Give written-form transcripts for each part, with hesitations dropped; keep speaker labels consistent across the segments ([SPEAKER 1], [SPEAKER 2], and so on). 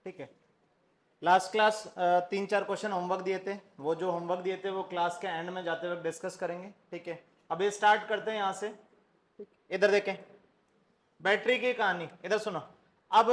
[SPEAKER 1] ठीक है। Last class 3-4 question homework दिए थे, वो जो होमवर्क दिए थे वो क्लास के एंड में जाते वक्त डिस्कस करेंगे। ठीक है, अब ये स्टार्ट करते हैं यहां से। इधर देखें, बैटरी की कहानी इधर सुनो। अब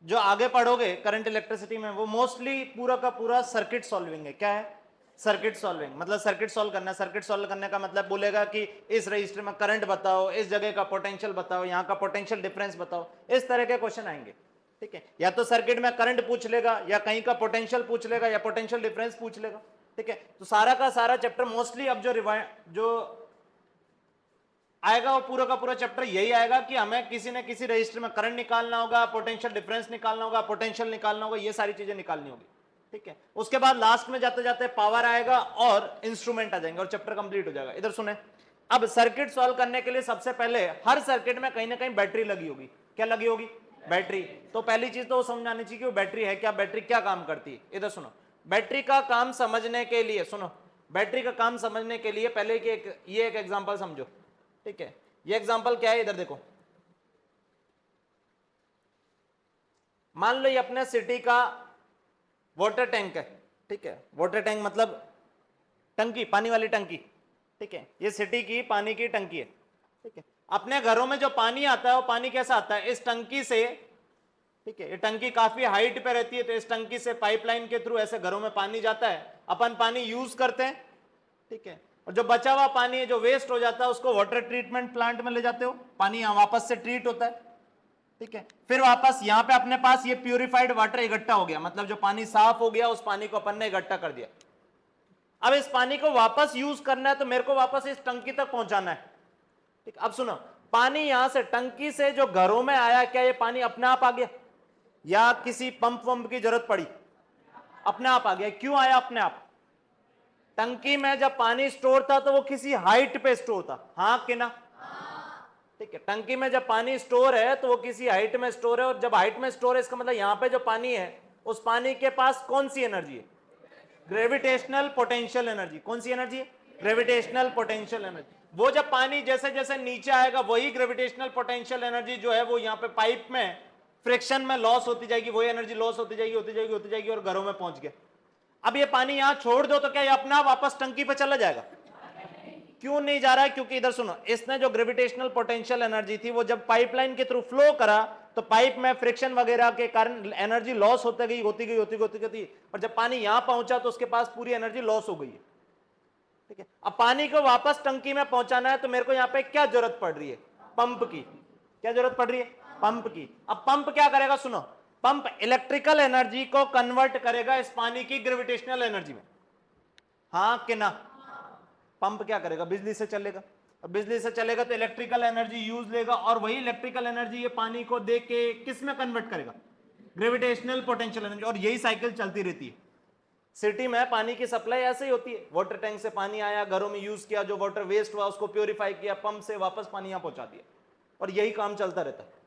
[SPEAKER 1] जो आगे पढ़ोगे करंट इलेक्ट्रिसिटी में वो मोस्टली पूरा का पूरा सर्किट सॉल्विंग है। क्या है? सर्किट सॉल्विंग, मतलब सर्किट सॉल्व करना। सर्किट सॉल्व करने का मतलब बोलेगा कि इस रजिस्टर में करंट बताओ, इस जगह का पोटेंशियल बताओ, यहाँ का पोटेंशियल डिफरेंस बताओ, इस तरह के क्वेश्चन आएंगे। ठीक है, या तो सर्किट में करंट पूछ लेगा, या कहीं का पोटेंशियल पूछ लेगा, या पोटेंशियल डिफरेंस पूछ लेगा। ठीक है, तो सारा का सारा चैप्टर मोस्टली अब जो आएगा वो पूरा का पूरा चैप्टर यही आएगा कि हमें किसी न किसी रजिस्टर में करंट निकालना होगा, पोटेंशियल डिफरेंस निकालना होगा, पोटेंशियल निकालना होगा, ये सारी चीजें निकालनी होगी। ठीक है, उसके बाद लास्ट में जाते जाते पावर आएगा और इंस्ट्रूमेंट आ जाएंगे और चैप्टर कंप्लीट हो जाएगा। इधर सुने, अब सर्किट सॉल्व करने के लिए सबसे पहले हर सर्किट में कहीं ना कहीं बैटरी लगी होगी। क्या लगी होगी? बैटरी। तो पहली चीज तो वो समझानी चाहिए कि वो बैटरी है क्या, बैटरी क्या काम करती है। इधर सुनो, बैटरी का काम समझने के लिए, सुनो, बैटरी का काम समझने के लिए पहले ये एक एग्जांपल समझो। ठीक है, ये एग्जांपल क्या है, इधर देखो। मान लो ये अपने सिटी का वाटर टैंक है। ठीक है, वाटर टैंक मतलब टंकी, पानी वाली टंकी। ठीक है, ये सिटी की पानी की टंकी है। ठीक है, अपने घरों में जो पानी आता है वो पानी कैसा आता है? इस टंकी से। ठीक है, ये टंकी काफी हाइट पे रहती है, तो इस टंकी से पाइपलाइन के थ्रू ऐसे घरों में पानी जाता है, अपन पानी यूज करते हैं। ठीक है, और जो बचा हुआ पानी है, जो वेस्ट हो जाता है, उसको वाटर ट्रीटमेंट प्लांट में ले जाते हो, पानी यहां वापस से ट्रीट होता है। ठीक है, फिर वापस यहां पे अपने पास ये प्यूरिफाइड वाटर इकट्ठा हो गया, मतलब जो पानी साफ हो गया उस पानी को अपन ने इकट्ठा कर दिया। अब इस पानी को वापस यूज करना है, तो मेरे को वापस इस टंकी तक पहुंचाना है। ठीक, अब सुनो, पानी यहां से टंकी से जो घरों में आया, क्या ये पानी अपने आप आ गया या किसी पंप वंप की जरूरत पड़ी? अपने आप आ गया। क्यों आया अपने आप? टंकी में जब पानी स्टोर था तो वो किसी हाइट पे स्टोर था, हाँ कि ना? ठीक है, टंकी में जब पानी स्टोर है तो वो किसी हाइट में स्टोर है, और जब हाइट में स्टोर है इसका मतलब यहां पे जो पानी है उस पानी के पास कौन सी एनर्जी है? Gravitational potential energy. कौन सी एनर्जी है? Gravitational potential energy. वो जब पानी जैसे जैसे नीचे आएगा, वही ग्रेविटेशनल पोटेंशियल एनर्जी जो है वो यहाँ पे पाइप में फ्रिक्शन में लॉस होती जाएगी, वही एनर्जी लॉस होती जाएगी, होती जाएगी, होती जाएगी, और घरों में पहुंच गया। अब ये पानी यहां छोड़ दो तो क्या ये अपना वापस टंकी पे चला जाएगा? क्यों नहीं जा रहा है? क्योंकि इधर सुनो, इसने जो ग्रेविटेशनल पोटेंशियल एनर्जी थी वो जब पाइपलाइन के थ्रू फ्लो करा तो पाइप में फ्रिक्शन वगैरह के कारण एनर्जी लॉस होती गई, होती गई, होती गई, होती गई, और जब पानी यहां पहुंचा तो उसके पास पूरी एनर्जी लॉस हो गई है। ठीक है, अब पानी को वापस टंकी में पहुंचाना है तो मेरे को यहां पे क्या जरूरत पड़ रही है? पंप की। क्या जरूरत पड़ रही है? पंप की। अब पंप क्या करेगा? सुनो, पंप इलेक्ट्रिकल एनर्जी को कन्वर्ट करेगा इस पानी की ग्रेविटेशनल एनर्जी में, हाँ कि ना? पंप क्या करेगा? बिजली से चलेगा। अब बिजली से चलेगा तो इलेक्ट्रिकल एनर्जी यूज लेगा, और वही इलेक्ट्रिकल एनर्जी ये पानी को दे के किस में कन्वर्ट करेगा? Gravitational potential energy. और यही साइकिल चलती रहती है। सिटी में पानी की सप्लाई ऐसे ही होती है, वाटर टैंक से पानी आया, घरों में यूज किया, जो वाटर वेस्ट हुआ उसको प्योरीफाई किया, पंप से वापस पानी यहां पहुंचा दिया, और यही काम चलता रहता है।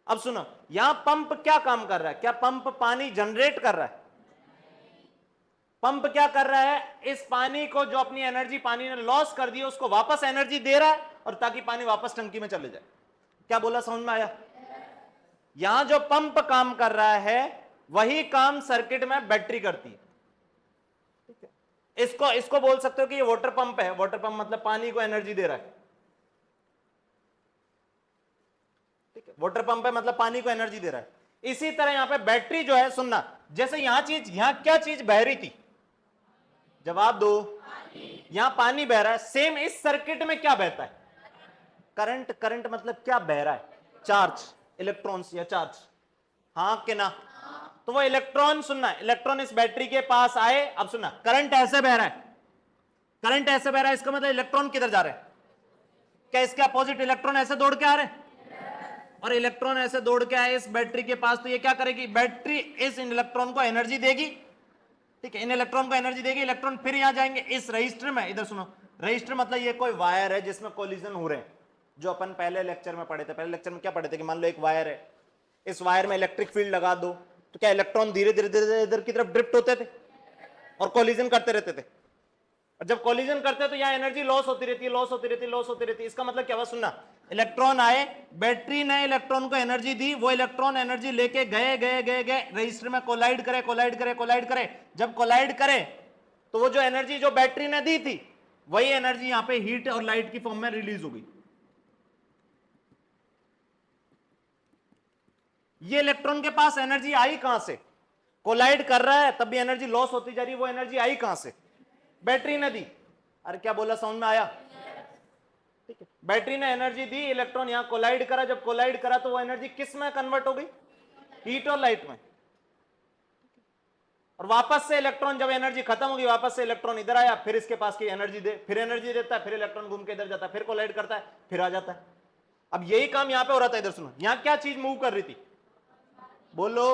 [SPEAKER 1] अब सुनो, यहां पंप क्या काम कर रहा है? क्या पंप पानी जनरेट कर रहा है? पंप क्या कर रहा है? इस पानी को जो अपनी एनर्जी पानी ने लॉस कर दी है उसको वापस एनर्जी दे रहा है, और ताकि पानी वापस टंकी में चले जाए। क्या बोला, समझ में आया? यहां जो पंप काम कर रहा है वही काम सर्किट में बैटरी करती है। ठीक है, इसको इसको बोल सकते हो कि ये वाटर पंप है। वाटर पंप मतलब पानी को एनर्जी दे रहा है। ठीक है, वाटर पंप है मतलब पानी को एनर्जी दे रहा है। इसी तरह यहां पे बैटरी जो है, सुनना, जैसे यहां क्या चीज बह रही थी? जवाब दो। यहां पानी बह रहा है, सेम इस सर्किट में क्या बहता है? करंट। करंट मतलब क्या बह रहा है? चार्ज, इलेक्ट्रॉन्स या चार्ज, हाँ कि ना? तो वो इलेक्ट्रॉन, सुनना, इलेक्ट्रॉन इस बैटरी के पास आए। अब सुनना, करंट ऐसे बह रहा है, करंट ऐसे बह रहा है, इसका मतलब इलेक्ट्रॉन किधर जा रहे हैं? क्या इसके अपोजिट इलेक्ट्रॉन ऐसे दौड़ के आ रहे हैं? और इलेक्ट्रॉन ऐसे दौड़ के आए इस बैटरी के पास, तो ये क्या करेगी? बैटरी इस इलेक्ट्रॉन को एनर्जी देगी। ठीक है, इन इलेक्ट्रॉन को एनर्जी देगी, इलेक्ट्रॉन फिर यहां जाएंगे इस रजिस्टर में। इधर सुनो, रजिस्टर मतलब ये कोई वायर है जिसमें कोलिजन हो रहे हैं, जो अपन पहले लेक्चर में पढ़े थे। पहले लेक्चर में क्या पढ़े थे कि मान लो एक वायर है, इस वायर में इलेक्ट्रिक फील्ड लगा दो, तो क्या इलेक्ट्रॉन धीरे धीरे धीरे इधर की तरफ ड्रिफ्ट होते थे और कोलिजन करते रहते थे। और जब कोलिजन करते हैं तो यहाँ एनर्जी लॉस होती रहती है, लॉस होती रहती है, लॉस होती रहती है। इसका मतलब क्या हुआ, सुनना, इलेक्ट्रॉन आए, बैटरी ने इलेक्ट्रॉन को एनर्जी दी, वो इलेक्ट्रॉन एनर्जी लेके गए गए गए गए रजिस्टर में कोलाइड करे, कोलाइड करे, कोलाइड करे। जब कोलाइड करे तो वो जो एनर्जी जो बैटरी ने दी थी वही एनर्जी यहां पे हीट और लाइट की फॉर्म में रिलीज हो गई। ये इलेक्ट्रॉन के पास एनर्जी आई कहां से, कोलाइड कर रहा है तब भी एनर्जी लॉस होती जा रही है, वो एनर्जी आई कहां से, बैटरी ने दी। अरे क्या बोला, समझ में आया? ठीक है, बैटरी ने एनर्जी दी, इलेक्ट्रॉन यहां कोलाइड करा, जब कोलाइड करा तो वो एनर्जी किस में कन्वर्ट हो गई, हीट और लाइट में। और वापस से इलेक्ट्रॉन जब एनर्जी खत्म होगी वापस से इलेक्ट्रॉन इधर आया, फिर इसके पास की एनर्जी दे, फिर एनर्जी देता है, फिर इलेक्ट्रॉन घूम के इधर जाता है, फिर कोलाइड करता है, फिर आ जाता है। अब यही काम यहां पे हो रहा था। इधर सुनो, यहां क्या चीज मूव कर रही थी, बोलो,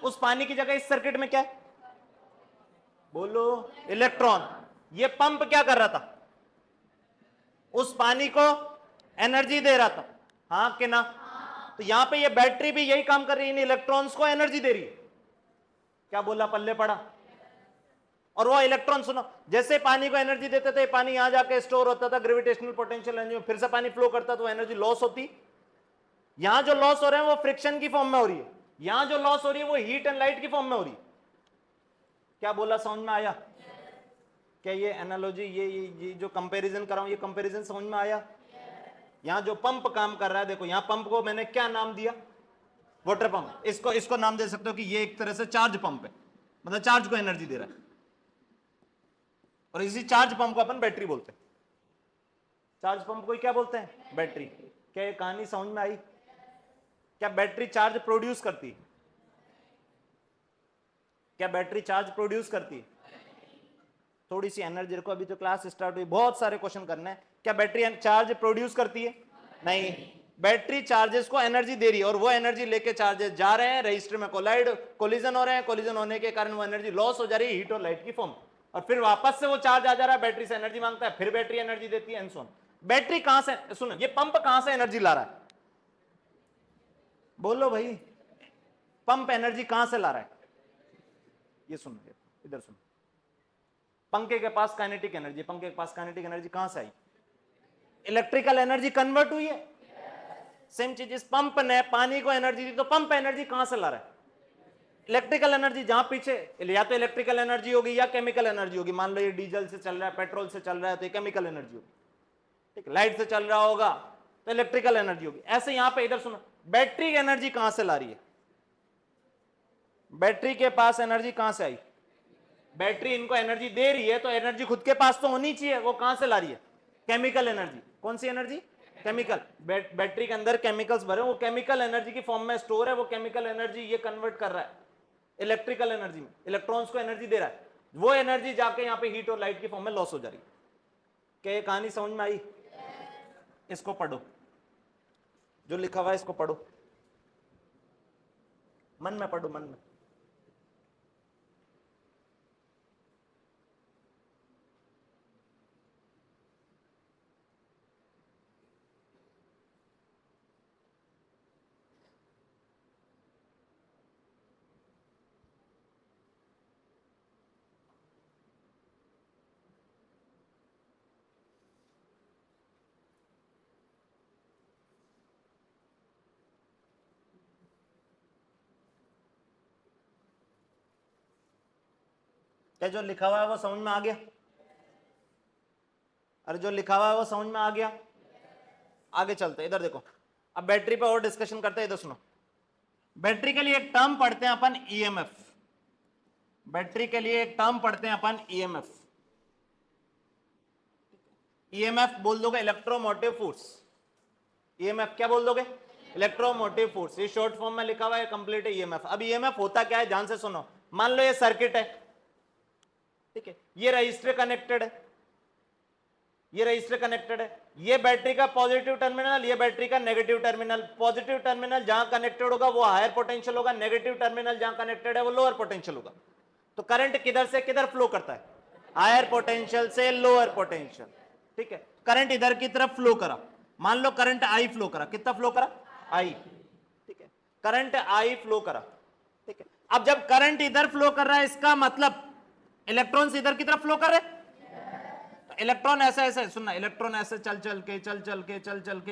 [SPEAKER 1] उस पानी की जगह इस सर्किट में क्या है, बोलो, इलेक्ट्रॉन। ये पंप क्या कर रहा था, उस पानी को एनर्जी दे रहा था, हाँ कि ना? तो यहां पे ये बैटरी भी यही काम कर रही है, इलेक्ट्रॉन्स को एनर्जी दे रही है। क्या बोला, पल्ले पड़ा? और वो इलेक्ट्रॉन, सुनो, जैसे पानी को एनर्जी देते थे, पानी यहां जाके स्टोर होता था ग्रेविटेशनल पोटेंशियल एनर्जी में, फिर से पानी फ्लो करता तो एनर्जी लॉस होती। यहां जो लॉस हो रहे हैं वो फ्रिक्शन की फॉर्म में हो रही है, यहां जो लॉस हो रही है वो हीट एंड लाइट की फॉर्म में हो रही है। क्या बोला, समझ में आया? क्या ये एनालॉजी, ये जो कंपैरिजन कर रहा हूं, ये कंपैरिजन समझ में आया? यहां जो पंप काम कर रहा है, देखो यहां पंप को मैंने क्या नाम दिया, वाटर पंप। इसको नाम दे सकते हो कि ये एक तरह से चार्ज पंप है, मतलब चार्ज को एनर्जी दे रहा है। और इसी चार्ज पंप को अपन बैटरी बोलते हैं। चार्ज पंप को क्या बोलते हैं, बैटरी। क्या ये कहानी समझ में आई? क्या बैटरी चार्ज प्रोड्यूस करती है? क्या बैटरी चार्ज प्रोड्यूस करती है? थोड़ी सी एनर्जी रखो, अभी तो क्लास स्टार्ट हुई, बहुत सारे क्वेश्चन करने हैं। क्या बैटरी चार्ज प्रोड्यूस करती है? नहीं, बैटरी चार्जेस को एनर्जी दे रही है और वो एनर्जी लेके चार्जेस जा रहे हैं रजिस्टर में, कोलिजन हो रहे हैं, कोलिजन होने के कारण वो एनर्जी लॉस हो जा रही है हीट और लाइट की फॉर्म, और फिर वापस से वो चार्ज आ जा रहा है, बैटरी से एनर्जी मांगता है, फिर बैटरी एनर्जी देती है, एंड सो ऑन। बैटरी कहां से, सुनो, ये पंप कहां से एनर्जी ला रहा है, बोलो भाई, पंप एनर्जी कहां से ला रहा है? ये सुनो, इधर सुनो, पंखे के पास काइनेटिक एनर्जी, पंखे के पास काइनेटिक एनर्जी कहां से आई, इलेक्ट्रिकल एनर्जी कन्वर्ट हुई है। सेम चीज, इस पंप ने पानी को एनर्जी दी, तो पंप एनर्जी कहां से ला रहा है, इलेक्ट्रिकल एनर्जी। जहां पीछे या तो इलेक्ट्रिकल एनर्जी होगी या केमिकल एनर्जी होगी। मान लो ये डीजल से चल रहा है, पेट्रोल से चल रहा है, तो ये केमिकल एनर्जी होगी, ठीक है। लाइट से चल रहा होगा तो इलेक्ट्रिकल एनर्जी होगी। ऐसे यहां पे, इधर सुनो, बैटरी की एनर्जी कहां से ला रही है, बैटरी के पास एनर्जी कहां से आई, बैटरी इनको एनर्जी दे रही है तो एनर्जी खुद के पास तो होनी चाहिए, वो कहां से ला रही है, केमिकल एनर्जी। कौन सी एनर्जी, केमिकल। बैटरी के अंदर केमिकल्स भरे, वो केमिकल एनर्जी की फॉर्म में स्टोर है, वो केमिकल एनर्जी ये कन्वर्ट कर रहा है इलेक्ट्रिकल एनर्जी में, इलेक्ट्रॉन्स को एनर्जी दे रहा है, वो एनर्जी जाके यहां पे हीट और लाइट की फॉर्म में लॉस हो जा रही है। क्या ये कहानी समझ में आई? इसको पढ़ो, जो लिखा हुआ है इसको पढ़ो, मन में पढ़ो, मन में। क्या जो लिखा हुआ है वो समझ में आ गया? अरे जो लिखा हुआ है वो समझ में आ गया? आगे चलते, इधर देखो, अब बैटरी पे और डिस्कशन करते हैं। इधर सुनो, बैटरी के लिए एक टर्म पढ़ते हैं अपन, ईएमएफ। बैटरी के लिए एक टर्म पढ़ते हैं अपन, ईएमएफ। ईएमएफ बोल दोगे इलेक्ट्रोमोटिव फोर्स। ईएमएफ क्या बोल दोगे, इलेक्ट्रोमोटिव फोर्स। ये शॉर्ट फॉर्म में लिखा हुआ है, कंप्लीट है ईएमएफ। अब ईएमएफ होता क्या है, ध्यान से सुनो। मान लो ये सर्किट है, ठीक है, ये रजिस्टर कनेक्टेड है, ये रजिस्टर कनेक्टेड है, ये बैटरी का पॉजिटिव टर्मिनल, ये बैटरी का नेगेटिव टर्मिनल। पॉजिटिव टर्मिनल जहां कनेक्टेड होगा वो हायर पोटेंशियल होगा, नेगेटिव टर्मिनल जहां कनेक्टेड है वो लोअर पोटेंशियल होगा। तो करंट किधर से किधर फ्लो करता है, हायर पोटेंशियल से लोअर पोटेंशियल, ठीक है। करंट इधर की तरफ फ्लो करा, मान लो करंट आई फ्लो करा, कितना फ्लो करा, आई, ठीक है, करंट आई फ्लो करा, ठीक है। अब जब करंट इधर फ्लो कर रहा है, इसका मतलब इलेक्ट्रॉन्स इधर की तरफ फ्लो कर रहे हैं, इलेक्ट्रॉन ऐसे ऐसे सुनना, इलेक्ट्रॉन ऐसे चल चल के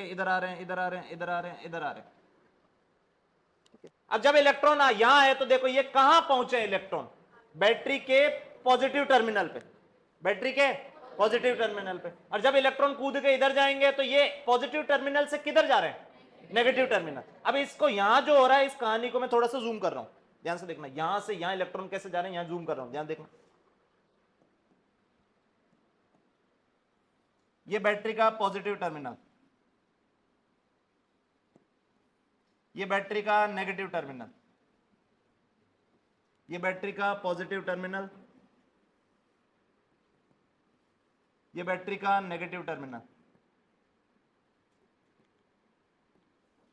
[SPEAKER 1] इधर आ रहे हैं, इधर आ रहे हैं, इधर आ रहे हैं, इधर आ रहे हैं। अब जब इलेक्ट्रॉन यहां है तो देखो ये कहां पहुंचे इलेक्ट्रॉन, बैटरी के पॉजिटिव टर्मिनल पे, बैटरी के पॉजिटिव टर्मिनल पे। और जब इलेक्ट्रॉन कूद के इधर जाएंगे तो ये पॉजिटिव टर्मिनल से किधर जा रहे हैं, नेगेटिव टर्मिनल। अब इसको यहां जो हो रहा है, इस कहानी को मैं थोड़ा सा जूम कर रहा हूं, ध्यान से देखना, यहां से यहां इलेक्ट्रॉन कैसे जा रहे हैं, यहां जूम कर रहा हूं, ध्यान देखना। ये बैटरी का पॉजिटिव टर्मिनल, ये बैटरी का नेगेटिव टर्मिनल, ये बैटरी का पॉजिटिव टर्मिनल, ये बैटरी का नेगेटिव टर्मिनल,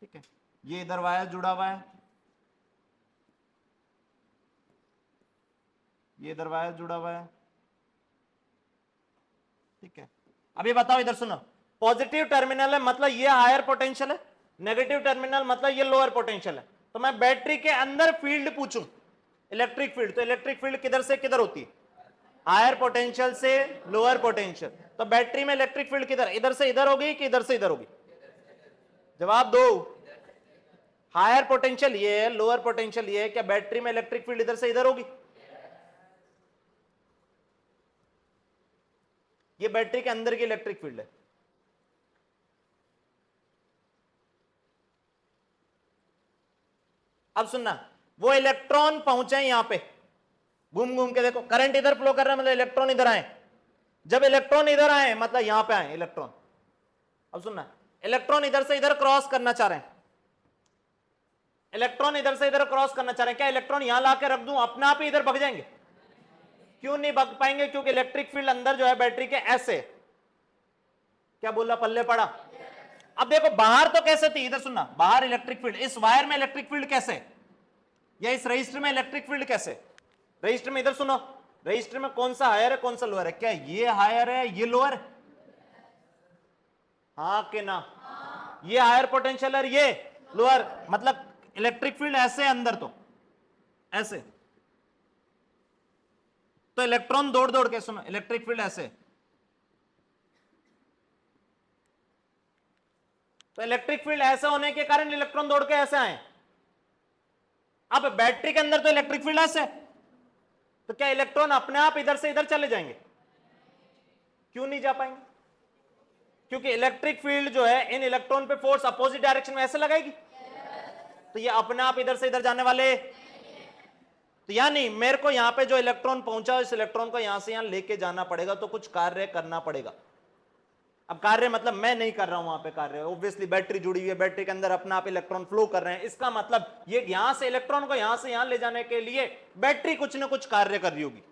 [SPEAKER 1] ठीक है। ये इधर वायर जुड़ा हुआ है, ये इधर वायर जुड़ा हुआ है, ठीक है। अभी बताओ, इधर सुनो, पॉजिटिव टर्मिनल है मतलब ये हायर पोटेंशियल है, नेगेटिव टर्मिनल मतलब ये लोअर पोटेंशियल है। तो मैं बैटरी के अंदर फील्ड पूछूं, इलेक्ट्रिक फील्ड, तो इलेक्ट्रिक फील्ड किधर से किधर होती है, हायर पोटेंशियल से लोअर पोटेंशियल। तो बैटरी में इलेक्ट्रिक फील्ड किधर, इधर से इधर होगी कि इधर से इधर होगी, जवाब दो। हायर पोटेंशियल ये है, लोअर पोटेंशियल ये है, क्या बैटरी में इलेक्ट्रिक फील्ड इधर से इधर होगी? ये बैटरी के अंदर की इलेक्ट्रिक फील्ड है। अब सुनना, वो इलेक्ट्रॉन पहुंचे यहां पे, घूम घूम के देखो, करंट इधर फ्लो कर रहा है मतलब इलेक्ट्रॉन इधर आए। जब इलेक्ट्रॉन इधर आए मतलब यहां पे आए इलेक्ट्रॉन। अब सुनना, इलेक्ट्रॉन इधर से इधर क्रॉस करना चाह रहे हैं, इलेक्ट्रॉन इधर से इधर क्रॉस करना चाह रहे हैं, क्या इलेक्ट्रॉन यहां लाके रख दूं अपने आप ही इधर भाग जाएंगे? क्यों नहीं भाग पाएंगे? क्योंकि इलेक्ट्रिक फील्ड अंदर जो है बैटरी के ऐसे, क्या बोला, पल्ले पड़ा। अब देखो बाहर तो कैसे थी, इधर सुनना, बाहर इलेक्ट्रिक फील्ड, इस वायर में इलेक्ट्रिक फील्ड कैसे, या इस रजिस्टर में इलेक्ट्रिक फील्ड कैसे? रजिस्टर में, इधर सुनो, रजिस्टर में कौन सा हायर है कौन सा लोअर है, क्या ये हायर है ये लोअर? हाँ कि ना? ये हायर पोटेंशियल है, ये लोअर, मतलब इलेक्ट्रिक फील्ड ऐसे अंदर, तो ऐसे, तो इलेक्ट्रॉन दौड़ दौड़ के, सुनो, इलेक्ट्रिक फील्ड ऐसे, तो इलेक्ट्रिक फील्ड ऐसे होने के कारण इलेक्ट्रॉन दौड़ के ऐसे आए। अब बैटरी के अंदर तो इलेक्ट्रिक फील्ड ऐसे, तो क्या इलेक्ट्रॉन अपने आप इधर से इधर चले जाएंगे? क्यों नहीं जा पाएंगे? क्योंकि इलेक्ट्रिक फील्ड जो है इन इलेक्ट्रॉन पे फोर्स अपोजिट डायरेक्शन में ऐसे लगाएगी, तो ये अपने आप इधर से इधर जाने वाले। तो यानी मेरे को यहां पे जो इलेक्ट्रॉन पहुंचा, इस इलेक्ट्रॉन को यहां से यहां लेके जाना पड़ेगा, तो कुछ कार्य करना पड़ेगा। अब कार्य मतलब मैं नहीं कर रहा हूं वहां पे कार्य, ऑब्वियसली बैटरी जुड़ी हुई है, बैटरी के अंदर अपना आप इलेक्ट्रॉन फ्लो कर रहे हैं, इसका मतलब ये यहां से इलेक्ट्रॉन को यहां से यहां ले जाने के लिए बैटरी कुछ ना कुछ कार्य कर रही होगी।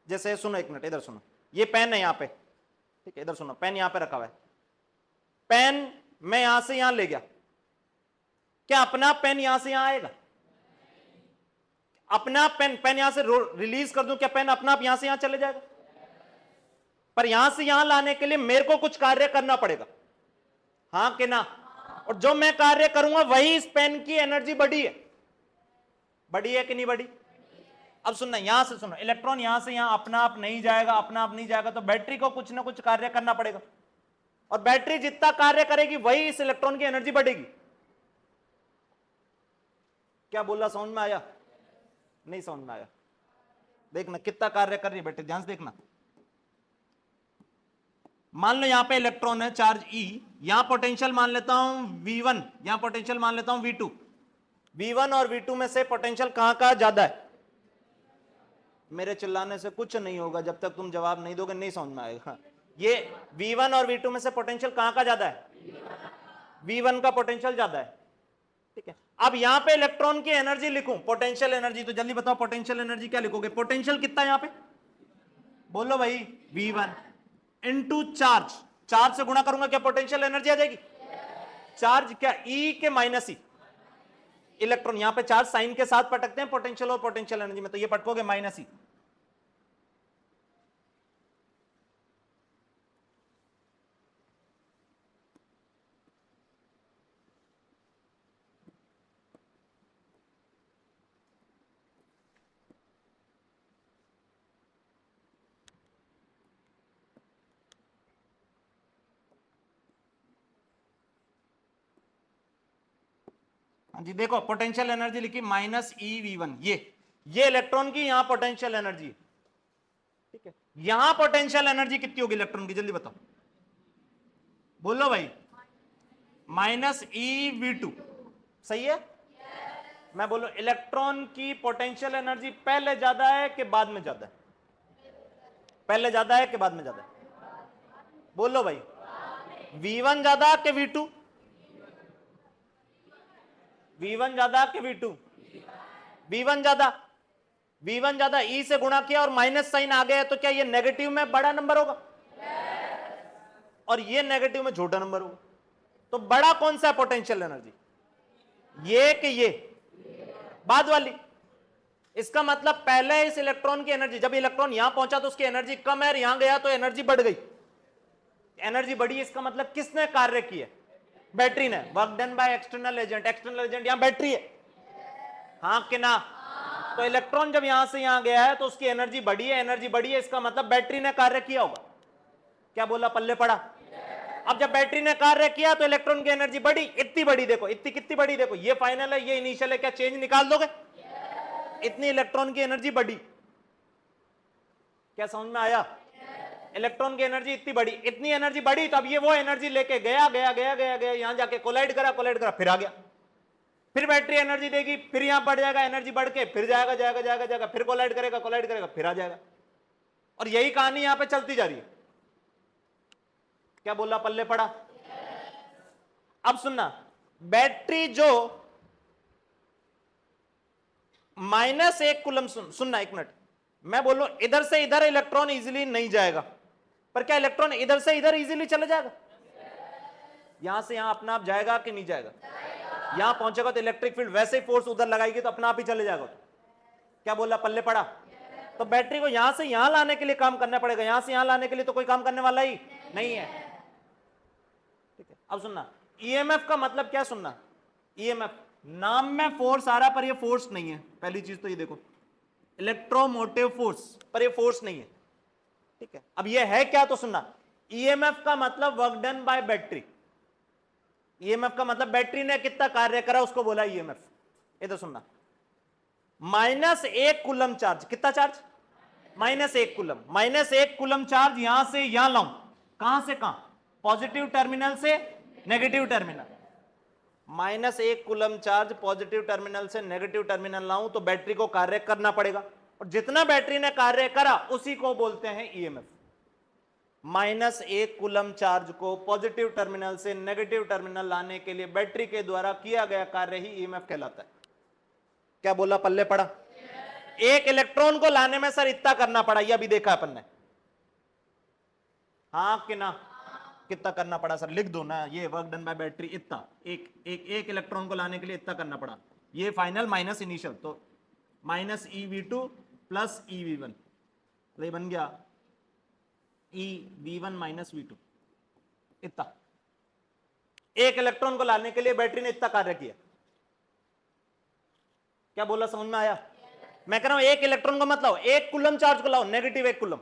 [SPEAKER 1] जैसे सुनो, एक मिनट इधर सुनो, ये पेन है यहां पे, ठीक है, इधर सुनो, पेन यहां पे रखा हुआ है, पेन मैं यहां से यहां ले गया, क्या अपना पेन यहां से यहां आएगा? अपना पेन यहां से रिलीज कर दूं, क्या पेन अपना आप यहां से यहां चले जाएगा? पर यहां से यहां लाने के लिए मेरे को कुछ कार्य करना पड़ेगा, हाँ कि ना? और जो मैं कार्य करूंगा वही इस पेन की एनर्जी बढ़ी है, बढ़ी है कि नहीं बढ़ी? अब सुनना, यहां से सुनो, इलेक्ट्रॉन यहां से यहां अपना आप नहीं जाएगा, अपना आप नहीं जाएगा, तो बैटरी को कुछ ना कुछ कार्य करना पड़ेगा, और बैटरी जितना कार्य करेगी वही इस इलेक्ट्रॉन की एनर्जी बढ़ेगी। क्या बोला, समझ में आया? नहीं समझ में आया? देखना कितना कार्य कर रही है बैटरी, ध्यान से देखना। मान लो यहां पे इलेक्ट्रॉन है चार्ज E, यहां पोटेंशियल मान लेता हूं V1, यहां पोटेंशियल मान लेता हूं V2। V1 और V2 में से पोटेंशियल कहां कहां ज्यादा है? मेरे चिल्लाने से कुछ नहीं होगा, जब तक तुम जवाब नहीं दोगे नहीं समझ में आएगा। ये V1 और V2 में से पोटेंशियल कहां का ज्यादा है? V1 का पोटेंशियल ज्यादा है, ठीक है। अब यहां पे इलेक्ट्रॉन की एनर्जी लिखूं, पोटेंशियल एनर्जी, तो जल्दी बताओ पोटेंशियल एनर्जी क्या लिखोगे? पोटेंशियल कितना है यहां पे, बोलो भाई, V1 इनटू चार्ज, चार्ज से गुणा करूंगा, क्या पोटेंशियल एनर्जी आ जाएगी? चार्ज क्या, E के माइनस E, इलेक्ट्रॉन यहां पे चार्ज साइन के साथ पटकते हैं पोटेंशियल और पोटेंशियल एनर्जी में, तो ये पटकोगे माइनस E। हाँ जी, देखो पोटेंशियल एनर्जी लिखी -eV1, ये इलेक्ट्रॉन की यहां पोटेंशियल एनर्जी, ठीक है। यहां पोटेंशियल एनर्जी कितनी होगी इलेक्ट्रॉन की, जल्दी बताओ, बोलो भाई, -eV2, सही है। मैं बोलो इलेक्ट्रॉन की पोटेंशियल एनर्जी पहले ज्यादा है कि बाद में ज्यादा है, पहले ज्यादा है कि बाद में ज्यादा है, बोलो भाई, V1 ज्यादा कि V2, V1 ज्यादा कि V2, V1 ज्यादा, V1 ज्यादा, E से गुणा किया और माइनस साइन आ गया, तो क्या ये नेगेटिव में बड़ा नंबर होगा, और ये नेगेटिव में छोटा नंबर होगा, तो बड़ा कौन सा है पोटेंशियल एनर्जी, ये कि ये बाद वाली। इसका मतलब पहले इस इलेक्ट्रॉन की एनर्जी, जब इलेक्ट्रॉन यहां पहुंचा तो उसकी एनर्जी कम है, यहां गया तो एनर्जी बढ़ गई, एनर्जी बढ़ी, इसका मतलब किसने कार्य किया, बैटरी ने, work done by external agent, external agent यहां बैटरी है, हाँ कि ना। तो इलेक्ट्रॉन जब यहां से यहां गया है तो उसकी एनर्जी बढ़ी है, एनर्जी बढ़ी है, इसका मतलब बैटरी ने कार्य किया होगा, क्या बोला, पल्ले पड़ा। अब जब बैटरी ने कार्य किया तो इलेक्ट्रॉन की एनर्जी बढ़ी, इतनी बड़ी देखो, इतनी कितनी बड़ी देखो, ये फाइनल है ये इनिशियल है, क्या चेंज निकाल दोगे, इतनी इलेक्ट्रॉन की एनर्जी बढ़ी, क्या समझ में आया, इलेक्ट्रॉन की एनर्जी इतनी बड़ी, इतनी एनर्जी बढ़ी, तो अब ये वो एनर्जी लेके गया गया गया गया गया यहां जाके कोलाइड करा फिर आ गया, फिर बैटरी एनर्जी देगी, फिर यहां बढ़ जाएगा, एनर्जी बढ़ के फिर जाएगा जाएगा जाएगा जाएगा, फिर कोलाइड करेगा फिर आ जाएगा, और यही कहानी यहां पे चलती जा रही है, क्या बोला, पल्ले पड़ा। अब सुनना, बैटरी जो -1 कूलम, सुनना एक मिनट, मैं बोलूं इधर से इधर इलेक्ट्रॉन इजीली नहीं जाएगा, पर क्या इलेक्ट्रॉन इधर से इधर इजीली चले जाएगा, यहां से यहां अपना आप जाएगा कि नहीं जाएगा, यहां पहुंचेगा तो इलेक्ट्रिक फील्ड वैसे ही फोर्स उधर लगाएगी तो अपना आप ही चले जाएगा, तो क्या बोला, पल्ले पड़ा। तो बैटरी को यहां से यहां लाने के लिए काम करना पड़ेगा, यहां से यहां लाने के लिए तो कोई काम करने वाला ही नहीं है, ठीक है। अब सुनना, ईएमएफ का मतलब क्या, सुनना, ईएमएफ नाम में फोर्स आ रहा पर ये फोर्स नहीं है, पहली चीज तो ये देखो, इलेक्ट्रोमोटिव फोर्स, पर ये फोर्स नहीं है, ठीक है। अब ये है क्या, तो सुनना, ईएमएफ का मतलब work done by battery, EMF का मतलब बैटरी ने कितना कार्य करा उसको बोला ईएमएफ, ये तो सुनना, -1 कूलम चार्ज, कितना चार्ज, -1 कूलम, -1 कूलम चार्ज यहां से यहां लाऊं, कहां से कहां, पॉजिटिव टर्मिनल से negative terminal, -1 coulomb charge positive terminal से नेगेटिव टर्मिनल लाऊं तो बैटरी को कार्य करना पड़ेगा, और जितना बैटरी ने कार्य करा उसी को बोलते हैं ईएमएफ। -1 कूलम चार्ज को पॉजिटिव टर्मिनल से नेगेटिव टर्मिनल लाने के लिए बैटरी के द्वारा किया गया कार्य ही ईएमएफ कहलाता है, क्या बोला, पल्ले पड़ा। एक इलेक्ट्रॉन को लाने में सर इतना करना पड़ा, यह भी देखा अपन ने, हाँ कि ना, कितना करना पड़ा सर, लिख दो ना, ये वर्क डन बाय बैटरी इतना, एक इलेक्ट्रॉन को लाने के लिए इतना करना पड़ा, ये फाइनल माइनस इनिशियल, तो -eV2 प्लस eV1, तो ये बन गया eV1 -V2, इतना, एक इलेक्ट्रॉन को लाने के लिए बैटरी ने इतना कार्य किया, क्या बोला, समझ में आया। मैं कह रहा हूं एक इलेक्ट्रॉन को मत लाओ, 1 कूलम चार्ज को लाओ, -1 कूलम,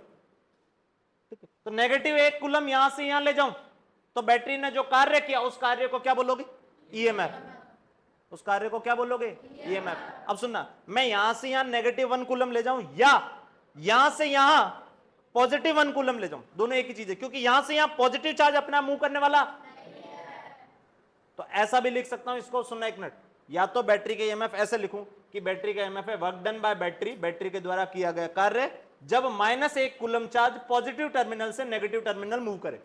[SPEAKER 1] ठीक है, तो -1 कूलम यहां से यहां ले जाऊं तो बैटरी ने जो कार्य किया उस कार्य को क्या बोलोगे, ईएमएफ, उस कार्य को क्या बोलोगे, ईएमएफ। अब सुनना, मैं यहां से यहां -1 कूलम ले जाऊं या यहां से यहां +1 कूलम ले जाऊं, दोनों एक ही चीज है, क्योंकि यहां से यहां पॉजिटिव चार्ज अपना मूव करने वाला, तो ऐसा भी लिख सकता हूं इसको, सुनना एक मिनट, या तो बैटरी के ईएमएफ ऐसे लिखूं कि बैटरी का ईएमएफ है work done by battery, battery के द्वारा किया गया कार्य जब -1 कूलम चार्ज पॉजिटिव टर्मिनल से नेगेटिव टर्मिनल मूव करे,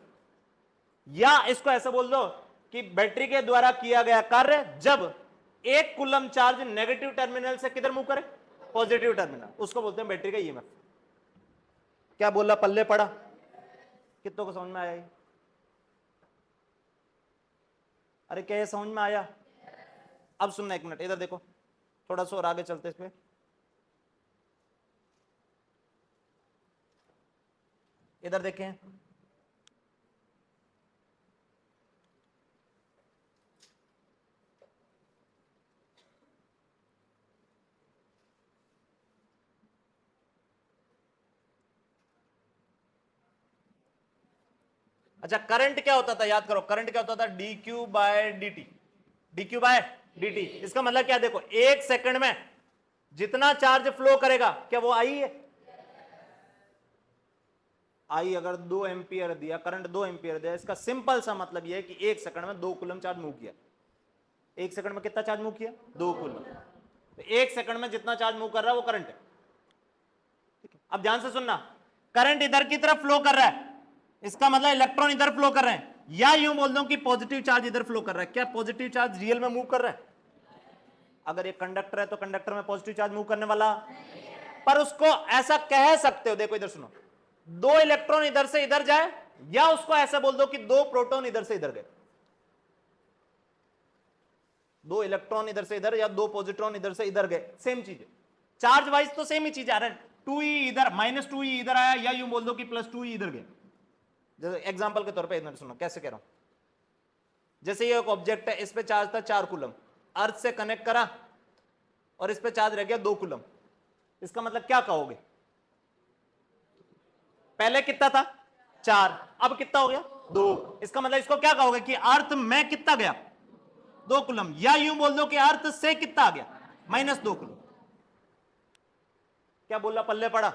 [SPEAKER 1] या इसको ऐसे बोल दो कि बैटरी के द्वारा किया गया कार्य जब 1 कूलम चार्ज नेगेटिव टर्मिनल से किधर मूव करे, पॉजिटिव टर्मिनल, उसको बोलते हैं बैटरी का ईएमएफ, क्या बोला, पल्ले पड़ा, कितनों को समझ में आया, अरे क्या ये समझ में आया। अब सुनना एक मिनट, इधर देखो, थोड़ा सा और आगे चलते इस पे, इधर देखें, अच्छा करंट क्या होता था, याद करो, करंट क्या होता था, dq/dt, dq बाय dt। इसका मतलब क्या, देखो 1 सेकंड में जितना चार्ज फ्लो करेगा क्या वो आई है? आई अगर 2 एम्पियर दिया, करंट 2 एम्पियर दिया, इसका सिंपल सा मतलब यह है कि 1 सेकंड में 2 कूलम चार्ज मूव किया। 1 सेकंड में कितना चार्ज मूव किया? 2 कूलम। तो 1 सेकंड में जितना चार्ज मूव कर रहा है वो करंट है। ठीक है, अब ध्यान से सुनना, करंट इधर की तरफ फ्लो कर रहा है, इसका मतलब इलेक्ट्रॉन इधर फ्लो कर रहे हैं, या यूं बोल दो कि पॉजिटिव चार्ज इधर फ्लो कर रहा है। क्या पॉजिटिव चार्ज रियल में मूव कर रहा है? अगर ये कंडक्टर है तो कंडक्टर में पॉजिटिव चार्ज मूव करने वाला, पर उसको ऐसा कह सकते हो, देखो इधर सुनो, 2 इलेक्ट्रॉन इधर से इधर जाए, या उसको ऐसा बोल दो कि 2 प्रोटॉन इधर से इधर गए। 2 इलेक्ट्रॉन इधर से इधर या 2 पॉजिट्रॉन इधर से इधर गए, सेम चीज है, चार्ज वाइज तो सेम ही चीज आ रहा है। 2e इधर, -2e इधर आया, या यूं बोल दो कि +2e इधर गए। जैसे एग्जांपल के तौर पे इधर सुनो कैसे कह रहा हूं, जैसे ये एक ऑब्जेक्ट है, इस पे चार्ज था 4 कूलम, अर्थ से कनेक्ट करा और इस पे चार्ज रह गया 2 कूलम। इसका मतलब क्या कहोगे? पहले कितना था? 4, अब कितना हो गया? 2। इसका मतलब इसको क्या कहोगे कि अर्थ में कितना गया? 2 कूलम, या यूं बोल दो कि अर्थ से कितना आ गया? -2 कूलम। क्या बोला, पल्ले पड़ा?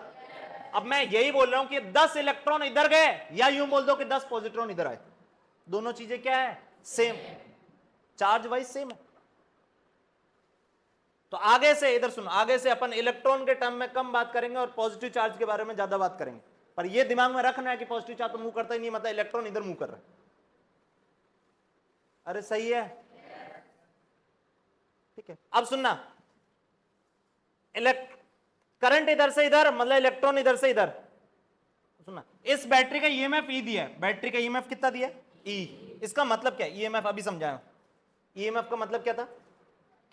[SPEAKER 1] अब मैं यही बोल रहा हूं कि 10 इलेक्ट्रॉन इधर गए, या यूं बोल दो कि 10 पॉजिट्रॉन इधर आए, दोनों चीजें क्या है? सेम, चार्ज वाइज सेम है। तो आगे से इधर सुनो, आगे से अपन इलेक्ट्रॉन के टर्म में कम बात करेंगे और पॉजिटिव चार्ज के बारे में ज्यादा बात करेंगे, पर ये दिमाग में रखना है कि पॉजिटिव चार्ज तो मूव करता ही नहीं, मतलब इलेक्ट्रॉन इधर मूव कर रहा है। अरे सही है, ठीक है। अब सुनना, करंट इधर से इधर मतलब इलेक्ट्रॉन इधर से इधर। सुनना, इस बैटरी का ईएमएफ ई दिया है, बैटरी का ईएमएफ कितना दिया? ई। इसका मतलब क्या? ईएमएफ अभी समझाया। ईएमएफ का मतलब क्या था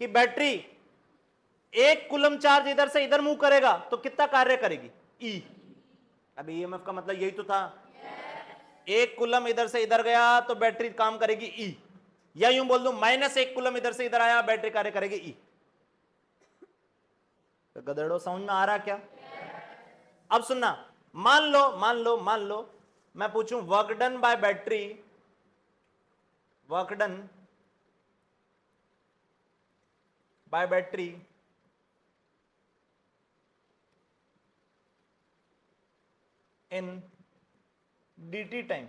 [SPEAKER 1] कि बैटरी 1 कूलम चार्ज इधर से इधर मूव करेगा तो कितना कार्य करेगी? ई। अब ईएमएफ का मतलब यही तो था, 1 कूलम इधर से इधर गया तो बैटरी काम करेगी ई, या यूं बोल दूं -1 कूलम इधर से इधर आया, बैटरी कार्य करेगी ई। तो गधेड़ो समझ में आ रहा क्या? अब सुनना, मान लो मैं पूछूं work done by battery, work done by battery in dt time,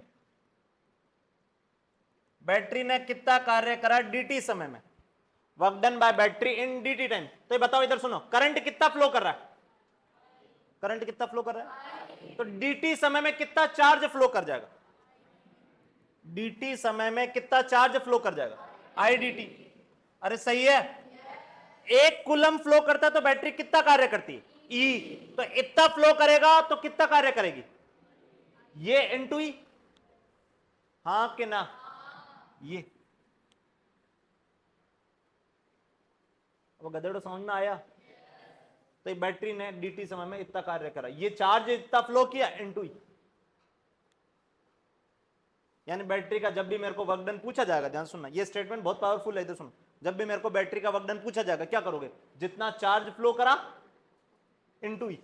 [SPEAKER 1] battery ने कितना कार्य करा dt समय में, work done by battery in dt time. तो ये बताओ, इधर सुनो, करंट कितना फ्लो कर रहा है? करंट कितना फ्लो कर रहा है? तो dt समय में कितना चार्ज फ्लो कर जाएगा? dt समय में कितना चार्ज फ्लो कर जाएगा? आई dt। अरे सही है, 1 कूलम फ्लो करता है तो बैटरी कितना कार्य करती है? ई। तो इतना फ्लो करेगा तो कितना कार्य करेगी? ये इनटू ई, हाँ कि ना? ये अब गधेड़ो समझ में आया? तो ये बैटरी ने dt समय में इतना कार्य करा, ये चार्ज इतना फ्लो किया इनटू ई। यानी बैटरी का जब भी मेरे को वर्क डन पूछा जाएगा, ध्यान सुनना, ये स्टेटमेंट बहुत पावरफुल है, इधर सुनो, जब भी मेरे को बैटरी का वर्क डन पूछा जाएगा क्या करोगे? जितना चार्ज फ्लो करा इनटू ई।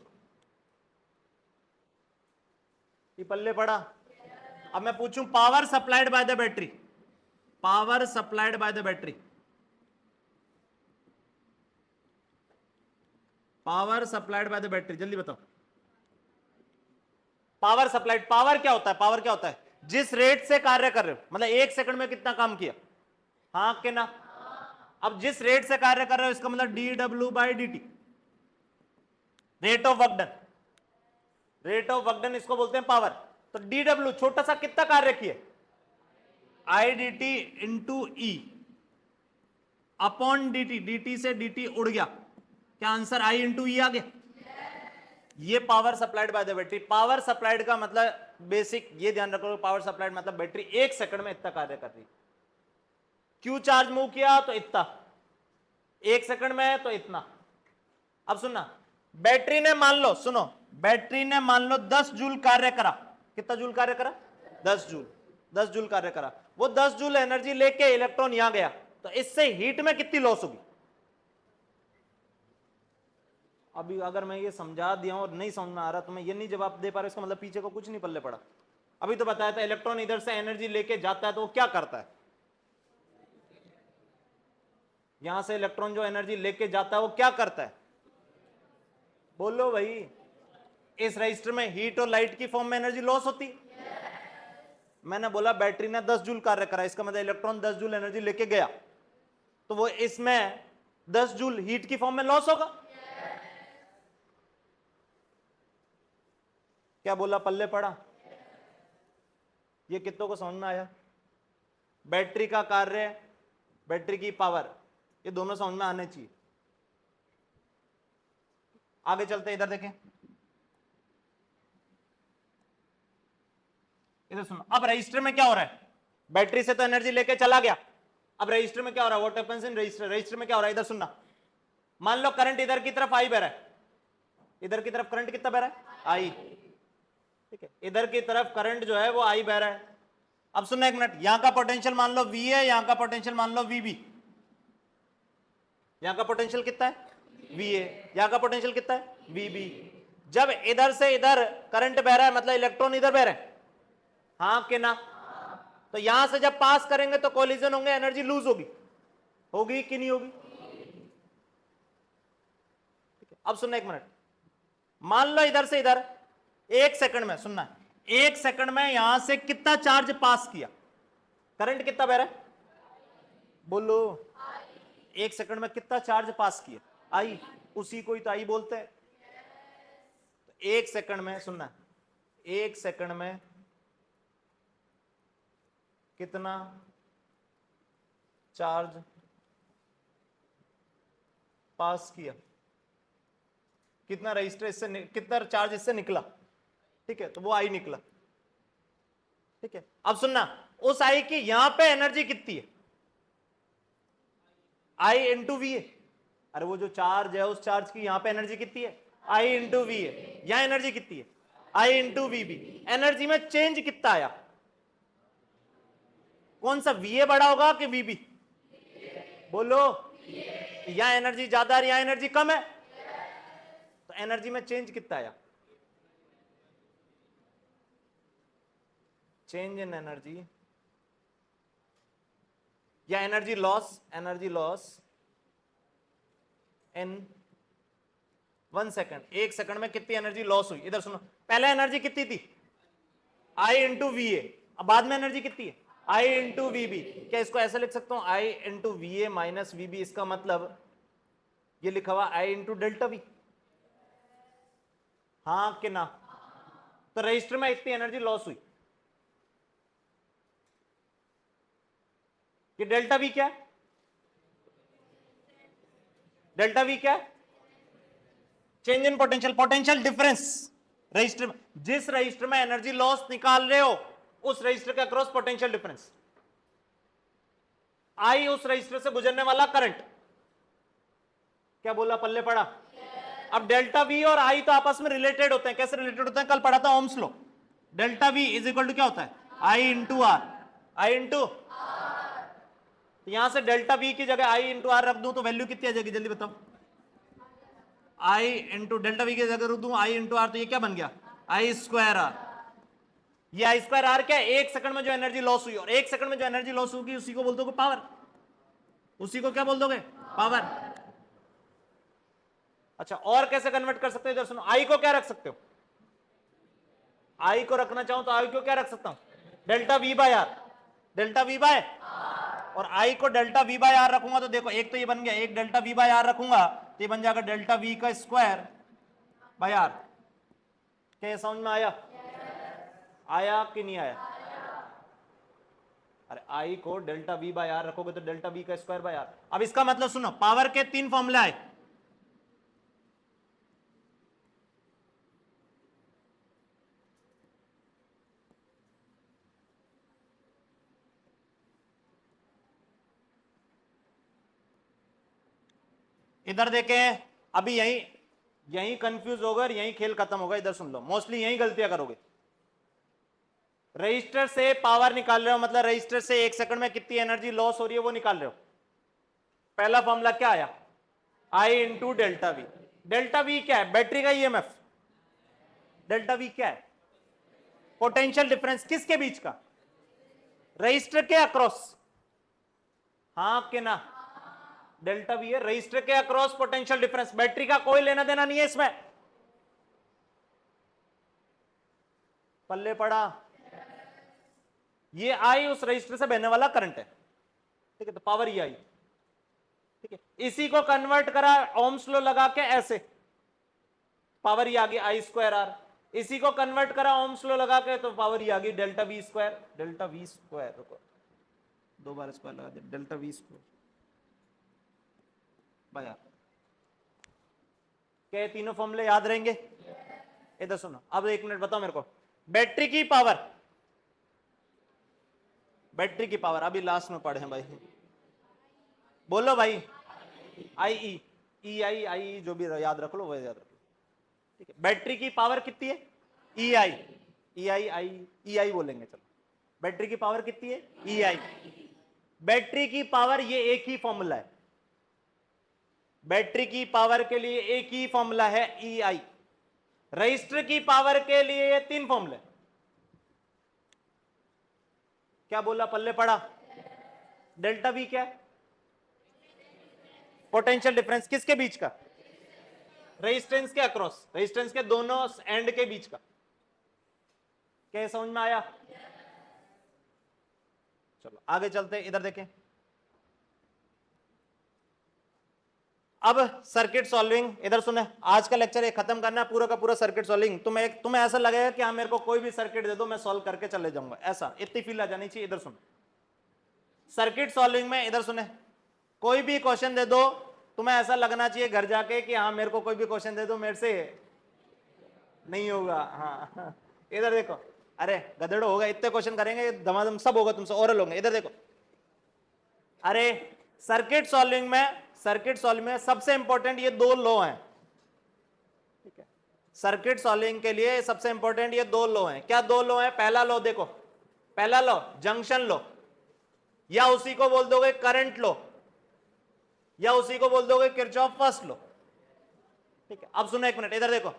[SPEAKER 1] पल्ले पड़ा? अब मैं पूछूं power supplied by the battery, power supplied by the battery, power supplied by the battery, जल्दी बताओ। पावर सप्लाइड, पावर क्या होता है? पावर क्या होता है? जिस रेट से कार्य कर रहे हो, मतलब 1 सेकंड में कितना काम किया, हाँ कि ना? अब जिस रेट से कार्य कर रहे हो इसका मतलब dw by dt, rate of work done, rate of work done इसको बोलते हैं पावर। तो dw छोटा सा कितना कार्य किया? I D T into E upon dt, dt से dt उड़ गया, क्या आंसर आई इंटू ई आ गया? ये power supplied by the battery. Power supplied का मतलब बेसिक ये ध्यान रखो, पावर सप्लाइड मतलब बैटरी 1 सेकंड में इतना कार्य कर रही, क्यू चार्ज मूव किया तो इतना, 1 सेकंड में तो इतना। अब सुनना, बैटरी ने मान लो, सुनो, बैटरी ने मान लो 10 जूल कार्य करा, कितना जूल कार्य करा? 10 जूल, 10 जूल कार्य करा, वो 10 जूल एनर्जी लेके इलेक्ट्रॉन यहां गया, तो इससे हीट में कितनी लॉस होगी? अभी अगर मैं ये समझा दिया और नहीं समझ में आ रहा तो मैं ये नहीं जवाब दे पा रहा, इसका मतलब पीछे को कुछ नहीं पल्ले पड़ा। अभी तो बताया था इलेक्ट्रॉन इधर से एनर्जी लेके जाता है तो वो क्या करता है? यहां से इलेक्ट्रॉन जो एनर्जी लेके जाता है वो क्या करता है, बोलो भाई। इस रजिस्टर में हीट और लाइट की फॉर्म में एनर्जी लॉस होती। मैंने बोला बैटरी ने 10 जूल कार्य करा, इसका मतलब इलेक्ट्रॉन 10 जूल एनर्जी लेके गया, तो वो इसमें 10 जूल हीट की फॉर्म में लॉस होगा। क्या बोला, पल्ले पड़ा? ये कितनों को समझ में आया? बैटरी का कार्य, बैटरी की पावर, ये दोनों समझ में आने चाहिए। आगे चलते हैं, इधर देखें, इधर सुनो। अब रजिस्टर में क्या हो रहा है, बैटरी से तो एनर्जी लेके चला गया, अब रजिस्टर में क्या हो रहा है, what happens in register, register में क्या हो रहा है, इधर सुनना। मान लो करंट इधर की तरफ आई बह रहा है, इधर की तरफ करंट कितना बह रहा है, आई, ठीक है, इधर की तरफ करंट जो है वो आई बह रहा है। अब सुनना एक मिनट, यहां का पोटेंशियल मान लो V है, यहां का पोटेंशियल मान लो VB। यहां का पोटेंशियल कितना है, VA, यहां का पोटेंशियल कितना है, VB। जब इधर से इधर करंट बह रहा है, मतलब इलेक्ट्रॉन इधर बह रहे हैं, हाँ कि ना? तो यहां से जब पास करेंगे तो कोलिजन होंगे, एनर्जी लूज होगी, होगी कि नहीं होगी? ठीक है, अब सुनना एक मिनट, मान लो इधर से इधर 1 सेकंड में, सुनना, 1 सेकंड में यहां से कितना चार्ज पास किया, करंट कितना बह रहा है, बोलो। 1 सेकंड में कितना चार्ज पास किया, आई, उसी को ही तो आई बोलते हैं। तो 1 सेकंड में, सुनना, 1 सेकंड में कितना चार्ज पास किया, कितना रजिस्टर इससे, कितना चार्ज इससे निकला, ठीक है, तो वो आई निकला, ठीक है। अब सुनना, उस आई की यहां पे एनर्जी कितनी है, आई इंटू वी है। अरे वो जो चार्ज है उस चार्ज की यहां पे एनर्जी कितनी है, आई इंटू वी है। यहां एनर्जी कितनी है, I into we B. Energy में चेंज कितना आया, कौन सा, वीए बड़ा होगा कि वीबी, बोलो। यहां एनर्जी ज्यादा है, यहां एनर्जी कम है, तो एनर्जी में चेंज कितना आया, चेंज इन एनर्जी या energy loss, energy loss in 1 second. 1 second में कितनी एनर्जी लॉस हुई, इधर सुनो, पहले एनर्जी कितनी थी, आई इंटू वी ए, अब बाद में एनर्जी कितनी है, आई इंटू वी बी। क्या इसको ऐसा लिख सकता हूं, I into V A minus V B, इसका मतलब ये लिखा हुआ आई इंटू डेल्टा वी, हाँ कि ना? तो रजिस्टर में इतनी एनर्जी लॉस हुई कि डेल्टा वी क्या है, डेल्टा वी क्या है, change in potential, potential difference register में। जिस रजिस्टर में एनर्जी लॉस निकाल रहे हो उस रजिस्टर के अक्रॉस पोटेंशियल डिफरेंस, आई उस रजिस्टर से गुजरने वाला करंट। क्या बोला, पल्ले पड़ा? अब डेल्टा वी और आई तो आपस में रिलेटेड होते हैं, कैसे रिलेटेड होते हैं, कल पढ़ा था ohm's law. Delta V is equal to क्या होता है, I into R, I into, यहां से डेल्टा वी की जगह आई इंटू आर रख दूं तो वैल्यू कितनी आ जाएगी, जल्दी बताओ। आई इंटू डेल्टा वी की जगह रख दूं आई इंटू आर, तो ये क्या बन गया, आई स्क्वायर आर। ये आई स्क्वायर आर क्या है, 1 सेकंड में जो एनर्जी लॉस हुई, और 1 सेकंड में जो एनर्जी लॉस होगी उसी को बोल दोगे पावर, उसी को क्या बोल दोगे, पावर। अच्छा, और कैसे कन्वर्ट कर सकते हो, इधर सुनो, आई को क्या रख सकते हो, आई को रखना चाहूं तो आई को क्या रख सकता हूं, delta V by R, delta V by, और आई को डेल्टा वी बाय आर रखूंगा तो देखो, एक तो ये बन गया, एक डेल्टा वी बाय आर रखूंगा तो ये बन जाएगा डेल्टा वी का स्क्वायर बाय आर। क्या समझ में आया, आया कि नहीं आया? अरे आई को डेल्टा वी बाय आर रखोगे तो डेल्टा वी का स्क्वायर बाय आर। अब इसका मतलब सुनो, पावर के 3 फॉर्मूले आए, इधर देखें, अभी यही कंफ्यूज होगा और यही खेल खत्म होगा। इधर सुन लो, मोस्टली यही गलतियां करोगे। रजिस्टर से पावर निकाल रहे हो, मतलब रजिस्टर से 1 सेकंड में कितनी एनर्जी लॉस हो रही है वो निकाल रहे हो। पहला फॉर्मूला क्या आया, I into delta V. Delta V क्या है, बैटरी का ईएमएफ। डेल्टा वी क्या है, पोटेंशियल डिफरेंस किसके बीच का, रजिस्टर के अक्रॉस, हाँ कि ना? डेल्टा वी है रजिस्टर के अक्रॉस पोटेंशियल डिफरेंस, बैटरी का कोई लेना देना नहीं है इसमें, पल्ले पड़ा। ये आई उस रजिस्टर से बहने वाला करंट है, ठीक है, तो पावर ये आई, ठीक है। इसी को कन्वर्ट करा ओम्स लॉ लगा के ऐसे, पावर ये आ गई आई स्क्वायर आर। इसी को कन्वर्ट करा ओम्स लॉ लगा के, तो पावर ये आ गई delta we square, delta we square, रुको दो बार स्क्वायर लगा दिया, डेल्टा वी स्क्वायर भैया। क्या तीनों फॉर्मूले याद रहेंगे? इधर सुनो, अब एक मिनट बताओ मेरे को, बैटरी की पावर, बैटरी की पावर अभी लास्ट में पढ़े हैं भाई, बोलो भाई, आई ई आई आई जो भी याद रख लो वो याद रख लो, ठीक है। बैटरी की पावर कितनी है? ई आई, ई आई आई ई आई बोलेंगे, चलो बैटरी की पावर कितनी है? ई आई। बैटरी की पावर ये एक ही फॉर्मूला है, बैटरी की पावर के लिए एक ही फॉर्मूला है ई आई। रजिस्टर की पावर के लिए ये तीन फॉर्मूले, क्या बोला, पल्ले पड़ा? डेल्टा वी क्या है? पोटेंशियल डिफरेंस किसके बीच का? रेजिस्टेंस के अक्रॉस, रेजिस्टेंस के दोनों एंड के बीच का। क्या समझ में आया? चलो आगे चलते, इधर देखें। अब सर्किट सॉल्विंग, इधर सुने, आज का लेक्चर एक खत्म करना है पूरा का पूरा सर्किट सॉल्विंग। तुम्हें ऐसा लगेगा कि हाँ मेरे को कोई भी सर्किट दे दो मैं सॉल्व करके चले जाऊंगा, ऐसा इतनी फील आ जानी चाहिए। इधर सुनो, सर्किट सॉल्विंग में इधर सुने, कोई भी क्वेश्चन दे दो तुम्हें ऐसा लगना चाहिए घर जाके कि हाँ मेरे को कोई भी क्वेश्चन दे दो मेरे से नहीं होगा। हाँ इधर देखो, अरे गधेड़ो होगा, इतने क्वेश्चन करेंगे धमाधम सब होगा तुमसे, ओरल होंगे। इधर देखो, अरे सर्किट सॉल्विंग में सबसे इंपॉर्टेंट ये दो लॉ हैं, ठीक है। सर्किट सॉल्विंग के लिए सबसे इंपॉर्टेंट ये दो लॉ हैं। क्या दो लॉ हैं? पहला लॉ देखो, पहला लॉ जंक्शन लॉ, या उसी को बोल दोगे करंट लॉ, या उसी को बोल दोगे किरचॉफ फर्स्ट लॉ, ठीक है। अब सुनो एक मिनट, इधर देखो,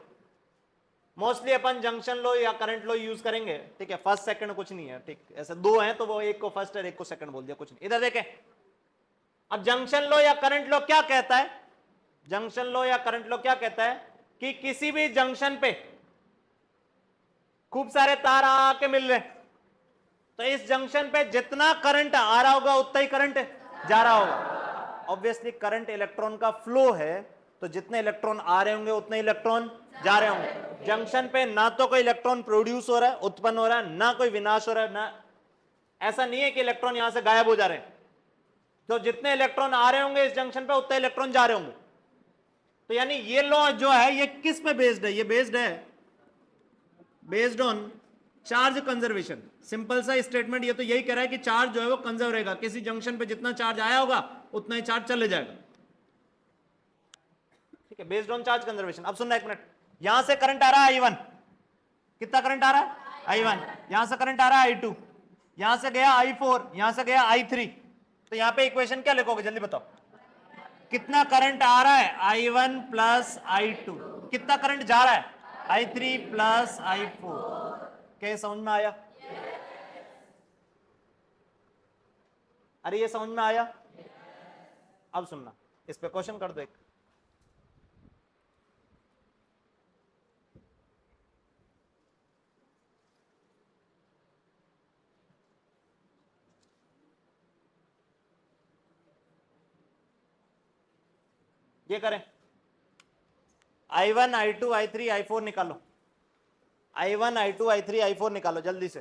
[SPEAKER 1] मोस्टली अपन जंक्शन लो या करंट लो यूज करेंगे, ठीक है। फर्स्ट सेकंड कुछ नहीं है, ठीक, ऐसे दो हैं तो वो एक को फर्स्ट और एक को सेकंड बोल दिया, कुछ नहीं। इधर देखें, अब जंक्शन लो या करंट लो क्या कहता है? जंक्शन लो या करंट लो क्या कहता है कि किसी भी जंक्शन पे खूब सारे तार आके मिल रहे, तो इस जंक्शन पे जितना करंट आ रहा होगा उतना ही करंट जा रहा होगा। ऑब्वियसली करंट इलेक्ट्रॉन का फ्लो है, तो जितने इलेक्ट्रॉन आ रहे होंगे उतने इलेक्ट्रॉन जा रहे होंगे। जंक्शन पे ना तो कोई इलेक्ट्रॉन प्रोड्यूस हो रहा है, उत्पन्न हो रहा है, ना कोई विनाश हो रहा है, ना ऐसा नहीं है कि इलेक्ट्रॉन यहां से गायब हो जा रहे हैं। तो जितने इलेक्ट्रॉन आ रहे होंगे इस जंक्शन पे उतने इलेक्ट्रॉन जा रहे होंगे। तो यानी ये लॉ जो है ये किस पे बेस्ड है? ये बेस्ड है based on charge conservation. Simple सा स्टेटमेंट ये तो यही कह रहा है कि चार्ज जो है वो कंजर्व रहेगा, किसी जंक्शन पे जितना चार्ज आया होगा उतना ही चार्ज चले जाएगा, ठीक है, बेस्ड ऑन चार्ज कंजर्वेशन। अब सुनना एक मिनट, यहां से करंट आ रहा है I1, कितना करंट आ रहा है? I1। यहां से करंट आ रहा है I2, यहां से गया I4, यहां से गया I3। तो यहां पे इक्वेशन क्या लिखोगे जल्दी बताओ? कितना करंट आ रहा है? I1 plus I2। कितना करंट जा रहा है? I3 plus I4। क्या समझ में आया? अरे ये समझ में आया? अब सुनना, इस पे क्वेश्चन कर दो एक। ये करें, I1 I2 I3 I4 निकालो, I1 I2 I3 I4 निकालो जल्दी से।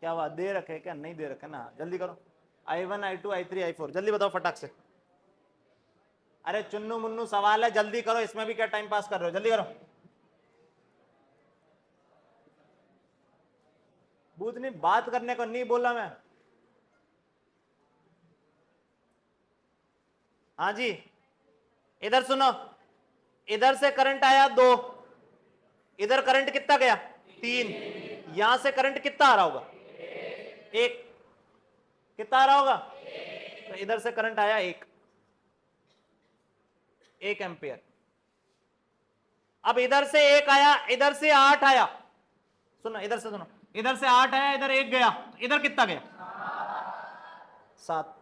[SPEAKER 1] क्या बात, दे रखे क्या? नहीं दे रखे ना, जल्दी करो। I1 I2 I3 I4 जल्दी बताओ फटाक से। अरे चुन्नू मुन्नू सवाल है, जल्दी करो, इसमें भी क्या टाइम पास कर रहे हो, जल्दी करो। बूथ नहीं, बात करने को नहीं बोला मैं। हाँ जी, इधर सुनो, इधर से करंट आया 2, इधर करंट कितना गया? 3। यहां से करंट कितना आ रहा होगा? 1। कितना आ रहा होगा? तो इधर से करंट आया 1 एम्पियर। अब इधर से 1 आया, इधर से 8 आया। सुनो इधर से सुनो, इधर से 8 आया, इधर 1 गया, इधर कितना गया? 7।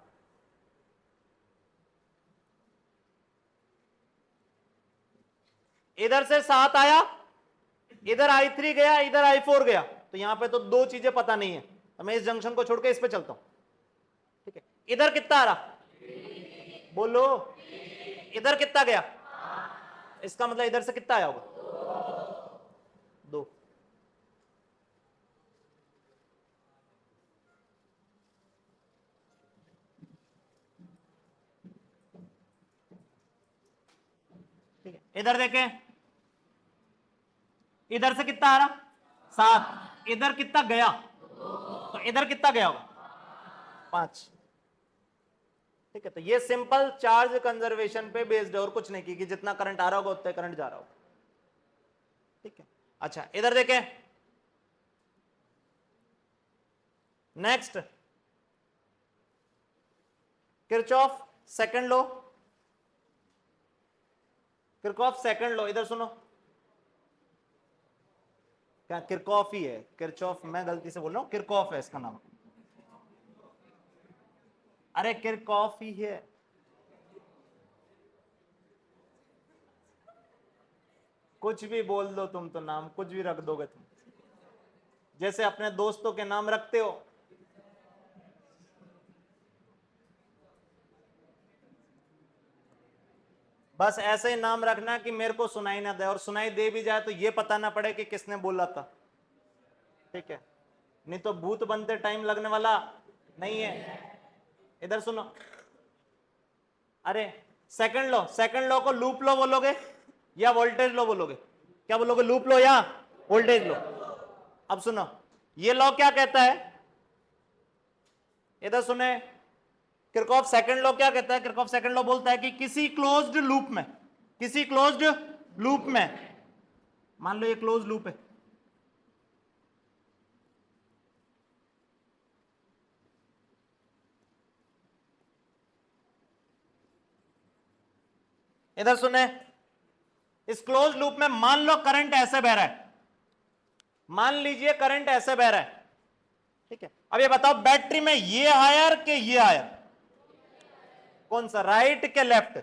[SPEAKER 1] इधर से 7 आया, इधर I3 गया, इधर I4 गया, तो यहां पे तो दो चीजें पता नहीं है, तो मैं इस जंक्शन को छोड़ के इस पे चलता हूं, ठीक है। इधर कितना आ रहा? बोलो। इधर कितना गया? इसका मतलब इधर से कितना आया होगा? 2। ठीक है, इधर देखें, इधर से कितना आ रहा? 7। इधर कितना गया? तो इधर कितना गया होगा? 5। ठीक है, तो ये सिंपल चार्ज कंजर्वेशन पे बेस्ड है और कुछ नहीं, कि जितना करंट आ रहा होगा उतना करंट जा रहा होगा। ठीक है, अच्छा इधर देखें, next Kirchhoff second law, Kirchhoff second law, इधर सुनो, क्या किरचॉफ ही है? किरचॉफ मैं गलती से बोल रहा हूं, किरचॉफ है इसका नाम। अरे किरचॉफ ही है। कुछ भी बोल दो तुम, तो नाम कुछ भी रख दोगे तुम, जैसे अपने दोस्तों के नाम रखते हो। बस ऐसे ही नाम रखना कि मेरे को सुनाई ना दे, और सुनाई दे भी जाए तो ये पता ना पड़े कि किसने बोला था, ठीक है? नहीं तो भूत बनते टाइम लगने वाला नहीं है। इधर सुनो, अरे सेकंड लॉ को लूप लॉ बोलोगे या वोल्टेज लॉ बोलोगे? क्या बोलोगे, लूप लॉ या वोल्टेज लॉ? अब सुनो, ये लॉ क्या कहता है, इधर सुने, किरचॉफ सेकंड लॉ क्या कहता है? किरचॉफ सेकंड लॉ बोलता है कि किसी क्लोज्ड लूप में, किसी क्लोज्ड लूप में, मान लो ये क्लोज लूप है, इधर सुने, इस क्लोज लूप में मान लो करंट ऐसे बह रहा है, मान लीजिए करंट ऐसे बह रहा है, ठीक है? अब ये बताओ बैटरी में ये हायर के ये हायर, कौन सा, राइट के लेफ्ट?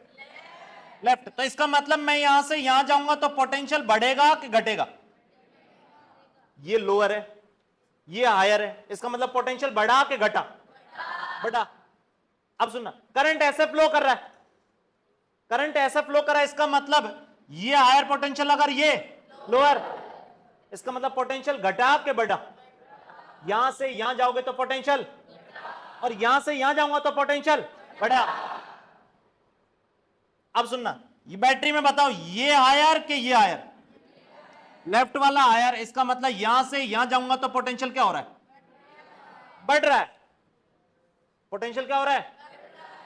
[SPEAKER 1] लेफ्ट। तो इसका मतलब मैं यहां से यहां जाऊंगा तो पोटेंशियल बढ़ेगा कि घटेगा? ये लोअर है, ये हायर है, इसका मतलब पोटेंशियल बढ़ा कि घटा? बढ़ा। अब सुनना, करंट ऐसे फ्लो कर रहा है, करंट ऐसे फ्लो कर रहा है, इसका मतलब ये हायर पोटेंशियल अगर ये लोअर, इसका मतलब पोटेंशियल घटा के बढ़ा? यहां से यहां जाओगे तो पोटेंशियल, और यहां से यहां जाऊंगा तो पोटेंशियल बढ़ा। अब सुनना, ये बैटरी में बताओ ये हायर के ये हायर? लेफ्ट वाला हायर, इसका मतलब यहां से यहां जाऊंगा तो पोटेंशियल क्या हो रहा है? बढ़ रहा है। पोटेंशियल क्या हो रहा है?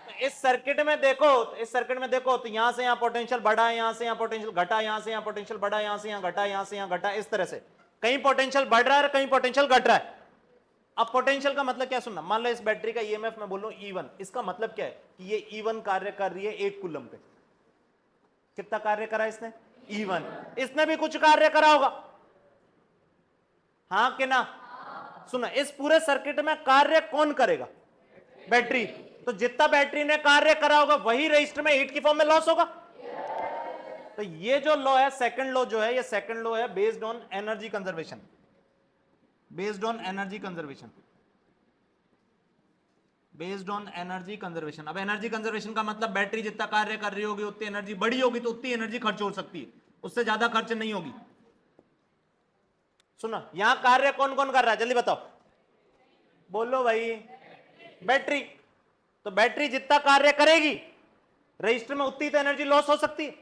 [SPEAKER 1] तो इस सर्किट में देखो, इस सर्किट में देखो तो यहां से यहां पोटेंशियल बढ़ा, यहां से यहां पोटेंशियल घटा, यहां से यहां पोटेंशियल बढ़ा, यहां से यहां घटा, यहां से यहां घटा, इस तरह से कहीं पोटेंशियल बढ़ रहा है, कहीं पोटेंशियल घट रहा है। अब पोटेंशियल का मतलब क्या, सुनना, मान लो इस बैटरी का ईएमएफ मैं बोल रहा हूं E1, इसका मतलब क्या है कि ये E1 कार्य कर रही है 1 कूलम पे। कितना कार्य करा इसने? E1। इसने भी कुछ कार्य करा होगा, हाँ कि ना? सुना, इस पूरे सर्किट में कार्य कौन करेगा? बैटरी। तो जितना बैटरी ने कार्य करा होगा वही रजिस्टर में हीट की फॉर्म में लॉस होगा। तो ये जो लॉ है, सेकंड लॉ जो है, ये सेकंड लॉ है based on energy conservation, based on energy conservation, based on energy conservation. अब एनर्जी कंजर्वेशन का मतलब बैटरी जितना कार्य कर रही होगी उतनी एनर्जी बड़ी होगी, तो उतनी एनर्जी खर्च हो सकती है, उससे ज्यादा खर्च नहीं होगी। सुनो, यहां कार्य कौन कौन कर रहा है, जल्दी बताओ, बोलो भाई, बैटरी। तो बैटरी जितना कार्य करेगी रजिस्टर में उतनी तो एनर्जी लॉस हो सकती है।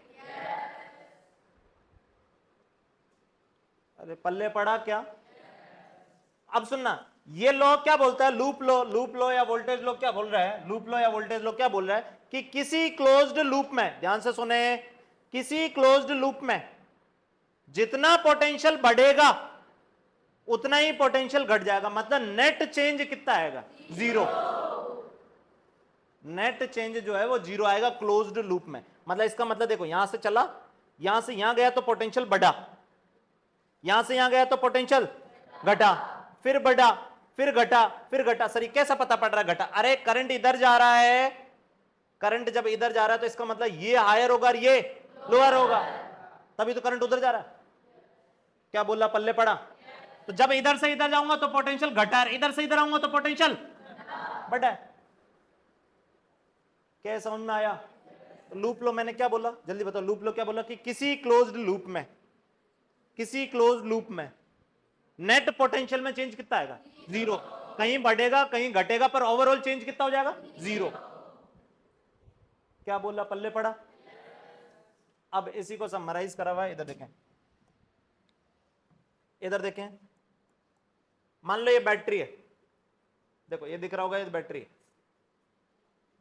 [SPEAKER 1] अरे पल्ले पड़ा क्या? अब सुनना, ये लॉ क्या बोलता है, लूप लॉ, लूप लॉ या वोल्टेज लॉ क्या बोल रहा है? लूप लॉ या वोल्टेज लॉ क्या बोल रहा है कि किसी क्लोज्ड लूप में, ध्यान से सुने, किसी क्लोज्ड लूप में जितना पोटेंशियल बढ़ेगा उतना ही पोटेंशियल घट जाएगा। मतलब नेट चेंज कितना आएगा? 0। नेट चेंज जो है वो 0 आएगा क्लोज्ड लूप में। मतलब इसका मतलब देखो, यहां से चला, यहां से यहां गया तो पोटेंशियल बढ़ा, यहां से यहां गया तो पोटेंशियल घटा, फिर बढ़ा, फिर घटा, फिर घटा। सर ये कैसा पता पड़ रहा है घटा? अरे करंट इधर जा रहा है, करंट जब इधर जा रहा है तो इसका मतलब ये हायर होगा और ये लोअर होगा, तभी तो करंट उधर जा रहा है। क्या बोला, पल्ले पड़ा? तो जब इधर से इधर जाऊंगा तो पोटेंशियल घटा है, इधर से इधर आऊंगा तो पोटेंशियल बढ़ा है। क्या समझ में आया? तो लूप लो मैंने क्या बोला, जल्दी बताओ। लूप लो क्या बोला कि किसी क्लोज्ड लूप में, किसी क्लोज्ड लूप में नेट पोटेंशियल में चेंज कितना आएगा? जीरो। कहीं बढ़ेगा कहीं घटेगा, पर ओवरऑल चेंज कितना हो जाएगा? जीरो। क्या बोला, पल्ले पड़ा? अब इसी को समराइज करा हुआ है, इधर देखें, इधर देखें। मान लो ये बैटरी है, देखो ये दिख रहा होगा, ये बैटरी है,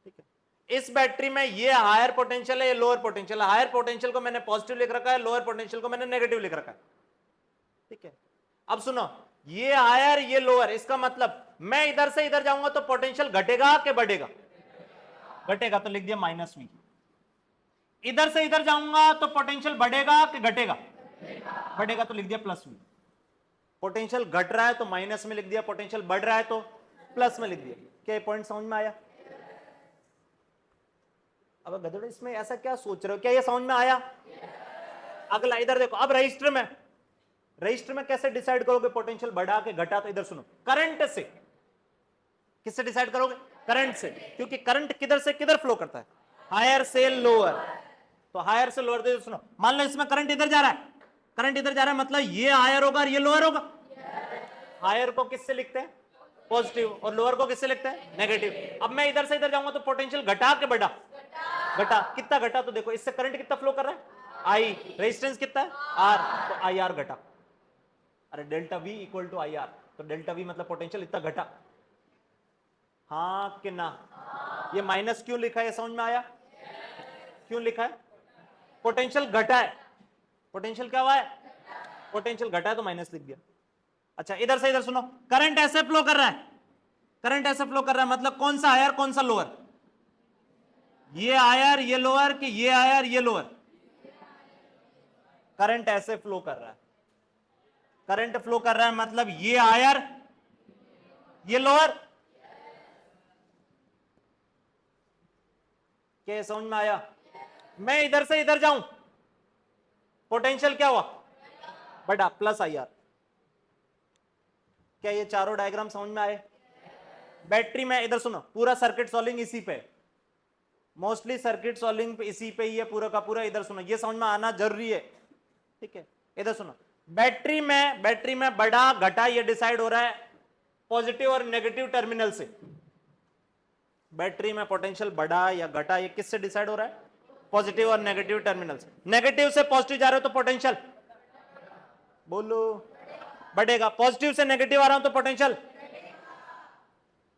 [SPEAKER 1] ठीक है। इस बैटरी में ये हायर पोटेंशियल है, ये लोअर पोटेंशियल है। हायर पोटेंशियल को मैंने पॉजिटिव लिख रखा है, लोअर पोटेंशियल को मैंने नेगेटिव लिख रखा है, ठीक है। अब सुनो, ये हायर ये लोअर, इसका मतलब मैं इधर से इधर जाऊंगा तो पोटेंशियल घटेगा कि बढ़ेगा? घटेगा, तो लिख दिया माइनस वी। इधर से इधर जाऊंगा तो पोटेंशियल बढ़ेगा कि घटेगा? बढ़ेगा, तो लिख दिया प्लस वी। पोटेंशियल घट रहा है तो माइनस में लिख दिया, पोटेंशियल बढ़ रहा है तो प्लस में लिख दिया। क्या ये पॉइंट समझ में आया? अब गधोड़े इसमें ऐसा क्या सोच रहे हो, क्या ये समझ में आया? अगला इधर देखो, अब रजिस्टर में, रजिस्टर में कैसे डिसाइड करोगे पोटेंशियल बढ़ा के घटा? तो इधर सुनो, करंट से। किससे डिसाइड करोगे? करंट से, क्योंकि करंट किधर से किधर फ्लो करता है? हायर से लोअर। तो हायर से लोअर, तो सुनो, मान लो इसमें करंट इधर जा रहा है, करंट इधर जा रहा है, मतलब ये हायर होगा और ये लोअर होगा। हायर को किससे लिखते हैं? पॉजिटिव, और लोअर को किससे लिखते हैं? नेगेटिव। अब मैं इधर से इधर जाऊंगा तो पोटेंशियल घटा के बढ़ा? घटा। कितना घटा? तो देखो इससे करंट कितना फ्लो कर रहा है? आई। रेजिस्टेंस कितना है? आर, तो आई आर घटा। अरे delta V equal to I R, तो डेल्टा वी मतलब पोटेंशियल इतना घटा। हाँ कि ना? ये माइनस क्यों लिखा है, समझ में आया? क्यों लिखा है? पोटेंशियल घटा है। पोटेंशियल क्या हुआ है? पोटेंशियल घटा है तो माइनस लिख दिया। अच्छा इधर से इधर सुनो, करंट ऐसे फ्लो कर रहा है, करंट ऐसे फ्लो कर रहा है, मतलब कौन सा हायर कौन सा लोअर? ये हायर ये लोअर कि ये हायर ये लोअर? करंट ऐसे फ्लो कर रहा है, करंट फ्लो कर रहा है, मतलब ये हायर ये लोअर। क्या समझ में आया? मैं इधर से इधर जाऊं, पोटेंशियल क्या हुआ? बढ़ा, प्लस आई आर। क्या ये चारों डायग्राम समझ में आए? बैटरी में, इधर सुनो, पूरा सर्किट सॉल्विंग इसी पे, मोस्टली सर्किट सॉल्विंग पे इसी पे ही है पूरा का पूरा। इधर सुनो, ये समझ में आना जरूरी है, ठीक है। इधर सुनो, बैटरी में बढ़ा घटा ये डिसाइड हो रहा है पॉजिटिव और नेगेटिव टर्मिनल से। बैटरी में पोटेंशियल बढ़ा या घटा ये किससे डिसाइड हो रहा है? पॉजिटिव और नेगेटिव टर्मिनल से। नेगेटिव से पॉजिटिव जा रहे हो तो पोटेंशियल बोलो बढ़ेगा, पॉजिटिव से नेगेटिव आ रहा हूं तो पोटेंशियल।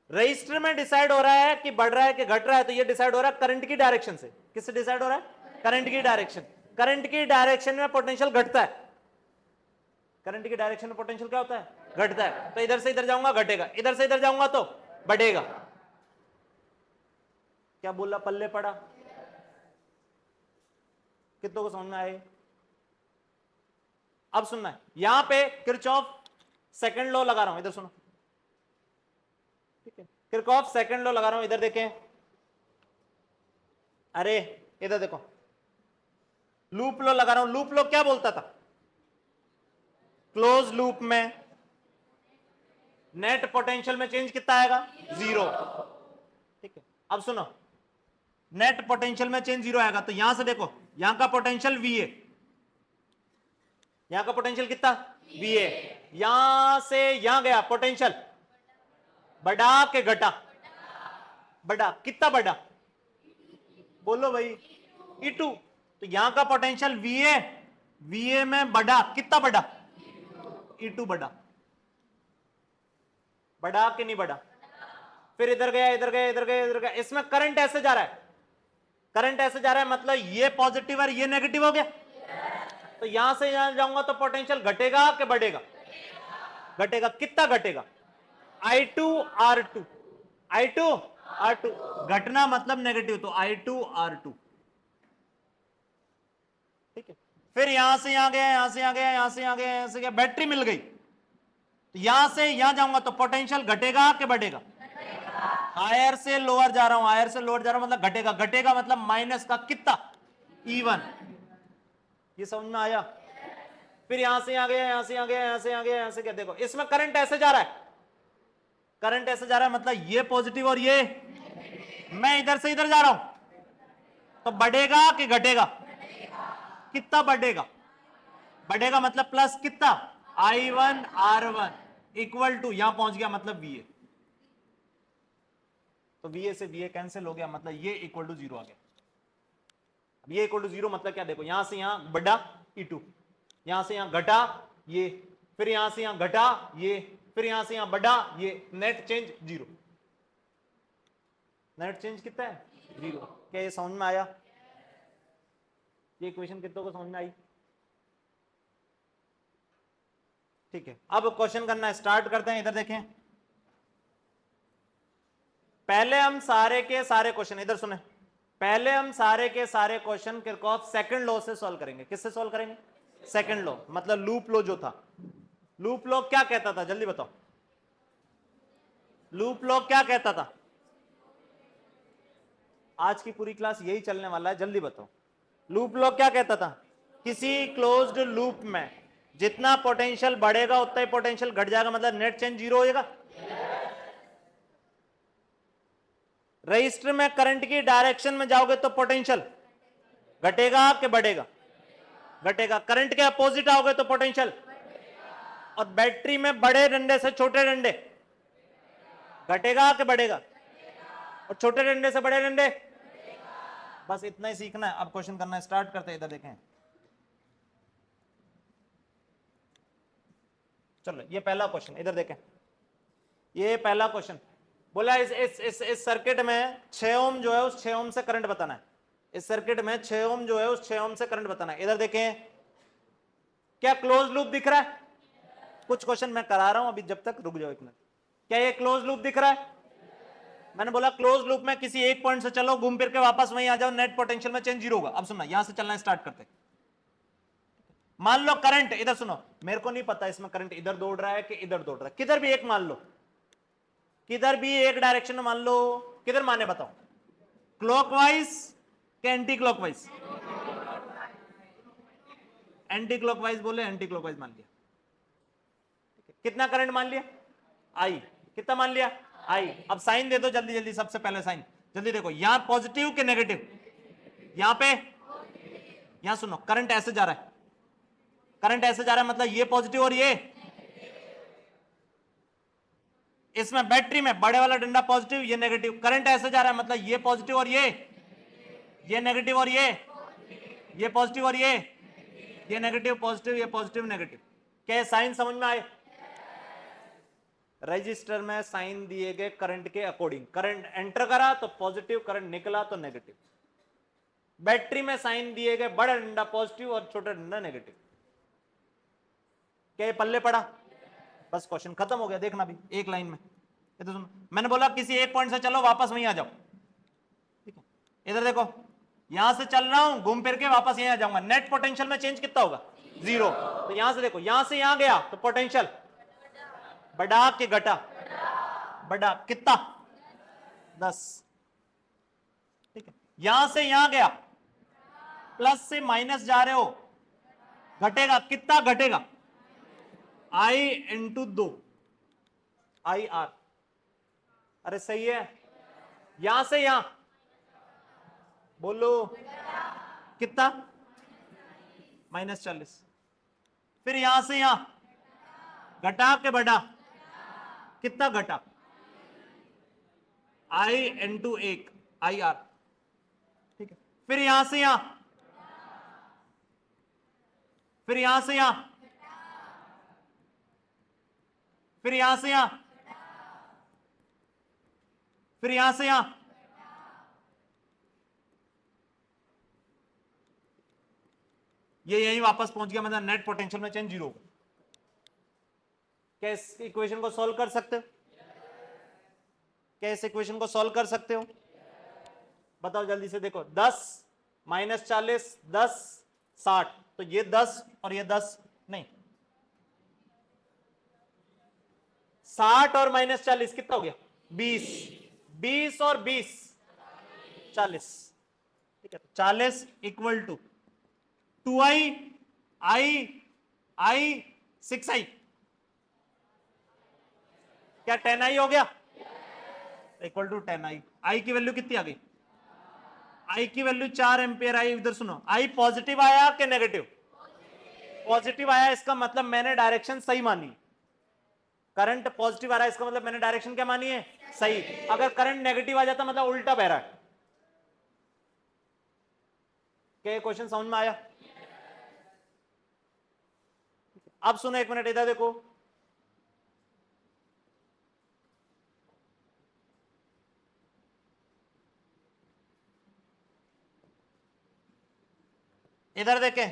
[SPEAKER 1] रजिस्टर में डिसाइड हो रहा है कि बढ़ रहा है कि घट रहा है, तो ये डिसाइड हो रहा है करंट की डायरेक्शन से। किससे डिसाइड हो रहा है? करंट की डायरेक्शन। करंट की डायरेक्शन में पोटेंशियल घटता है, करंट की डायरेक्शन में पोटेंशियल क्या होता है? घटता है। तो इधर से इधर जाऊंगा घटेगा, इधर से इधर जाऊंगा तो बढ़ेगा। क्या बोला, पल्ले पड़ा? कितनों को समझ में आए? अब सुनना है, यहां पे किरचॉफ सेकंड लॉ लगा रहा हूं, इधर सुनो, ठीक है। किरचॉफ सेकंड लॉ लगा रहा हूं, इधर देखें। अरे इधर देखो, लूप लॉ लगा रहा हूं। लूप लॉ क्या बोलता था? क्लोज लूप में नेट पोटेंशियल में चेंज कितना आएगा? जीरो, ठीक है। अब सुनो, नेट पोटेंशियल में चेंज जीरो आएगा, तो यहां से देखो, यहां का पोटेंशियल वी ए, यहां का पोटेंशियल कितना? V A. यहां से यहां गया पोटेंशियल बढ़ा के घटा? बढ़ा। कितना बढ़ा? बोलो भाई, E2। तो यहां का पोटेंशियल वीए, वीए में बढ़ा, कितना बढ़ा? E2 बढ़ा। बढ़ा कि नहीं बढ़ा? फिर इधर गया इधर गया इधर गया इधर गया, इसमें करंट ऐसे जा रहा है, करंट ऐसे जा रहा है, मतलब ये पॉजिटिव और ये नेगेटिव हो गया। तो यहां से यहां जाऊंगा तो पोटेंशियल घटेगा कि बढ़ेगा? घटेगा। कितना घटेगा? I2 R2, I2 R2। घटना मतलब नेगेटिव, तो I2 R2, ठीक है। फिर यहां से यहां गया, यहां से यहां गया, यहां से यहां गया, यहां से गया, बैटरी मिल गई। तो यहां से यहां जाऊंगा तो पोटेंशियल घटेगा कि बढ़ेगा? हायर से लोअर जा रहा हूं, हायर से लोअर जा रहा हूं मतलब घटेगा, घटेगा मतलब माइनस का कितना? E1। ये समझ में आया? फिर यहां से आ गया, यहां से आ गया, यहां से आ गया, यहां से क्या, देखो इसमें करंट ऐसे जा रहा है, करंट ऐसे जा रहा है मतलब ये पॉजिटिव और ये, मैं इधर से इधर जा रहा हूं तो बढ़ेगा कि घटेगा? कितना बढ़ेगा? बढ़ेगा मतलब प्लस कितना? I1 R1 इक्वल टू, यहां पहुंच गया मतलब VA, तो VA से VA कैंसिल हो गया मतलब ये इक्वल टू 0 आ गया। अब ये इक्वल टू 0 मतलब क्या, देखो यहां से यहां बढ़ा E2, यहां से यहां घटा ये, फिर यहां से यहां घटा ये, फिर यहां से यहां बढ़ा ये, नेट चेंज 0। नेट चेंज कितना है? 0। क्या ये समझ में आया? ये इक्वेशन कितनों को समझ में आई? ठीक है, अब क्वेश्चन करना स्टार्ट करते हैं। इधर देखें, पहले हम सारे के सारे क्वेश्चन, इधर सुने, पहले हम सारे के सारे क्वेश्चन किरचॉफ सेकंड लॉ से सॉल्व करेंगे। किससे सॉल्व करेंगे? सेकंड लॉ, मतलब लूप लॉ जो था। लूप लॉ क्या कहता था, जल्दी बताओ? लूप लॉ क्या कहता था? आज की पूरी क्लास यही चलने वाला है, जल्दी बताओ। लूप लॉ क्या कहता था? किसी क्लोज्ड लूप में जितना पोटेंशियल बढ़ेगा उतना ही पोटेंशियल घट जाएगा, मतलब नेट चेंज 0 हो जाएगा। रजिस्टर में करंट की डायरेक्शन में जाओगे तो पोटेंशियल घटेगा कि बढ़ेगा? घटेगा। करंट के अपोजिट आओगे तो पोटेंशियल, और बैटरी में बड़े डंडे से छोटे डंडे घटेगा कि बढ़ेगा? और छोटे डंडे से बड़े डंडे, बस इतना ही सीखना है। अब क्वेश्चन करना स्टार्ट करते हैं। इधर देखें, चलो ये पहला क्वेश्चन, इधर देखें, ये पहला क्वेश्चन बोला इस सर्किट में 6 ओम जो है उस 6 ओम से करंट बताना है। इस सर्किट में 6 ओम जो है उस 6 ओम से करंट बताना है। इधर देखें, क्या क्लोज लूप दिख रहा है? कुछ क्वेश्चन मैं करा रहा हूं अभी, जब तक रुक जाओ एक मिनट। क्या ये क्लोज लूप दिख रहा है? मैंने बोला क्लोज लूप में किसी एक पॉइंट से चलो, घूम फिर के वापस वहीं आ जाओ, नेट पोटेंशियल में चेंज 0 होगा। अब सुनना, यहां से चलना स्टार्ट करते। मान लो करंट, इधर सुनो, मेरे को नहीं पता इसमें करंट इधर दौड़ रहा है कि इधर दौड़ रहा है, किधर भी एक मान लो, किधर भी एक डायरेक्शन में मान लो। किधर माने बताओ? क्लॉकवाइज कि एंटी क्लॉकवाइज? एंटी क्लॉकवाइज बोले, एंटी क्लॉकवाइज मान लिया। कितना करंट मान लिया? आई। कितना मान लिया? आई। अब साइन दे दो जल्दी जल्दी, सबसे पहले साइन जल्दी देखो, यहां पॉजिटिव के नेगेटिव? यहां पे, यहां सुनो, करंट ऐसे जा रहा है, करंट ऐसे जा रहा है मतलब ये पॉजिटिव और ये, इसमें बैटरी में बड़े वाला डंडा पॉजिटिव, ये नेगेटिव। करंट ऐसे जा रहा है मतलब ये पॉजिटिव और ये नेगेटिव और ये पॉजिटिव और ये नेगेटिव पॉजिटिव, ये पॉजिटिव नेगेटिव। क्या साइन समझ में आए? रजिस्टर में साइन दिए गए करंट के अकॉर्डिंग, करंट एंटर करा तो पॉजिटिव, करंट निकला तो नेगेटिव। बैटरी में साइन दिए गए, बड़ा डंडा पॉजिटिव और छोटा डंडा नेगेटिव। क्या ये पल्ले पड़ा? बस क्वेश्चन खत्म हो गया। देखना भी एक लाइन में, ये तो सुनो, मैंने बोला किसी एक पॉइंट से चलो, वापस वहीं आ जाओ। ठीक है, इधर देखो, यहां से चल रहा हूं, घूम फिर के वापस यहीं आ जाऊंगा, नेट पोटेंशियल में चेंज कितना होगा? 0। तो यहां से देखो, यहां से यहां गया तो पोटेंशियल बढ़ा के घटा? बढ़ा। कितना? 10। ठीक है, यहां से यहां गया, प्लस से माइनस जा रहे हो, घटेगा। कितना घटेगा? I into 2 IR। अरे सही है। यहां से यहां बोलो कितना? -40। फिर यहां से यहां घटा के बढ़ा? कितना घटा? I into 1 IR। ठीक है, फिर यहां से यहां, फिर यहां से यहां, फिर यहां से यहां, फिर यहां से यहां, ये यहीं वापस पहुंच गया, मतलब नेट पोटेंशियल में चेंज 0 होगा। क्या इस इक्वेशन को सॉल्व कर सकते हो? क्या इस इक्वेशन को सॉल्व कर सकते हो? बताओ जल्दी से। देखो 10 -40 10 60, तो ये 10 और ये 10 नहीं, 60 और -40 कितना हो गया? 20। 20 और 20 40। ठीक है, 40 equal to 2i i 6i, क्या 10i हो गया? Equal to 10i। आई की वैल्यू कितनी आ गई? आई की वैल्यू 4 एम्पियर आई। इधर सुनो, आई पॉजिटिव आया कि नेगेटिव? पॉजिटिव आया, इसका मतलब मैंने डायरेक्शन सही मानी। करंट पॉजिटिव आ रहा है, इसका मतलब मैंने डायरेक्शन क्या मानी है? सही। अगर करंट नेगेटिव आ जाता मतलब उल्टा बह रहा है। क्या ये क्वेश्चन समझ में आया? अब सुनो, एक मिनट इधर देखो। इधर देखें,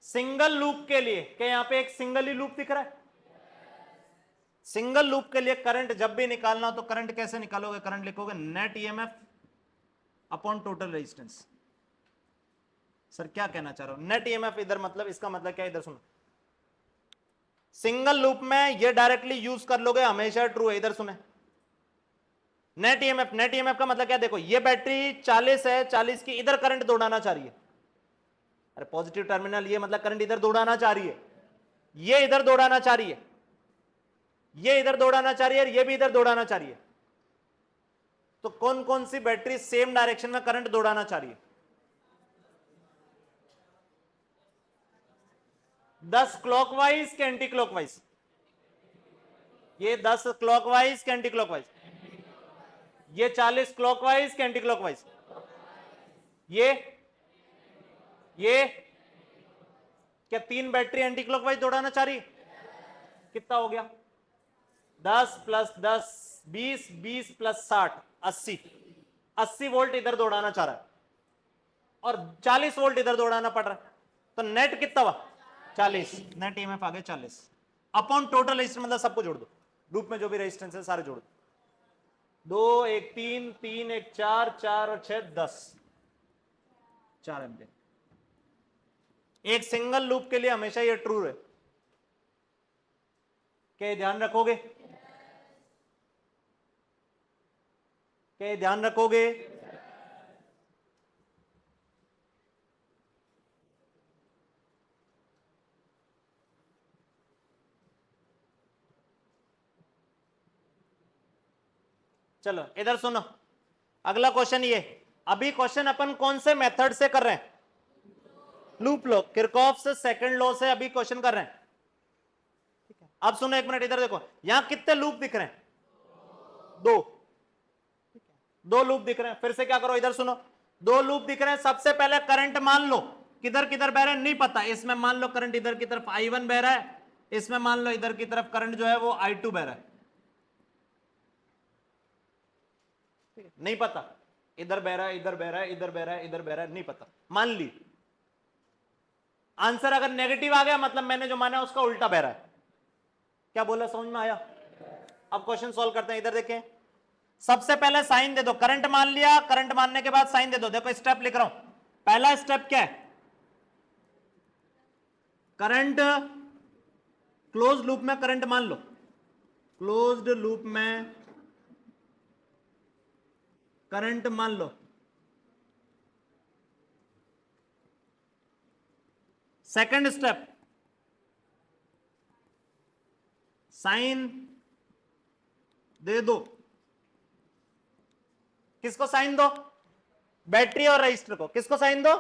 [SPEAKER 1] सिंगल लूप के लिए, क्या यहां पे एक सिंगल ही लूप दिख रहा है? सिंगल लूप के लिए करंट जब भी निकालना हो तो करंट कैसे निकालोगे? करंट लिखोगे net EMF upon total resistance. Sir क्या कहना चाह रहा हूं? नेट ईएमएफ इधर मतलब इसका मतलब क्या? इधर सुनो, सिंगल लूप में ये डायरेक्टली यूज कर लोगे, हमेशा ट्रू है। इधर सुने, नेट ईएमएफ, नेट ईएमएफ का मतलब क्या? देखो ये बैटरी 40 है, 40 की इधर करंट दौड़ाना चाह रही है। अरे पॉजिटिव टर्मिनल, ये मतलब करंट इधर दौड़ाना चाह रही है, ये इधर दौड़ाना चाह रही है, ये इधर दौड़ाना चाह रही है, ये भी इधर दौड़ाना चाह रही है। तो कौन कौन सी बैटरी सेम डायरेक्शन में करंट दौड़ाना चाह रही है? 10 क्लॉकवाइज के एंटी क्लॉकवाइज? ये 10 क्लॉकवाइज के एंटी क्लॉकवाइज? ये 40 क्लॉकवाइज के एंटी क्लॉकवाइज? ये क्या तीन बैटरी एंटी क्लॉकवाइज दौड़ाना चाह रही? कितना हो गया? 10 प्लस 10 20, 20 प्लस 60 80। 80 वोल्ट इधर दौड़ाना चाह रहा है और 40 वोल्ट इधर दौड़ाना पड़ रहा है, तो नेट कितना हुआ? 40। नेट ईएमएफ आ गया 40 अपॉन टोटल रेजिस्टेंस, मतलब सबको जोड़ दो, लूप में जो भी रेजिस्टेंस है सारे जोड़ दो। 2 1 3 3 1 4 4 और 6 10, 4 एम्पियर। एक सिंगल लूप के लिए हमेशा ये ट्रू है। क्या ध्यान रखोगे? क्या ध्यान रखोगे? चलो इधर सुनो, अगला क्वेश्चन ये। अभी क्वेश्चन अपन कौन से मेथड से कर रहे हैं? लूप लॉ, किरचॉफ से सेकंड लॉ से अभी क्वेश्चन कर रहे हैं। ठीक है, अब सुनो एक मिनट, इधर देखो, यहां कितने लूप दिख रहे हैं? 2। दो लूप दिख रहे हैं। फिर से क्या करो, इधर सुनो, 2 लूप दिख रहे हैं। सबसे पहले करंट मान लो, किधर किधर बह रहे हैं नहीं पता। इसमें मान लो करंट इधर की तरफ I1 बह रहा है, इसमें मान लो इधर की तरफ करंट जो है वो I2 बह रहा है। नहीं पता, इधर बह रहा है, इधर बह रहा है, इधर बह रहा है, इधर बह रहा है, नहीं पता, मान ली। आंसर अगर नेगेटिव आ गया मतलब मैंने जो माना उसका उल्टा बह रहा है। क्या बोला, समझ में आया? अब क्वेश्चन सॉल्व करते हैं। इधर देखें, सबसे पहले साइन दे दो, करंट मान लिया, करंट मानने के बाद साइन दे दो। देखो स्टेप लिख रहा हूं, पहला स्टेप क्या है? करंट, क्लोज लूप में करंट मान लो, क्लोज्ड लूप में करंट मान लो। सेकंड स्टेप, साइन दे दो। किसको साइन दो? बैटरी और रजिस्टर को। किसको साइन दो?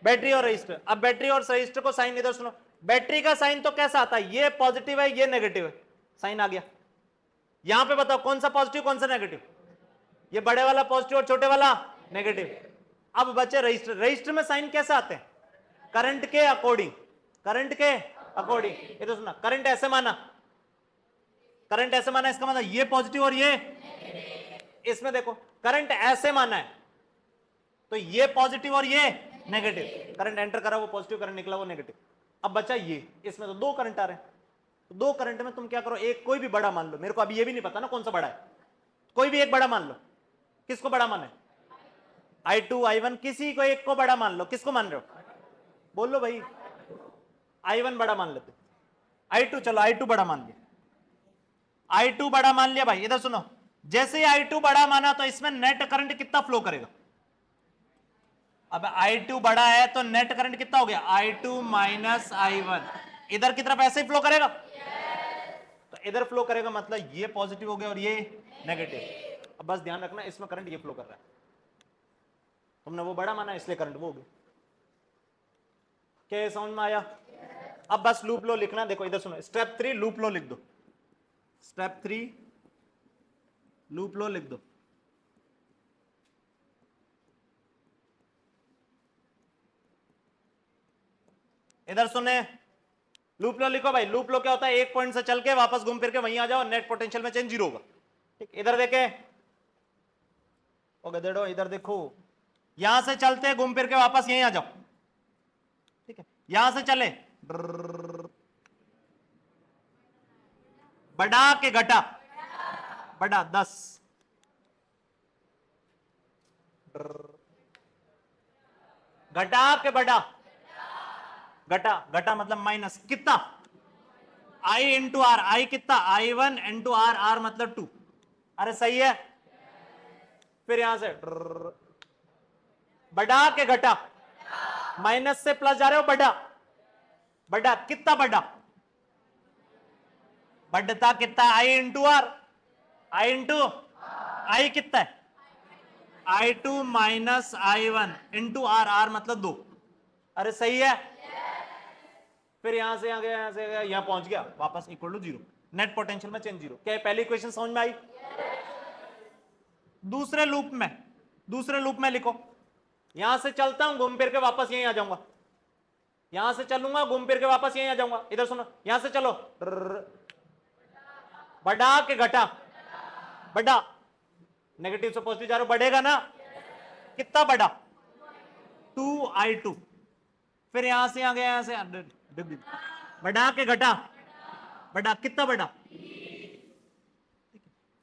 [SPEAKER 1] बैटरी और रजिस्टर। अब बैटरी और रजिस्टर को साइन, इधर सुनो, बैटरी का साइन तो कैसा आता है? ये पॉजिटिव है, ये नेगेटिव है, साइन आ गया। यहां पे बताओ कौन सा पॉजिटिव कौन सा नेगेटिव? ये बड़े वाला पॉजिटिव और छोटे वाला नेगेटिव। अब बचे रजिस्टर। रजिस्टर में साइन कैसे आते हैं? करंट के अकॉर्डिंग, करंट के अकॉर्डिंग। ये तो सुना, करंट ऐसे माना, करंट ऐसे माना, इसका मतलब ये पॉजिटिव और ये। इसमें देखो करंट ऐसे माना है तो ये पॉजिटिव और ये नेगेटिव। करंट एंटर करा वो पॉजिटिव, करंट निकला वो नेगेटिव। अब बचा ये, इसमें तो 2 करंट आ रहे हैं। तो 2 करंट में तुम क्या करो, एक कोई भी बड़ा मान लो। मेरे को अभी ये भी नहीं पता ना कौन सा बड़ा है, कोई भी एक बड़ा मान लो। किसको बड़ा माना है? I2 I1, किसी को एक को बड़ा मान लो। किसको मान रहे हो? बोल लो भाई। I1 बड़ा मान लेते, I2, चलो I2 बड़ा मान लिया। I2 बड़ा मान लिया भाई, इधर सुनो, जैसे ही I2 बड़ा माना तो इसमें नेट करंट कितना फ्लो करेगा? अब I2 बड़ा है तो नेट करंट कितना हो गया? I2 माइनस I1, इधर की तरफ ऐसे ही फ्लो करेगा। तो इधर फ्लो करेगा मतलब ये पॉजिटिव हो गया और ये नेगेटिव। अब बस ध्यान रखना इसमें करंट ये फ्लो कर रहा है, तुमने वो बड़ा माना इसलिए करंट वो हो गया। क्या ये समझ में आया? अब बस लूप लो लिखना, देखो इधर सुनो, स्टेप 3 लूप लो लिख दो, स्टेप 3 लूप लो लिख दो। इधर सुने, लूप लो लिखो भाई। लूप लो क्या होता है? एक पॉइंट से चल के वापस घूम फिर के वहीं आ जाओ, नेट पोटेंशियल में चेंज जीरो होगा। ठीक, इधर देखे ओके देखो, इधर देखो, यहां से चलते घूम फिर के वापस यहीं आ जाओ। ठीक है, यहां से चले बढ़ा के घटा, बढ़ा 10, घटा के बढ़ा, घटा, घटा मतलब माइनस कितना? I इंटू आर, आई कितना? I1 इंटू आर, आर मतलब 2। अरे सही है। फिर यहां से बढ़ा के घटा, माइनस से प्लस जा रहे हो, बढ़ा, बढ़ा कितना? बढ़ा, बढ़ता कितना? I into R, I into I कितना है? I2 minus I1 into are, are मतलब 2। अरे सही है। फिर यहां से गया, यहां से गया, यहां पहुंच गया वापस equal to zero, net potential में चेंज जीरो। क्या पहली इक्वेशन समझ में आई? दूसरे लूप में लिखो, यहां से चलता हूं घूम फिर के वापस यहीं आ जाऊंगा, यहां से चलूंगा घूम फिर के वापस यहीं आ जाऊंगा। इधर सुनो, यहां से चलो बढ़ा के घटा, बढ़ा, नेगेटिव से पॉजिटिव जा रहे हो, बढ़ेगा ना? कितना बढ़ा? 2I2। फिर यहां से आ गया, यहां से बढ़ा के घटा, बढ़ा कितना? बढ़ा,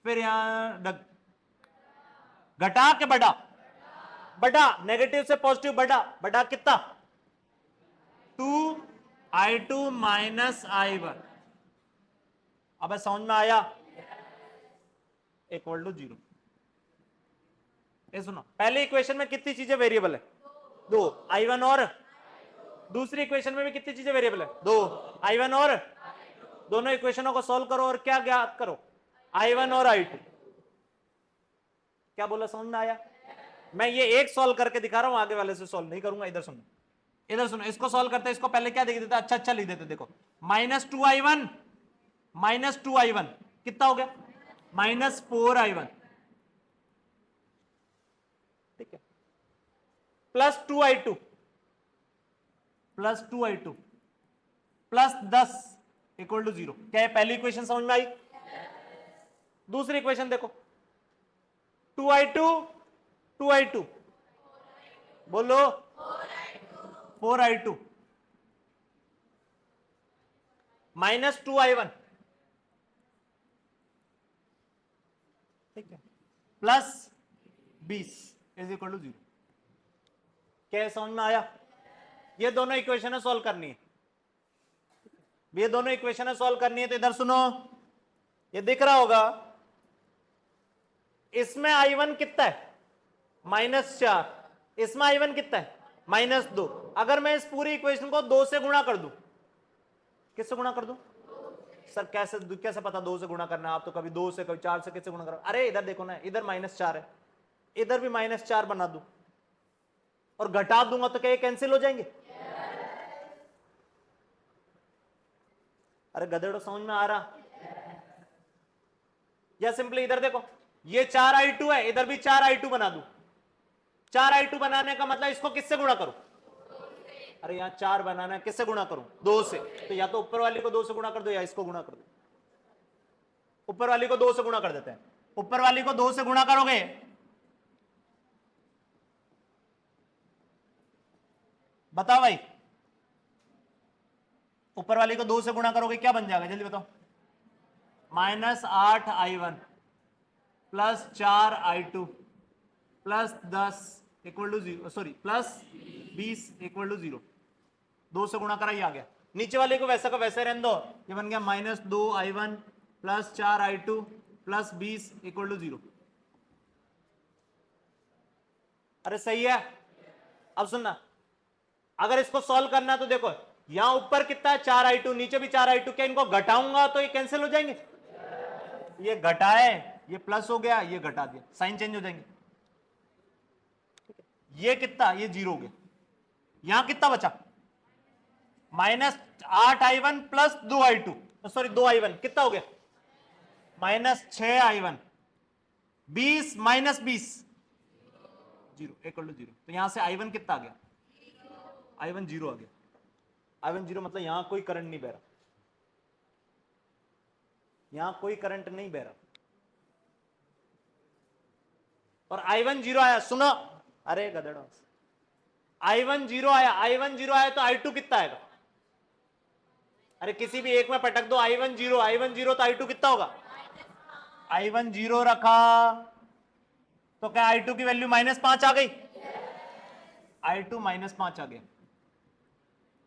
[SPEAKER 1] फिर यहां घटा के बढ़ा, बढ़ा नेगेटिव से पॉजिटिव, बढ़ा, बढ़ा कितना? 2I2 minus I1। अब समझ में आया? Equal to zero. ये सुनो, पहले इक्वेशन में कितनी चीजें वेरिएबल है? 2, I1 और, दूसरी इक्वेशन में भी कितनी चीजें वेरिएबल है? 2, I1 और, दोनों इक्वेशनों को सॉल्व करो और क्या ज्ञात करो? I1 और I2। क्या बोला? समझ में आया? मैं ये एक सॉल्व करके दिखा रहा हूं, आगे वाले से सॉल्व नहीं करूंगा। इधर सुनो, इधर सुनो, इसको सॉल्व करते, इसको पहले क्या लिख देता? अच्छा लिख देते, देखो -2I1 माइनस 2I1 कितना हो गया? -4I1। ठीक है, +2I2 प्लस 10 इक्वल टू 0। क्या है? पहली इक्वेशन समझ में आई? दूसरी इक्वेशन देखो, 2I2 बोलो, 4I2 -2I1, ठीक है, प्लस 20 इज इक्वल टू 0। क्या समझ में आया? ये दोनों इक्वेशन सॉल्व करनी है, ये दोनों इक्वेशन सॉल्व करनी है। तो इधर सुनो, ये दिख रहा होगा, इसमें I1 कितना है? -4, इसमें I1 कितना है? -2। अगर मैं इस पूरी इक्वेशन को 2 से गुणा कर दूं, किससे गुणा कर दूं? सर कैसे पता 2 से गुणा करना है? आप तो कभी 2 से कभी 4 से किससे गुणा करो? अरे इधर देखो ना, इधर -4 है, इधर भी -4 बना दूं और घटा दूंगा तो क्या ये कैंसिल हो जाएंगे? अरे गधेड़ो, समझ में आ रहा? या सिंपली इधर देखो, ये 4I2 है, इधर भी 4I2 बना दूं। 4I2 बनाने का मतलब इसको किससे गुणा करूं? अरे यहां 4 बनाना है, किससे गुणा करूं? 2 से। तो या तो ऊपर वाली को 2 से गुणा कर दो या इसको गुणा कर दो। ऊपर वाली को 2 से गुणा कर देते हैं। ऊपर वाली को 2 से गुणा करोगे, बताओ भाई, ऊपर वाली को 2 से गुणा करोगे क्या बन जाएगा? जल्दी बताओ। -8I1 plus 4I2 plus 10 equal to 0, sorry plus 20 equal to 0। 2 से गुणा करा, ये आ गया। नीचे वाले को वैसा का वैसे रहने दो, ये बन गया -2I1 plus 4i2 plus 20 equal to 0। अरे सही है। अब सुनना, अगर इसको सॉल्व करना है तो देखो यहां ऊपर कितना है 4i2, नीचे भी 4i2, क्या इनको घटाऊंगा तो ये कैंसिल हो जाएंगे? ये घटाए, ये प्लस हो गया, ये घटा दिया, साइन चेंज हो जाएंगे। ये कितना, ये 0 हो गया। यहां कितना बचा? -8i1 plus 2i2, sorry 2i1, कितना हो गया? -6i1, 20 minus 20 0 equal to 0। तो यहां से i1 कितना आ गया? i1 0 आ गया। i1 0 मतलब यहां कोई करंट नहीं बह रहा, यहां कोई करंट नहीं बह रहा, और i1 0 आया। सुनो, अरे गधड़ो, i1 0 आया, i1 0 आया तो i2 कितना आएगा? अरे किसी भी एक में पटक दो, i1 0, i1 0 तो i2 कितना होगा? i1 0 रखा तो क्या i2 की वैल्यू -5 आ गई? i2 -5 आ गया।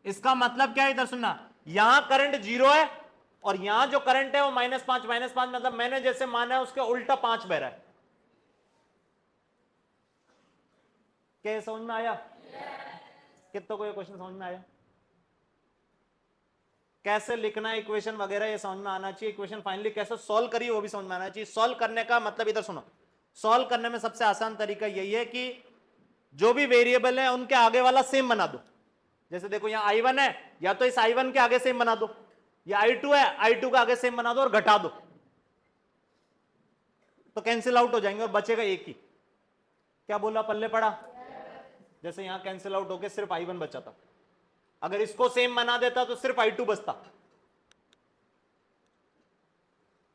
[SPEAKER 1] इसका मतलब क्या है, इधर सुनना, यहां करंट 0 है और यहां जो करंट है वो -5, -5 मतलब मैंने जैसे माना है उसके उल्टा 5 बह रहा है। क्या समझ में आया? कितनों को ये क्वेश्चन समझ में आया? कैसे लिखना है इक्वेशन वगैरह ये समझ में आना चाहिए। इक्वेशन फाइनली कैसे सॉल्व करिए वो भी समझ में आना चाहिए। सॉल्व करने का मतलब, इधर सुनो, सॉल्व करने में सबसे आसान तरीका यही है कि जो भी वेरिएबल है उनके आगे वाला सेम बना दो। जैसे देखो यहां i1 है, या तो इस i1 के आगे सेम बना दो, या i2 है, i2 के आगे सेम बना दो और घटा दो, तो कैंसिल आउट हो जाएंगे और बचेगा एक ही। क्या बोला, पल्ले पड़ा? जैसे यहां कैंसिल आउट होके सिर्फ i1 बचा था, अगर इसको सेम बना देता तो सिर्फ i2 बचता।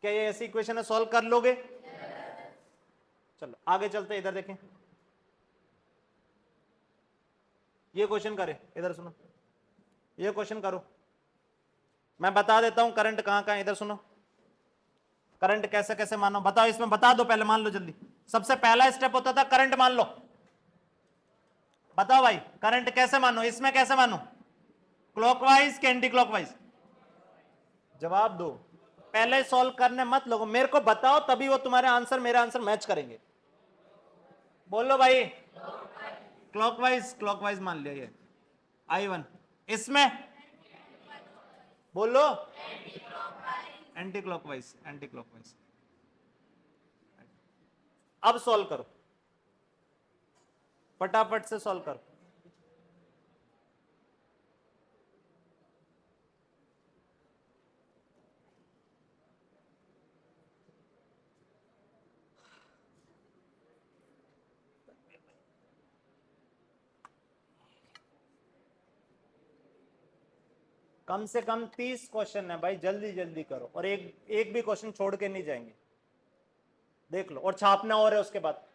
[SPEAKER 1] क्या ये ऐसी इक्वेशन है, सॉल्व कर लोगे? चलो आगे चलते, इधर देखें, ये क्वेश्चन करें, इधर सुनो, ये क्वेश्चन करो, मैं बता देता हूं करंट कहां कहां। इधर सुनो, करंट कैसे कैसे मानो बताओ, इसमें बता दो, पहले मान लो जल्दी। सबसे पहला स्टेप होता था करंट मान लो। बताओ भाई, करंट कैसे मानो, इसमें कैसे मानो, क्लॉकवाइज के एंटी क्लॉकवाइज? जवाब दो, पहले सॉल्व करने मत लगो, मेरे को बताओ, तभी वो तुम्हारे आंसर मेरे आंसर मैच करेंगे। बोलो भाई, क्लॉकवाइज, क्लॉकवाइज मान लिया ये i1। इसमें बोलो, एंटी क्लॉकवाइज, एंटी क्लॉकवाइज। अब सॉल्व करो, फटाफट से सॉल्व करो। कम से कम 30 क्वेश्चन है भाई, जल्दी जल्दी करो, और एक एक भी क्वेश्चन छोड़ के नहीं जाएंगे, देख लो, और छापना और है उसके बाद।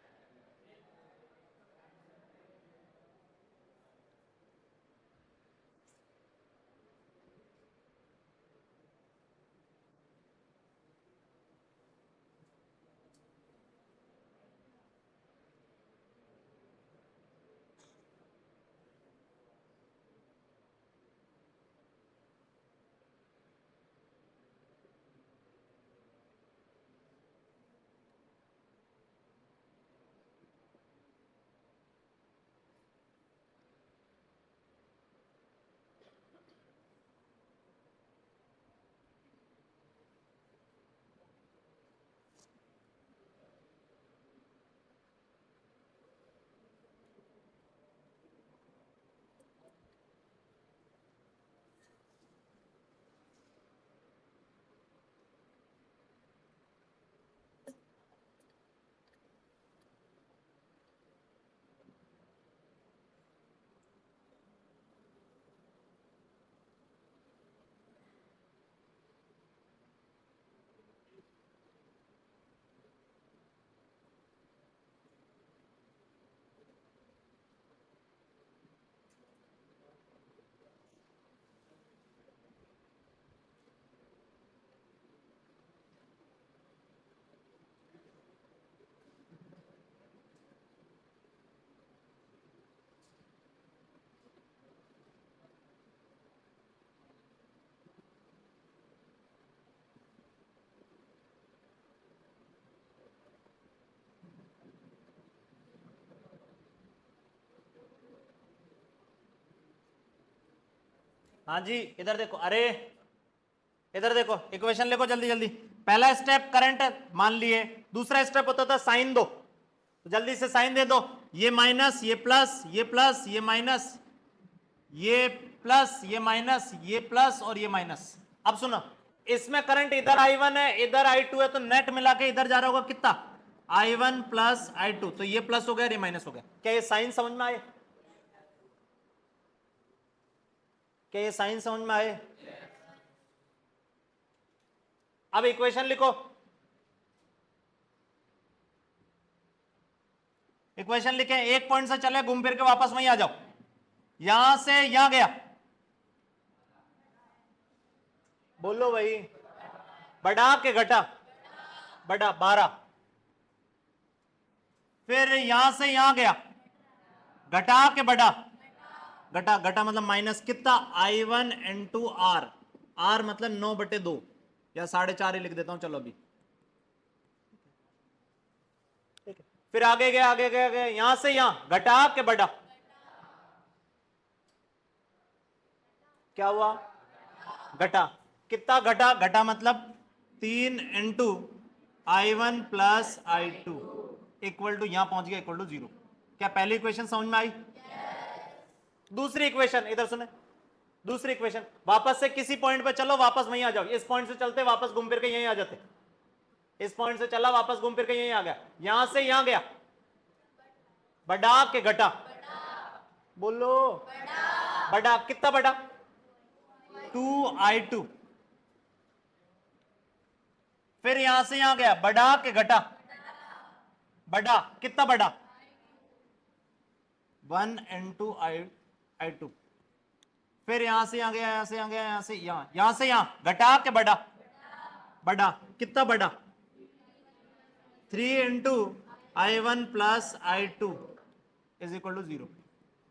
[SPEAKER 1] हाँ जी, इधर देखो, अरे इधर देखो, इक्वेशन लिखो जल्दी जल्दी। पहला स्टेप करंट मान लिए, दूसरा स्टेप होता था साइन दो, तो जल्दी से साइन दे दो। ये माइनस, ये प्लस, ये प्लस, ये माइनस, ये प्लस, ये माइनस, ये प्लस और ये माइनस। अब सुनो, इसमें करंट इधर I1 है, इधर I2 है, तो नेट मिला के इधर जा रहा होगा कितना, I1 प्लस I2, तो ये प्लस हो गया, ये माइनस हो गया। क्या ये साइन समझ में आए? क्या ये साइन समझ में आए? अब इक्वेशन लिखो, इक्वेशन लिखे, एक पॉइंट से चले घूम फिर के वापस वहीं आ जाओ, यहां से यहां गया, बोलो भाई, बढ़ा के घटा, बढ़ा 12, फिर यहां से यहां गया, घटा के बढ़ा, घटा, घटा मतलब माइनस, कितना, I1 इंटू आर, आर मतलब 9/2, या 4.5 ही लिख देता हूं, चलो अभी, ठीक है। फिर आगे गया, आगे गया, गया यहां से यहां, घटा के बढ़ा, क्या हुआ, घटा, कितना घटा, घटा मतलब 3 into I1 plus I2 equal to, यहां पहुंच गया इक्वल टू 0। क्या पहली इक्वेशन समझ में आई? दूसरी इक्वेशन इधर सुने, दूसरी इक्वेशन, वापस से किसी पॉइंट पे चलो, वापस वहीं आ जाओ, इस पॉइंट से चलते वापस घूम फिर के यहीं आ जाते, इस पॉइंट से चला वापस घूम फिर के यहीं आ गया, यहां से यहां गया, बढ़ा के घटा, बोलो, बढ़ा, कितना बढ़ा, 2I2, फिर यहां से यहां गया, बढ़ा के घटा, बढ़ा, कितना बढ़ा, 1 इंटू I2, फिर यहां से यहां गया, यहां से यहां गया, यहां से यहां, यहां से यहां, घटा के बढ़ा, बढ़ा, कितना बढ़ा, 3 into I1 plus I2 is equal to 0।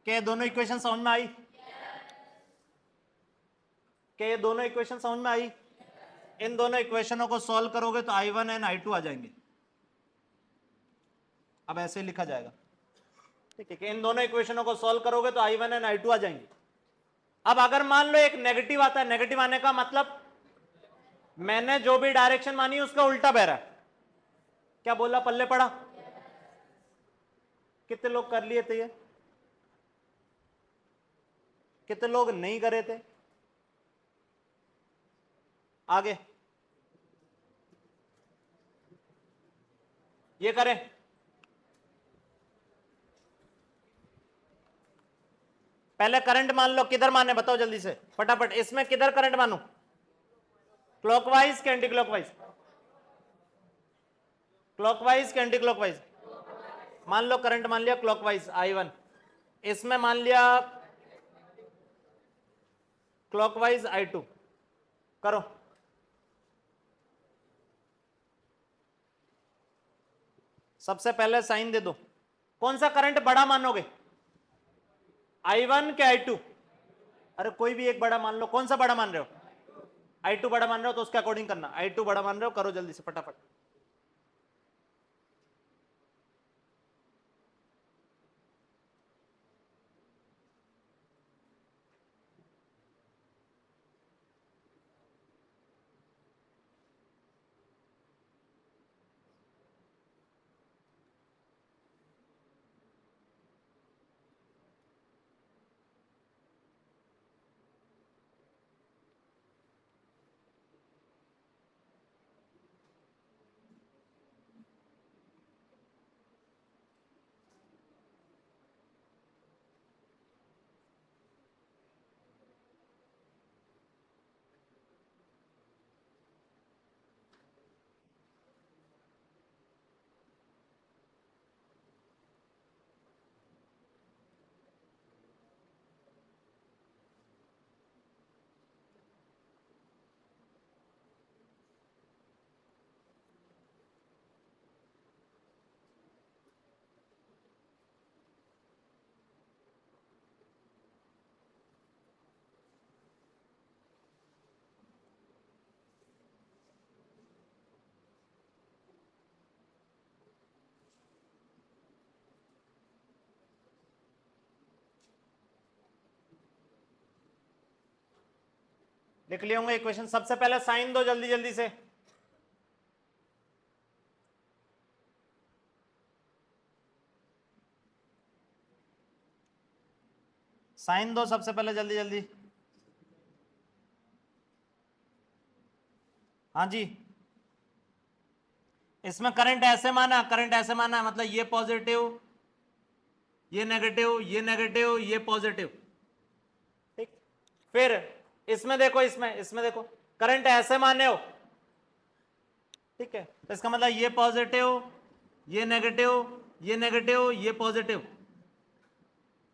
[SPEAKER 1] क्या दोनों इक्वेशन समझ में आई? क्या ये दोनों इक्वेशन समझ में आई? इन दोनों इक्वेशनों को सॉल्व करोगे तो I1 एंड I2 आ जाएंगे। अब ऐसे लिखा जाएगा, ठीक है, कि इन दोनों इक्वेशनों को सॉल्व करोगे तो I1 एंड I2 आ जाएंगे। अब अगर मान लो एक नेगेटिव आता है, नेगेटिव आने का मतलब मैंने जो भी डायरेक्शन मानी उसका उल्टा बह रहा है, क्या बोला, पल्ले पड़ा? कितने लोग कर लिए थे ये, कितने लोग नहीं करे थे? आगे ये करें, पहले करंट मान लो, किधर माने बताओ जल्दी से फटाफट, इसमें किधर करंट मानू, क्लॉकवाइज के एंटी क्लॉकवाइज, क्लॉकवाइज के एंटी क्लॉकवाइज, मान लो करंट मान लिया क्लॉकवाइज I1, इसमें मान लिया क्लॉकवाइज I2, करो, सबसे पहले साइन दे दो, कौन सा करंट बड़ा मानोगे, I1 के I2? अरे कोई भी एक बड़ा मान लो, कौन सा बड़ा मान रहे हो, I2 बड़ा मान रहे हो तो उसके अकॉर्डिंग करना, I2 बड़ा मान रहे हो, करो जल्दी से फटाफट। लिख लिए होंगे इक्वेशन। सबसे पहले साइन दो जल्दी जल्दी से। साइन दो सबसे पहले जल्दी जल्दी। हाँ जी, इसमें करंट ऐसे माना, करंट ऐसे माना मतलब ये पॉजिटिव, ये नेगेटिव, ये नेगेटिव, ये पॉजिटिव। ठीक, फिर इसमें देखो, इसमें देखो करंट ऐसे माने हो। ठीक है, तो इसका मतलब ये पॉजिटिव, ये नेगेटिव, ये नेगेटिव, ये पॉजिटिव।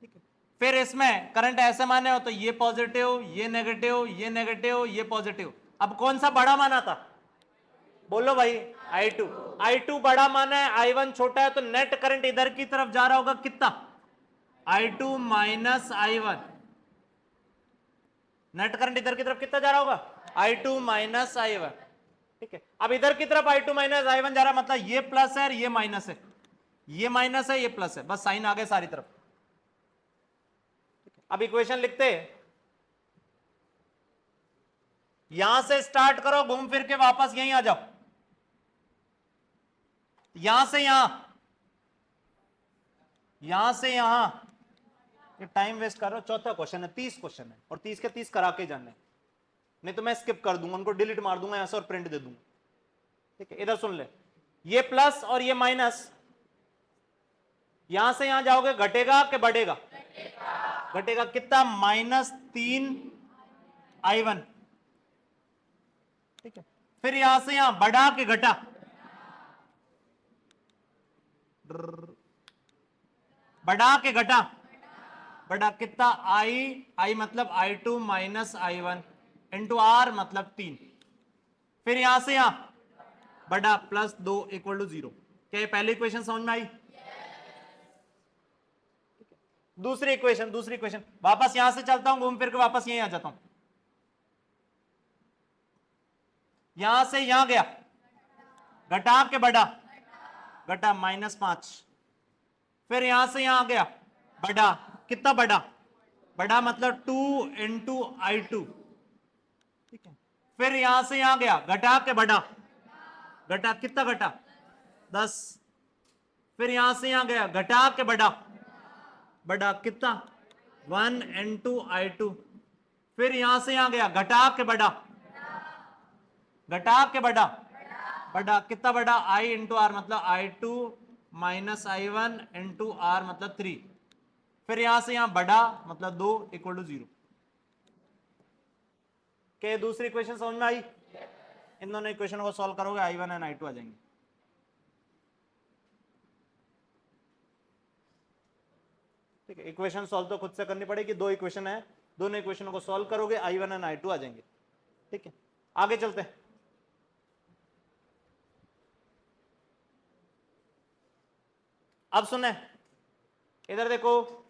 [SPEAKER 1] ठीक है, फिर इसमें करंट ऐसे माने हो तो ये पॉजिटिव, ये नेगेटिव, ये नेगेटिव, ये पॉजिटिव। अब कौन सा बड़ा माना था? बोलो भाई, I2। I2 बड़ा माना है, I1 छोटा है, तो नेट करंट इधर की तरफ जा रहा होगा कितना? I2 minus I1। Net current इधर की तरफ कितना जा रहा होगा? I2 minus I1। ठीक है, अब इधर की तरफ I2 माइनस I1 जा रहा, मतलब ये प्लस है और ये माइनस है, ये माइनस है, ये प्लस है, बस साइन आ गए सारी तरफ। अब इक्वेशन लिखते हैं, यहां से स्टार्ट करो, घूम फिर के वापस यहीं आ जाओ, यहां से यहां, यहां से यहां। ये टाइम वेस्ट कर रहे हो। चौथा क्वेश्चन है, 30 क्वेश्चन है और 30 के 30 करा के जाने, नहीं तो मैं स्किप कर दूंगा, उनको डिलीट मार दूंगा यहां से और प्रिंट दे दूंगा। ठीक है, इधर सुन ले, ये प्लस और ये माइनस, यहां से यहां जाओगे घटेगा कि बढ़ेगा? घटेगा। कितना? -3I1। ठीक है, फिर यहां से यहां बढ़ा के घटा, बढ़ा के घटा, बढ़ा कितना? आई मतलब I2 minus I1 into R मतलब 3। फिर यहां से यहां बढ़ा +2 इक्वल टू 0। क्या ये पहली इक्वेशन समझ में आई? दूसरी इक्वेशन वापस यहां से चलता हूं, घूम फिर के वापस यहीं आ जाता हूं। यहां से यहां गया, घटा के बढ़ा, घटा -5। फिर यहां से यहां गया, बढ़ा, कितना बढ़ा? बढ़ा मतलब 2 इंटू I2। ठीक है, फिर यहां से यहां गया, घटा के बढ़ा, घटा, कितना घटा? 10। फिर यहां से यहां गया, घटा के बढ़ा, बढ़ा कितना? 1 इंटू I2। फिर यहां से यहां गया, घटा के बढ़ा, घटा के बढ़ा, बढ़ा कितना? बढ़ा I इंटू आर मतलब I2 minus I1 into are मतलब 3। फिर यहां से यहां बढ़ा मतलब 2 इक्वल टू 0। क्या दूसरी इक्वेशन समझ में आई? इन दोनों इक्वेशन को सॉल्व करोगे I1 एंड I2 आ जाएंगे। ठीक है, इक्वेशन सॉल्व तो खुद से करनी पड़ेगी, दो इक्वेशन है, दोनों इक्वेशनों को सॉल्व करोगे I1 एंड I2 आ जाएंगे। ठीक है, आगे चलते हैं। अब सुने, इधर देखो,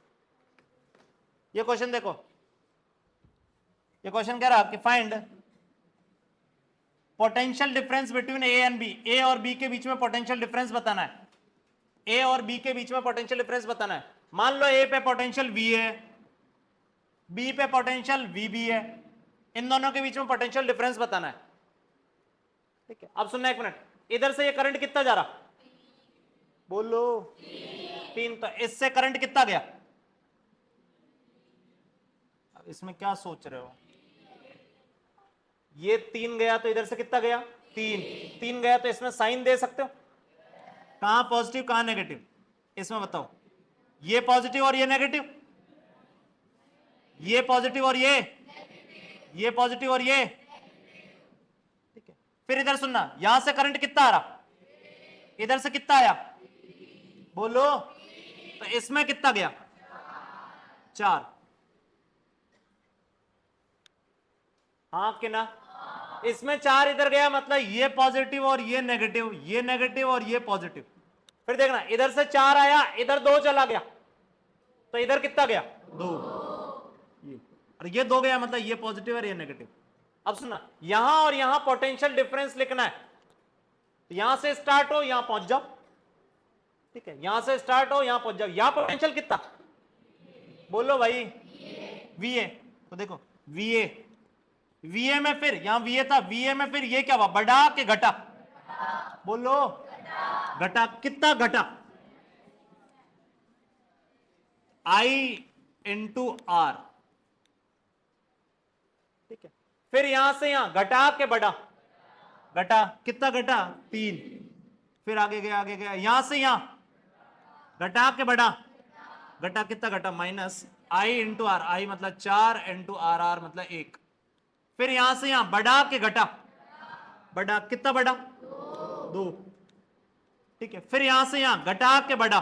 [SPEAKER 1] ये क्वेश्चन देखो, ये क्वेश्चन कह रहा कि find potential difference between A and B. A और बी के बीच में पोटेंशियल डिफरेंस बताना है। ए और बी के बीच में पोटेंशियल डिफरेंस बताना है। मान लो ए पे पोटेंशियल वी है, बी पे पोटेंशियल वी बी है, इन दोनों के बीच में पोटेंशियल डिफरेंस बताना है। ठीक है, अब सुनना एक मिनट, इधर से ये करंट कितना जा रहा? बोलो 3। तो इससे करंट कितना गया? अब इसमें क्या सोच रहे हो? ये 3 गया तो इधर से कितना गया? 3 गया तो इसमें साइन दे सकते हो, कहां पॉजिटिव कहां नेगेटिव? इसमें बताओ, ये पॉजिटिव और ये नेगेटिव, ये पॉजिटिव और ये पॉजिटिव और ये। ठीक है, फिर इधर सुनना, यहां से करंट कितना आ रहा? इधर से कितना आया? बोलो, तो इसमें कितना गया? 4। हाँ कि ना? इसमें 4 इधर गया, मतलब ये पॉजिटिव और ये नेगेटिव, ये नेगेटिव और ये पॉजिटिव। फिर देखना, इधर से 4 आया, इधर 2 चला गया, तो इधर कितना गया? 2। ये और ये 2 गया, मतलब ये पॉजिटिव और ये नेगेटिव। अब सुना, यहां और यहां पोटेंशियल डिफरेंस लिखना है, तो यहां से स्टार्ट हो यहां पहुंच जाओ। ठीक है, यहां से स्टार्ट हो यहां पहुंच जाओ। यहां पोटेंशियल कितना? बोलो भाई, वी ए। तो देखो वी ए वीए में फिर यहां वीए था, वीए में फिर ये क्या हुआ, बढ़ा के घटा, बोलो घटा, कितना घटा, आई इंटू आर, ठीक है। फिर यहां से यहां घटा के बढ़ा, घटा कितना घटा 3, फिर आगे गया आगे गया, यहां से यहां घटा के बढ़ा, घटा कितना घटा माइनस आई इंटू आर, आई मतलब 4 इंटू आर, आर मतलब 1, फिर यहां से यहां बढ़ा के घटा, बढ़ा कितना बढ़ा 2, ठीक है। फिर यहां से यहां घटा के बढ़ा,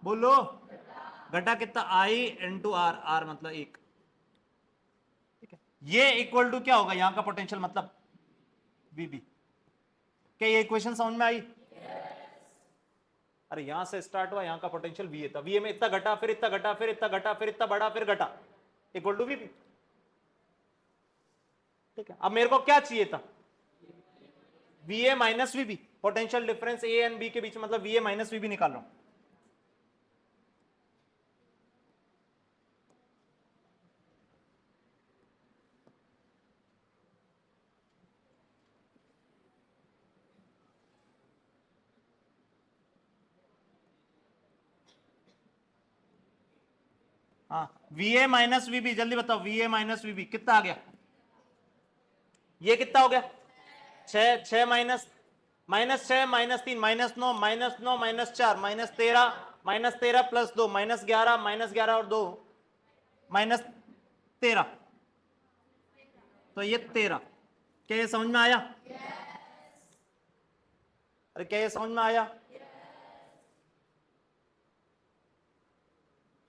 [SPEAKER 1] बोलो घटा कितना आई इंटू आर, आर मतलब 1, ठीक है। ये इक्वल टू क्या होगा यहां का पोटेंशियल मतलब वीबी। क्या ये इक्वेशन समझ में आई? अरे यहां से स्टार्ट हुआ, यहां का पोटेंशियल वीए था, वीए में इतना घटा, फिर इतना घटा, फिर इतना घटा, फिर इतना बढ़ा, फिर घटा, इक्वल टू वीबी, ठीक है। अब मेरे को क्या चाहिए था, V A minus V B, potential difference A and B के बीच, मतलब वीए माइनस वीबी निकाल रहा हूं। हाँ, वीए माइनस वीबी, जल्दी बताओ, वीए माइनस वीबी कितना आ गया, ये कितना हो गया 6, 6 minus minus 6 minus 3 minus 9 minus 9 minus 4 minus 13 plus 2 minus 11 और 2 माइनस 13, तो ये 13। क्या ये समझ में आया? अरे क्या ये समझ में आया?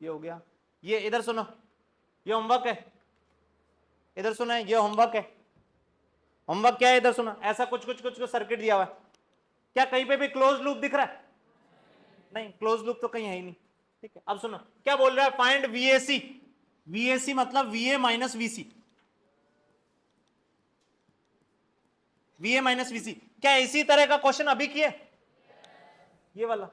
[SPEAKER 1] ये हो गया। ये इधर सुनो, ये होमवर्क है, इधर सुनो, ये होमवर्क है। होमवर्क क्या है इधर सुनो, ऐसा कुछ कुछ कुछ कुछ सर्किट दिया हुआ है, क्या कहीं पे भी क्लोज लूप दिख रहा है? नहीं, क्लोज लूप तो कहीं है ही नहीं, ठीक है। अब सुनो क्या बोल रहा है, फाइंड वीएसी, वीएसी मतलब वीए माइनस वीसी, वीए माइनस वीसी। क्या इसी तरह का क्वेश्चन अभी किए, ये वाला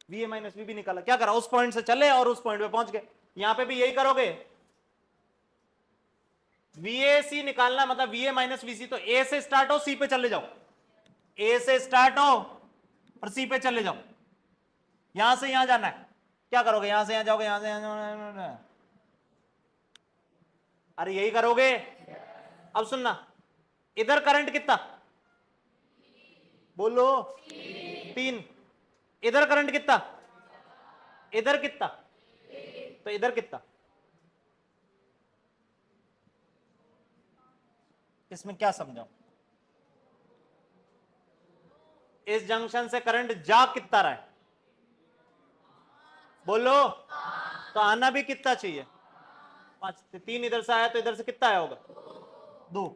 [SPEAKER 1] वीए माइनस वीबी निकाला, क्या करा, उस पॉइंट से चले और उस पॉइंट पे पहुंच गए। यहां पे भी यही करोगे, वीएसी निकालना मतलब वीए माइनस वीसी, तो ए से स्टार्ट हो सी पे चले जाओ, ए से स्टार्ट हो और सी पे चले जाओ, यहां से यहां जाना है, क्या करोगे, यहां से यहां जाओगे, यहां से यहां जाओगे, अरे यही करोगे। अब सुनना, इधर करंट कितना, बोलो 3, इधर करंट कितना, इधर कितना, तो इधर कितना, इसमें क्या समझाओ, इस जंक्शन से करंट जा कितना रहा है, बोलो, तो आना भी कितना चाहिए 5, 3 इधर से आया तो इधर से कितना आया होगा 2,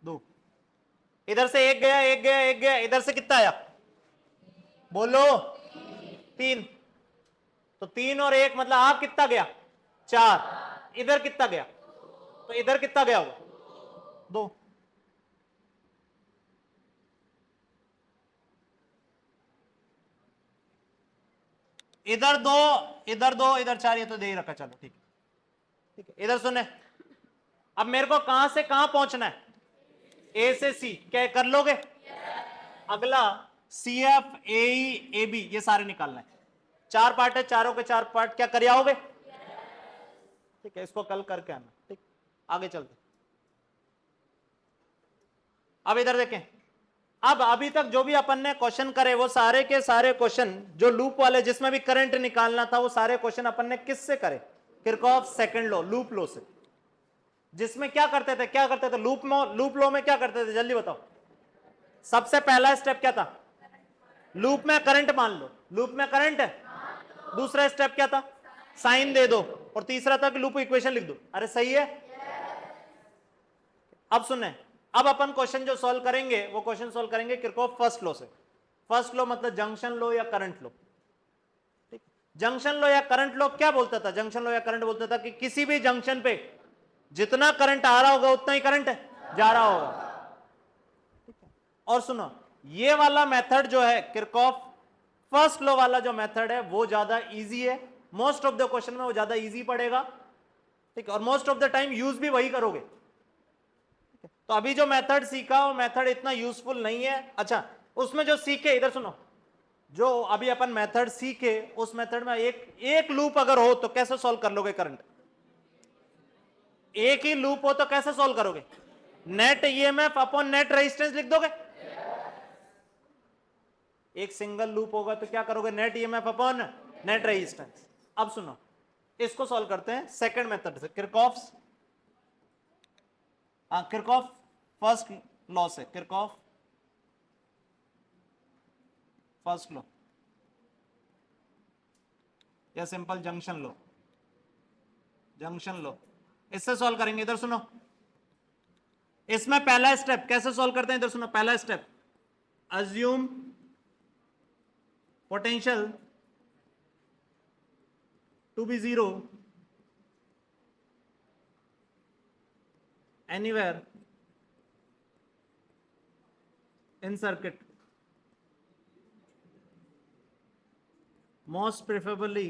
[SPEAKER 1] 2, इधर से एक गया एक गया एक गया, इधर से कितना आया, बोलो 3, तो 3 और 1 मतलब आप कितना गया 4, इधर कितना गया, तो इधर कितना गया होगा 2, इधर 2 इधर 2 इधर 4, ये तो दे ही रखा, चलो ठीक है, ठीक है। इधर सुने, अब मेरे को कहां से कहां पहुंचना है, ए से सी, क्या कर लोगे? अगला C F A A B, ये सारे निकालना है, 4 पार्ट है, चारों के 4 पार्ट क्या कर आओगे, ठीक है। इसको कल करके आना, ठीक, आगे चलते। अब इधर देखें, अब अभी तक जो भी अपन ने क्वेश्चन करे वो सारे के सारे क्वेश्चन जो लूप वाले, जिसमें भी करंट निकालना था, वो सारे क्वेश्चन अपन ने किससे करे, Kirchhoff second law, loop law से। जिसमें क्या करते थे, क्या करते थे लूप लॉ में क्या करते थे, जल्दी बताओ। सबसे पहला स्टेप क्या था, लूप में करंट मान लो, लूप में करंट है। दूसरा स्टेप क्या था, साइन दे दो, और तीसरा था कि लूप इक्वेशन लिख दो। अरे सही है। अब सुने, अब अपन क्वेश्चन जो सॉल्व करेंगे वो क्वेश्चन सॉल्व करेंगे किरचॉफ फर्स्ट लॉ से। फर्स्ट लॉ मतलब जंक्शन लॉ या करंट लॉ, ठीक। जंक्शन लॉ या करंट लॉ क्या बोलता था, जंक्शन लॉ या करंट बोलता था कि किसी भी जंक्शन पे जितना करंट आ रहा होगा उतना ही करंट जा रहा होगा, ठीक है। और सुनो, ये वाला मेथड जो है किरचॉफ फर्स्ट लॉ वाला जो मेथड है वो ज्यादा इजी है, मोस्ट ऑफ द क्वेश्चन में वो ज्यादा इजी पड़ेगा, ठीक है, और most of the time use भी वही करोगे। तो अभी जो मेथड सीखा वो मेथड इतना यूजफुल नहीं है। अच्छा, उसमें जो सीखे, इधर सुनो, जो अभी अपन मेथड सीखे उस मेथड में एक लूप अगर हो तो कैसे सॉल्व कर लोगे करंट? एक ही लूप हो तो कैसे सॉल्व करोगे? Net EMF upon net resistance लिख दोगे। एक सिंगल लूप होगा तो क्या करोगे? Net EMF upon net resistance. अब सुनो, इसको सॉल्व करते हैं सेकंड मेथड से, किरचॉफ्स, किरचॉफ फर्स्ट लॉ से, किरचॉफ फर्स्ट लॉ या simple junction law, junction law, इससे सॉल्व करेंगे। इधर सुनो, इसमें पहला स्टेप कैसे सॉल्व करते हैं? इधर सुनो, पहला step, assume potential to be zero anywhere in circuit, most preferably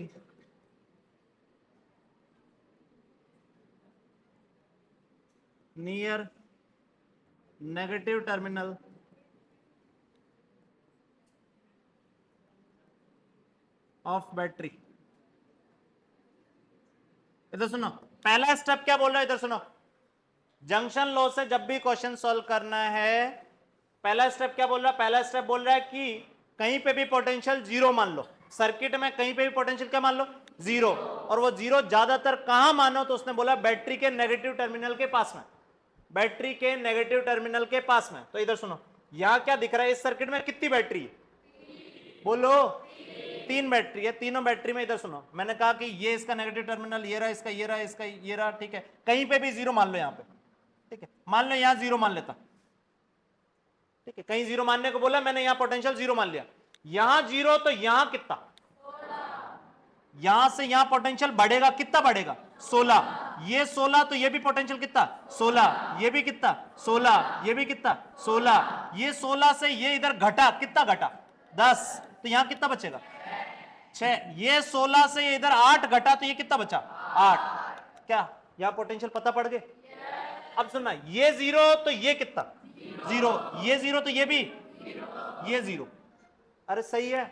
[SPEAKER 1] near negative terminal of battery। इधर सुनो, पहला स्टेप क्या बोल रहा है? इधर सुनो, जंक्शन लॉ से जब भी क्वेश्चन सॉल्व करना है, पहला स्टेप क्या बोल रहा है? पहला स्टेप बोल रहा है कि कहीं पे भी पोटेंशियल जीरो मान लो, सर्किट में कहीं पे भी पोटेंशियल क्या मान लो? जीरो। और वो जीरो ज्यादातर कहां मानो? तो उसने बोला बैटरी के नेगेटिव टर्मिनल के पास में, बैटरी के नेगेटिव टर्मिनल के पास में। तो इधर सुनो, यहां क्या दिख रहा है? इस सर्किट में कितनी बैटरी है? बोलो, 3 बैटरी है। तीनों बैटरी में, इधर सुनो, मैंने कहा कि ये इसका नेगेटिव टर्मिनल, ये रहा इसका, ये रहा इसका, ये रहा, ठीक है, कहीं पे भी जीरो मान लो यहां पे, ठीक है, मान लो यहां जीरो मान लेता, ठीक है, कहीं जीरो मानने को बोला मैंने, यहां पोटेंशियल जीरो मान लिया, यहां जीरो, तो यहां कितना? यहां से यहां पोटेंशियल बढ़ेगा, कितना बढ़ेगा? 16। ये 16, तो ये भी पोटेंशियल कितना? 16। ये भी कितना? 16। ये भी कितना? 16। ये 16 से ये इधर घटा, कितना घटा? 10। तो यहां कितना बचेगा? 6। ये 16 से ये इधर 8 घटा, तो ये कितना बचा? 8। क्या यहां पोटेंशियल पता पड़ गए? अब सुनना, ये जीरो तो ये कितना? जीरो। ये जीरो तो ये भी, ये जीरो। अरे सही है।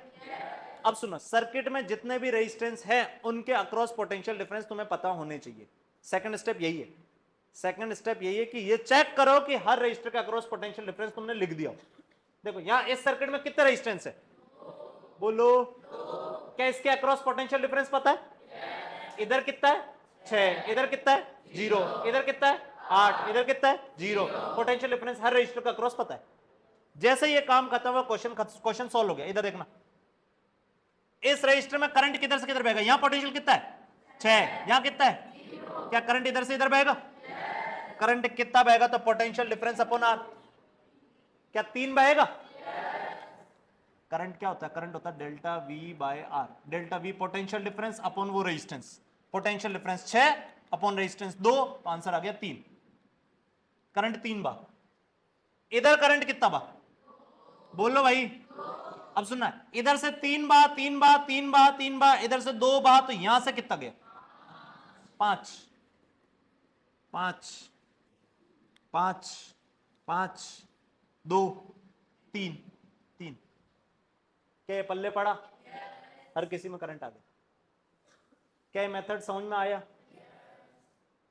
[SPEAKER 1] अब सुनो, सर्किट में जितने भी रेजिस्टेंस है उनके अक्रॉस पोटेंशियल डिफरेंस तुम्हें पता होने चाहिए। सेकंड स्टेप यही है, सेकंड स्टेप यही है कि ये चेक करो कि हर रजिस्टर का अक्रॉस पोटेंशियल डिफरेंस तुमने लिख दिया। देखो यहां इस सर्किट में कितने रेजिस्टेंस है? बोलो, क्या इसके अक्रॉस पोटेंशियल डिफरेंस पता है? इधर कितना है? 6। इधर कितना है? 0। इधर कितना है? 8। इधर कितना है? 0। पोटेंशियल डिफरेंस हर रजिस्टर का अक्रॉस पता है। जैसे ये काम खत्म हुआ, क्वेश्चन सॉल्व हो गया। इधर देखना, इस रजिस्टर में करंट किधर से किधर बहेगा? यहां पोटेंशियल कितना है? 6। यहां कितना है? क्या करंट इधर से इधर बहेगा? करंट कितना बहेगा? तो पोटेंशियल डिफरेंस अपॉन आर, क्या 3 बहेगा? करंट क्या होता है? करंट होता है delta V by R. Delta V potential difference upon वो resistance, potential difference 6 upon resistance 2, तो आंसर आ गया 3। करंट 3 बा। इधर करंट कितना बा? बोलो भाई। अब सुनना, इधर से 3 बा, 3 बा, 3 बा, 3 बा, इधर से 2 बा, तो यहां से कितना गया? 5 5 5 5 2 3 3। क्या पल्ले पड़ा? हर किसी में करंट आ गया। क्या मेथड समझ में आया?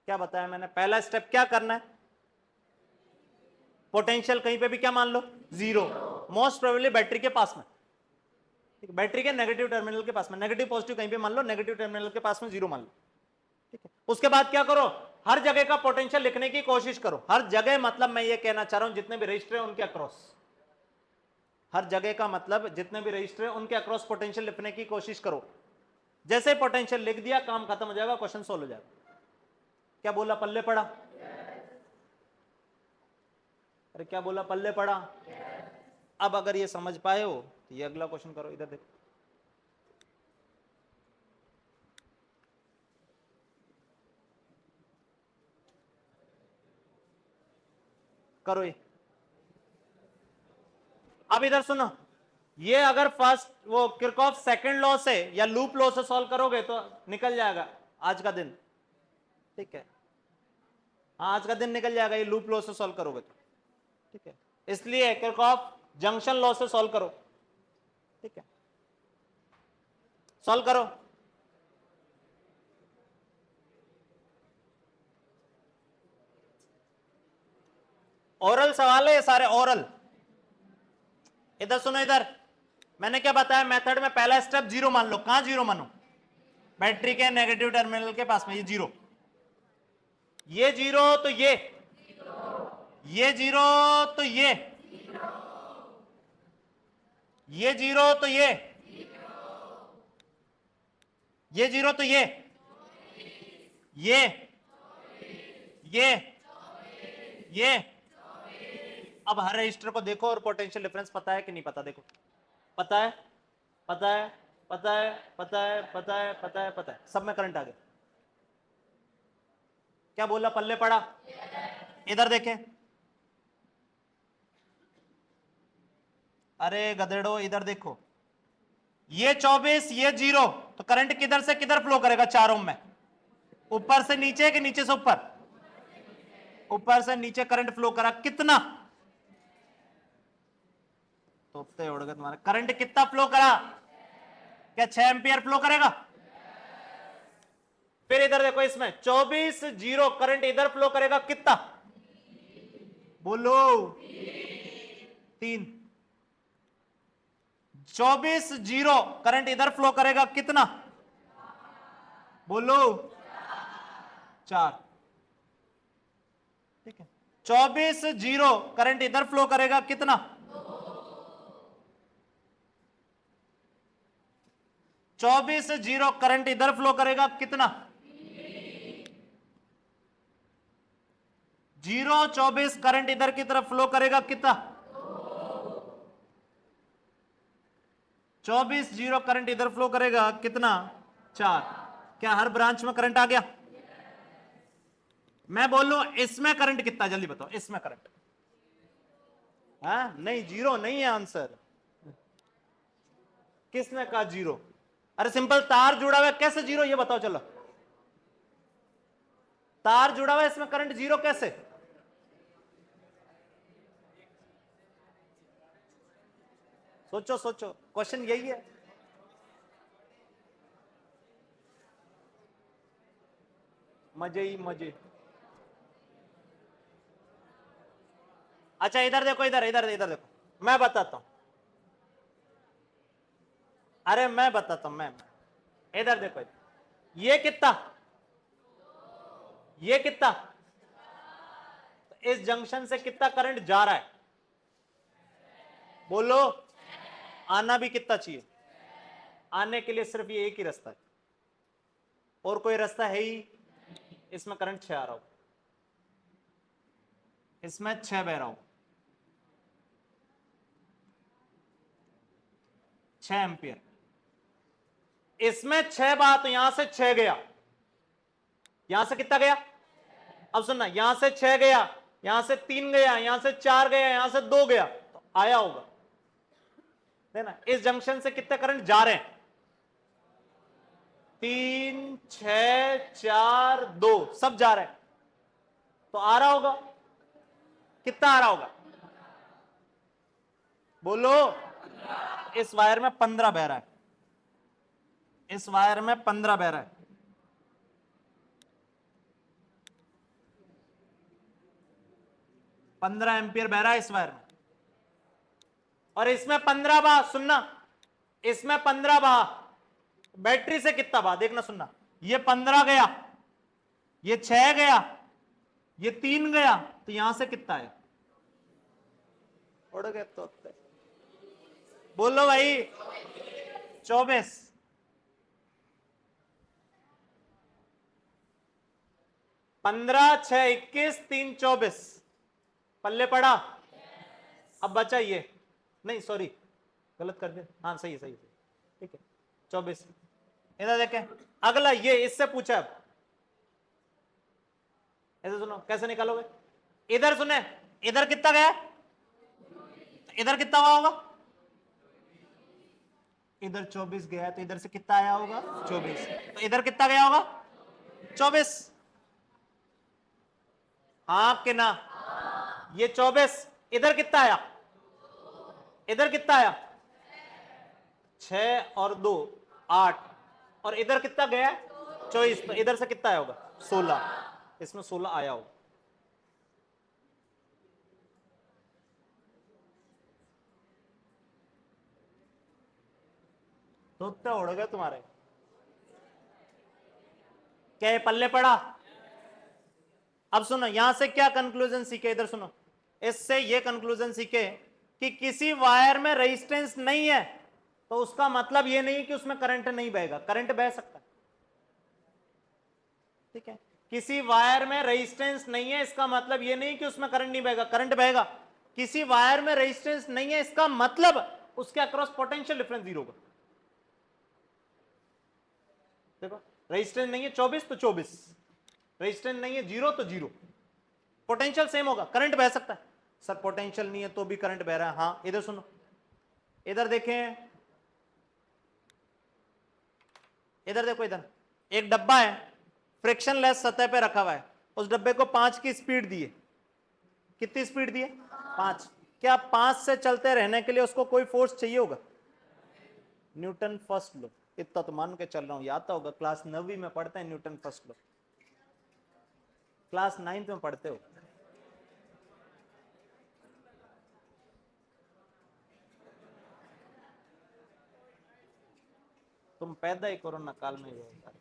[SPEAKER 1] क्या बताया मैंने? पहला स्टेप क्या करना है? पोटेंशियल कहीं पे भी क्या मान लो? 0। मोस्ट प्रोबेबली बैटरी के पास में, बैटरी के नेगेटिव टर्मिनल के पास में, नेगेटिव पॉजिटिव कहीं पे मान लो, नेगेटिव टर्मिनल के पास में 0 मान लो, ठीक है। उसके बाद क्या करो? हर जगह का पोटेंशियल लिखने की कोशिश करो। हर जगह मतलब मैं ये कहना चाह रहा हूं जितने भी रजिस्टर है उनके अक्रॉस, हर जगह का मतलब जितने भी रजिस्टर है उनके अक्रॉस पोटेंशियल लिखने की कोशिश करो। जैसे पोटेंशियल लिख दिया, काम खत्म हो जाएगा, क्वेश्चन सोल्व हो जाएगा। क्या बोला? पल्ले पड़ा? अरे क्या बोला? पल्ले पड़ा? अब अगर ये समझ पाए हो तो ये अगला क्वेश्चन करो। इधर देखो, करो ये। अब इधर सुनो, ये अगर फर्स्ट वो किरचॉफ सेकंड लॉ से या लूप लॉ से सॉल्व करोगे तो निकल जाएगा आज का दिन, ठीक है। हाँ आज का दिन निकल जाएगा ये लूप लॉ से सॉल्व करोगे तो, ठीक है। इसलिए किरचॉफ जंक्शन लॉ से सॉल्व करो, ठीक है। सॉल्व करो। ओरल सवाल है ये सारे ओरल। इधर सुनो, इधर मैंने क्या बताया मेथड में, पहला स्टेप जीरो मान लो। कहां जीरो मानो? बैटरी के नेगेटिव टर्मिनल के पास में, ये जीरो, ये जीरो तो ये जीरो तो ये जीरो तो ये जीरो तो ये ये अब हर रजिस्टर को देखो और पोटेंशियल डिफरेंस पता है कि नहीं पता, देखो पता है, पता है, पता है, पता है, पता है, पता है, पता है, सब में करंट आ गया। क्या बोला? पल्ले पड़ा। इधर देखें, अरे गधेड़ो इधर देखो, ये 24 ये जीरो, तो करंट किधर से किधर फ्लो करेगा 4 ओम में? ऊपर से नीचे कि नीचे से ऊपर? ऊपर से नीचे करंट फ्लो करा कितना? तोपते उड़ गए तुम्हारे। करंट कितना फ्लो करा? क्या 6 एम्पियर फ्लो करेगा? फिर इधर देखो, इसमें 24 जीरो करंट इधर फ्लो करेगा कितना? बोलो 3। 24 जीरो करंट इधर फ्लो करेगा कितना? बोलो 4, ठीक है। 24 जीरो करंट इधर फ्लो करेगा कितना? 24 जीरो करंट इधर फ्लो करेगा कितना? 0 24 करंट इधर की तरफ फ्लो करेगा कितना? 24 जीरो करंट इधर फ्लो करेगा कितना? 4। क्या हर ब्रांच में करंट आ गया? मैं बोल लू इसमें करंट कितना, जल्दी बताओ इसमें करंट। हाँ नहीं, जीरो नहीं है आंसर। किसने कहा जीरो? अरे सिंपल, तार जुड़ा हुआ है, कैसे जीरो ये बताओ। चलो तार जुड़ा हुआ है, इसमें करंट जीरो कैसे? सोचो सोचो, क्वेश्चन यही है। मजे ही मजे। अच्छा इधर देखो, इधर इधर इधर देखो, मैं बताता हूं। अरे मैं बताता हूं, मैं इधर देखो, ये कितना, ये कितना, तो इस जंक्शन से कितना करंट जा रहा है? बोलो। आना भी कितना चाहिए? आने के लिए सिर्फ ये एक ही रास्ता है, और कोई रास्ता है ही। इसमें करंट 6 आ रहा हो, इसमें 6 बह रहा हो, 6 एम्पियर। इसमें 6 बहा तो यहां से 6 गया, यहां से कितना गया? अब सुनना, यहां से 6 गया, यहां से 3 गया, यहां से 4 गया, यहां से 2 गया, तो आया होगा, है ना। इस जंक्शन से कितने करंट जा रहे हैं? 3 6 4 2 सब जा रहे हैं, तो आ रहा होगा। कितना आ रहा होगा? बोलो। इस वायर में 15 बह रहा है, इस वायर में 15 बह रहा है, 15 एम्पियर बह रहा है इस वायर में। और इसमें 15 बहा, सुनना, इसमें 15 बहा, बैटरी से कितना बहा देखना, सुनना। ये 15 गया, ये 6 गया, ये 3 गया, तो यहां से कितना है? उड़ गए तो। बोलो भाई 24। 15 6 21 3 24 पल्ले पड़ा। अब बचा ये, नहीं सॉरी गलत कर दिया, हाँ सही है, सही है, ठीक है 24। इधर देखें, अगला ये इससे पूछा। अब ऐसे सुनो कैसे निकालोगे। इधर सुने, इधर कितना गया, इधर कितना हुआ होगा? इधर 24 गया तो इधर से कितना आया होगा 24, तो इधर कितना गया होगा 24। हाँ कि ना, ये 24 इधर कितना आया, इधर कितना आया 6 और 2 8, और इधर कितना गया 24, तो इधर से कितना आया होगा 16, इसमें 16 आया होगा। तो उत्तर उड़ गए तुम्हारे, क्या ये पल्ले पड़ा। अब सुनो यहां से क्या कंक्लूजन सीखे, इधर सुनो, इससे ये कंक्लूजन सीखे कि किसी वायर में रेजिस्टेंस नहीं है तो उसका मतलब ये नहीं कि उसमें करंट नहीं बहेगा, करंट बह सकता है। ठीक है, किसी वायर में रेजिस्टेंस नहीं है इसका मतलब ये नहीं कि उसमें करंट नहीं बहेगा, करंट बहेगा। किसी वायर में रेजिस्टेंस नहीं है इसका मतलब उसके अक्रॉस पोटेंशियल डिफरेंस जीरो होगा। देखो रेजिस्टेंस नहीं है 24 तो 24, रेजिस्टेंस नहीं है 0 तो 0, पोटेंशियल सेम होगा, करंट बह सकता है। सर पोटेंशियल नहीं है तो भी करंट बह रहा है, हाँ इधर सुनो, इधर देखें, इधर देखो, इधर एक डब्बा है, फ्रिक्शनलेस सतह पे रखा हुआ है, उस डब्बे को 5 की स्पीड दी है, कितनी स्पीड दी है 5, क्या 5 से चलते रहने के लिए उसको कोई फोर्स चाहिए होगा, न्यूटन फर्स्ट लॉ, इतना तो मान के चल रहा हूं, याद तो होगा, क्लास 9वीं में पढ़ते हैं Newton first law, class 9th में पढ़ते हो। तुम पैदा ही कोरोना काल में ही हो।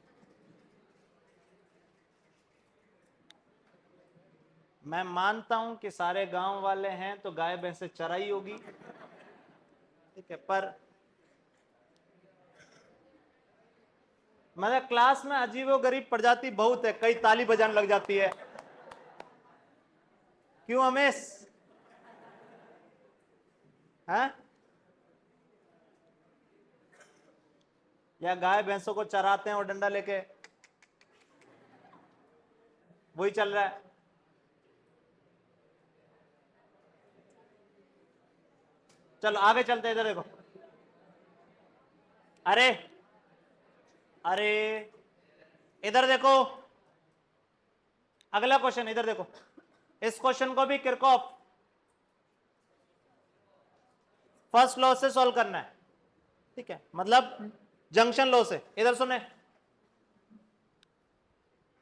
[SPEAKER 1] मैं मानता हूं कि सारे गांव वाले हैं तो गाय भैंसे चराई होगी, ठीक है, पर मतलब क्लास में अजीबो गरीब प्रजाति बहुत है, कई ताली बजाने लग जाती है, क्यों हमेश है, या गाय भैंसों को चराते हैं और डंडा लेके, वही चल रहा है। चलो आगे चलते हैं, इधर देखो, अरे अरे इधर देखो, अगला क्वेश्चन इधर देखो, इस क्वेश्चन को भी किरचॉफ फर्स्ट लॉ से सॉल्व करना है, ठीक है, मतलब जंक्शन लॉ से। इधर सुने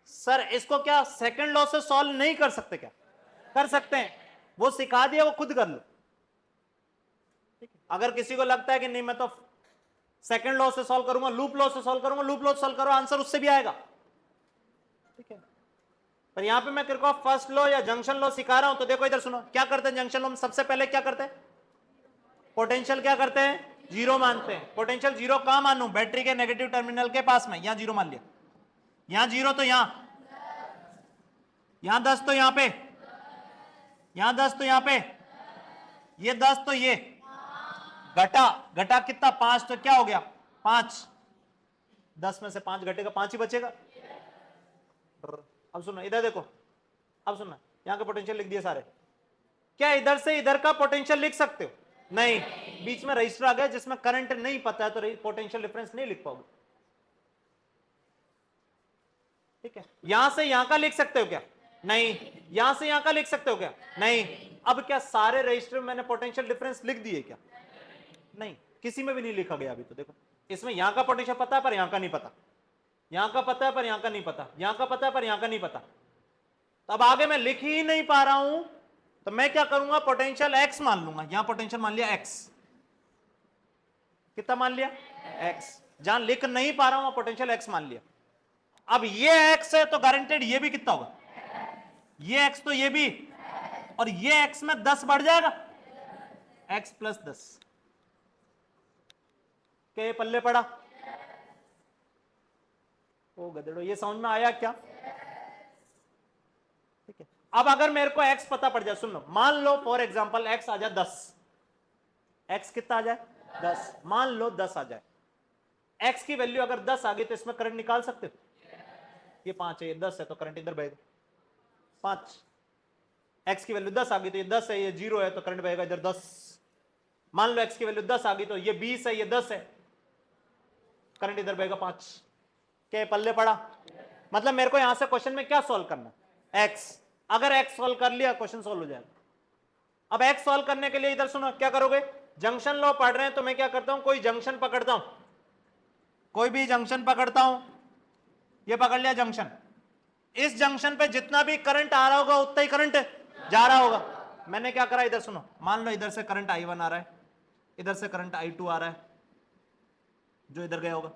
[SPEAKER 1] सर, इसको क्या सेकंड लॉ से सॉल्व नहीं कर सकते क्या, कर सकते हैं, वो सिखा दिया, वो खुद कर लो, ठीक है। अगर किसी को लगता है कि नहीं मैं तो सेकंड लॉ से सॉल्व करूंगा, लूप लॉ से सॉल्व करूंगा, लूप लॉ से सॉल्व करो, आंसर उससे भी आएगा, ठीक है, पर यहां पे मैं किरचॉफ फर्स्ट लॉ या जंक्शन लॉ सिखा रहा हूं, तो देखो इधर सुनो, क्या करते हैं जंक्शन लॉ में, सबसे पहले क्या करते हैं, पोटेंशियल क्या करते हैं जीरो मानते हैं। पोटेंशियल जीरो कहां मानूं, बैटरी के नेगेटिव टर्मिनल के पास में, यहां जीरो मान लिया, यहां जीरो तो यहां 10 तो यहां पे, यहां 10 तो यहां पे, ये 10 तो ये घटा, घटा कितना 5, तो क्या हो गया 5, 10 में से 5 घटेगा, 5 ही बचेगा। अब सुनो इधर देखो, अब सुनना, यहां के पोटेंशियल लिख दिए सारे, क्या इधर से इधर का पोटेंशियल लिख सकते हो, नहीं, बीच में रजिस्टर आ गया जिसमें करंट नहीं पता है तो पोटेंशियल डिफरेंस नहीं लिख पाओगे, ठीक है। यहां से यहां का लिख सकते हो क्या, नहीं, यहां से यहां का लिख सकते हो क्या, नहीं। अब क्या सारे रजिस्टर में मैंने पोटेंशियल डिफरेंस लिख दिए क्या, नहीं, किसी में भी नहीं लिखा गया अभी, तो देखो इसमें यहां का पोटेंशियल पता है पर यहां का नहीं पता, यहां का पता है पर यहां का नहीं पता, यहां का पता है पर यहां का नहीं पता, तो अब आगे मैं लिख ही नहीं पा रहा हूं, तो मैं क्या करूंगा, पोटेंशियल एक्स मान लूंगा, यहां पोटेंशियल मान लिया एक्स, कितना मान लिया एक्स, जहां लिख नहीं पा रहा हूं पोटेंशियल एक्स मान लिया। अब ये एक्स है तो गारंटेड ये भी कितना होगा, ये एक्स तो ये भी, और ये एक्स में 10 बढ़ जाएगा, एक्स प्लस 10, क्या ये पल्ले पड़ा, ओ गधेड़ो, ये समझ में आया क्या, ठीक है। अब अगर मेरे को x पता पड़ जाए, सुन लो, मान लो फॉर एग्जांपल x आ जाए 10, x कितना आ जाए 10, मान लो 10 आ जाए, x की वैल्यू अगर 10 आ गई तो इसमें करंट निकाल सकते हो, ये 5 है, ये 10 है, तो करंट इधर बहेगा 5, x की वैल्यू 10 आ गई तो ये 10 है, ये 0 है, तो करंट बहेगा इधर 10, मान लो x की वैल्यू 10 आ गई तो ये 20 है, ये 10 है, करंट इधर बहेगा 5। क्या ये पल्ले पड़ा? मतलब मेरे को यहां से क्वेश्चन में क्या सॉल्व करना? एक्स। अगर एक्स सॉल्व कर लिया क्वेश्चन सॉल्व हो जाएगा। अब एक्स सॉल्व करने के लिए इधर सुनो क्या करोगे, जंक्शन लॉ पढ़ रहे हैं तो मैं क्या करता हूं, कोई जंक्शन पकड़ता हूं, कोई भी जंक्शन पकड़ता हूं, ये पकड़ लिया जंक्शन, इस जंक्शन पे जितना भी करंट आ रहा होगा उतना ही करंट जा रहा होगा। मैंने क्या करा, इधर सुनो, मान लो इधर से करंट I1 आ रहा है, इधर से करंट I2 आ रहा है जो इधर गया होगा,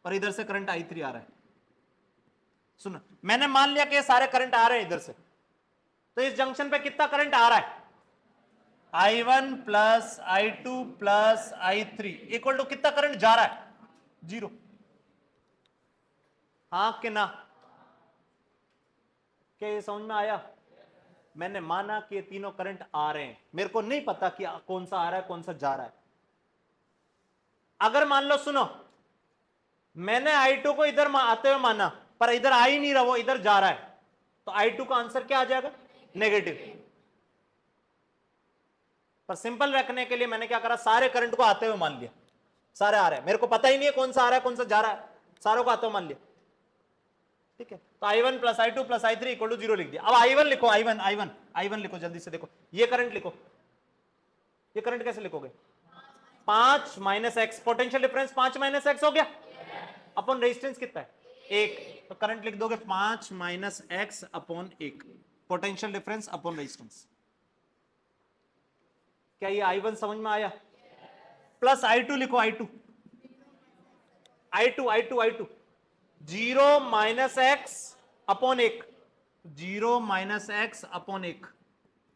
[SPEAKER 1] और इधर से करंट I3 आ रहा है। सुनो, मैंने मान लिया कि ये सारे करंट आ रहे हैं इधर से, तो इस जंक्शन पे कितना करंट आ रहा है, I1 plus I2 plus I3 equal to कितना करंट जा रहा है, 0। हाँ कि ना? क्या ये समझ में आया? मैंने माना कि ये तीनों करंट आ रहे हैं, मेरे को नहीं पता कि कौन सा आ रहा है कौन सा जा रहा है। अगर मान लो, सुनो, मैंने I2 को इधर आते हुए माना पर इधर आ ही नहीं रहा, वो इधर जा रहा है, तो I2 का आंसर क्या आ जाएगा, नेगेटिव। पर सिंपल रखने के लिए मैंने क्या करा, सारे करंट को आते हुए मान लिया, सारे आ रहे हैं, मेरे को पता ही नहीं है कौन सा आ रहा है कौन सा जा रहा है, सारों को आते हुए मान लिया। ठीक है, तो I1 plus I2 plus I3 equal to 0 लिख दिया। अब I1 लिखो, I1 लिखो जल्दी से, देखो ये करंट लिखो, ये करंट कैसे लिखोगे, 5 minus x, potential difference 5 minus x हो गया, अपॉन रेजिस्टेंस कितना है, 1, तो करंट लिख दोगे 5 minus X upon 1, potential difference upon resistance. क्या ये I1 समझ में आया? प्लस I2 लिखो, I2 0 minus X upon 1, 0 minus X upon 1,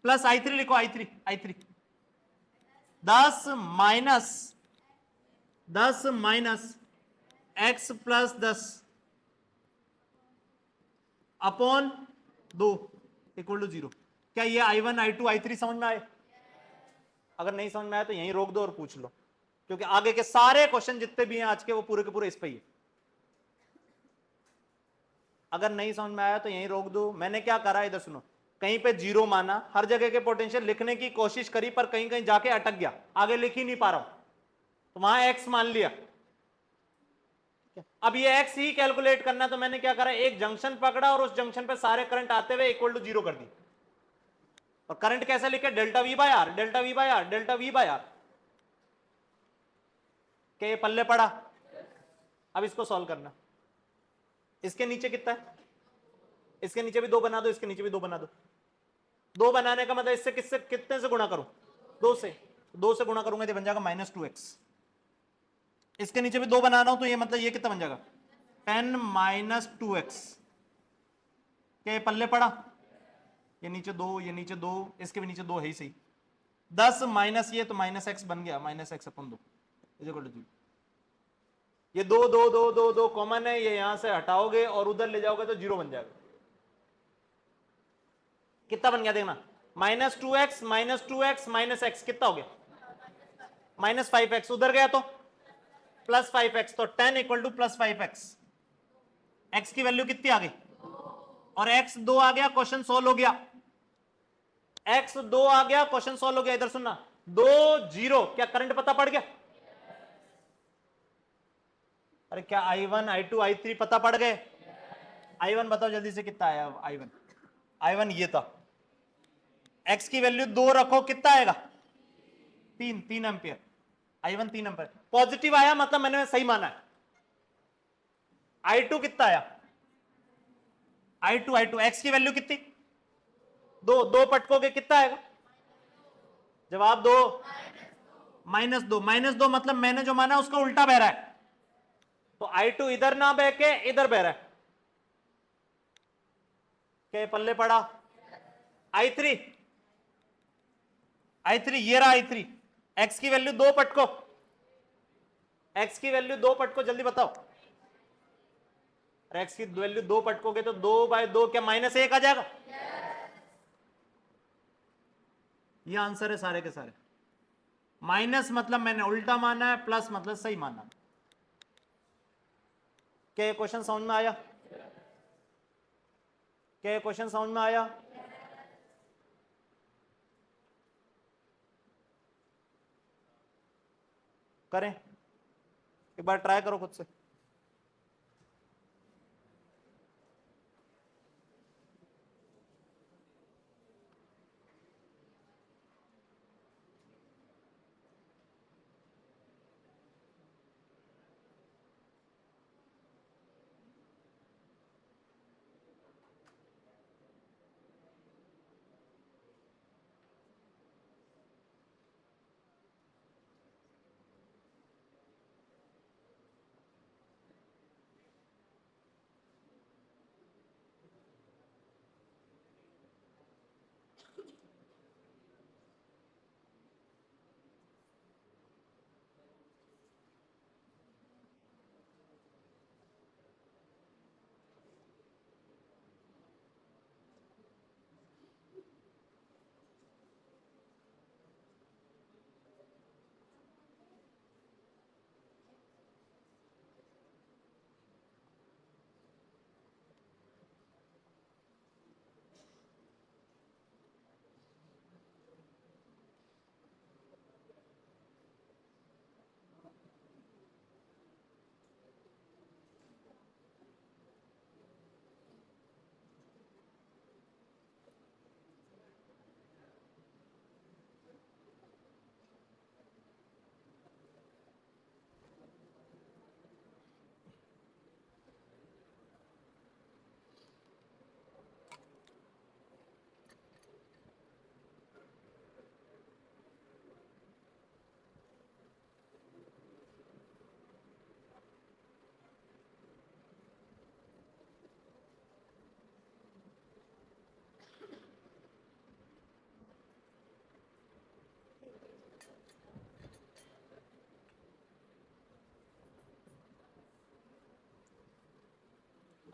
[SPEAKER 1] plus I3 लिखो, I3 10 minus X plus 10 upon 2 equal to 0। क्या ये I1 I2 I3 समझ में आए? अगर नहीं समझ में आया तो यहीं रोक दो और पूछ लो, क्योंकि आगे के सारे क्वेश्चन जितने भी हैं आज के वो पूरे के पूरे इस पे ही है। अगर नहीं समझ में आया तो यहीं रोक दो। मैंने क्या करा, इधर सुनो, कहीं पे 0 माना, हर जगह के पोटेंशियल लिखने की कोशिश करी पर कहीं कहीं जाके अटक गया, आगे लिख ही नहीं पा रहा हूं, तो वहां एक्स मान लिया। अब ये एक्स ही कैलकुलेट करना, तो मैंने क्या करा, एक जंक्शन पकड़ा और उस जंक्शन पे सारे करंट आते हुए इक्वल टू 0 कर दी। और करंट कैसे लिखे, delta V by R, delta V by R, delta V by R. क्या ये पल्ले पड़ा? अब इसको सॉल्व करना, इसके नीचे कितना है, इसके नीचे भी 2 बना दो, इसके नीचे भी 2 बना दो। 2 बनाने का मतलब इससे किससे कितने से गुणा करूं, 2 से, 2 से गुणा करूंगा तो बन जाएगा -2x। इसके नीचे भी 2 बना रहा हूं तो ये मतलब ये कितना बन जाएगा, 10 माइनस 2x। क्या ये पल्ले पड़ा? ये नीचे 2, ये नीचे 2, इसके भी नीचे 2 है ही सही। 10 माइनस ये तो माइनस एक्स बन गया, minus X upon 2 equal to 0। ये 2 2 2 2 2 कॉमन है, ये यहां से हटाओगे और उधर ले जाओगे तो 0 बन जाएगा। कितना बन गया देखना, -2x माइनस एक्स कितना हो गया, -5x, उधर गया तो +5x, तो 10 इक्वल टू +5x। x की वैल्यू कितनी आ गई, और x 2 आ गया, क्वेश्चन सोल्व हो गया। x 2 आ गया, क्वेश्चन सोल्व हो गया। इधर सुनना, 2 0, क्या करंट पता पड़ गया? अरे क्या I1 I2 I3 पता पड़ गए? I1 बताओ जल्दी से कितना आया I1 ये था, x की वैल्यू 2 रखो, कितना आएगा, 3 एम्पियर। I1 3 एम्पियर पॉजिटिव आया, मतलब मैंने सही माना है। I2 कितना आया, I2 x की वैल्यू कितनी, 2 पटकोगे कितना आएगा, जवाब दो, -2 मतलब मैंने जो माना उसका उल्टा बह रहा है, तो I2 इधर ना बह के इधर बह रहा है। क्या पल्ले पड़ा? I3 ये रहा I3, x की वैल्यू 2 पटको, x की वैल्यू 2 पटको, जल्दी बताओ। अरे x की वैल्यू 2 पटकोगे तो 2/2 क्या -1 आ जाएगा? ये आंसर है सारे के सारे। माइनस मतलब मैंने उल्टा माना है, प्लस मतलब सही माना। क्या ये क्वेश्चन समझ में आया? क्या ये क्वेश्चन समझ में आया? करें एक बार ट्राई करो खुद से।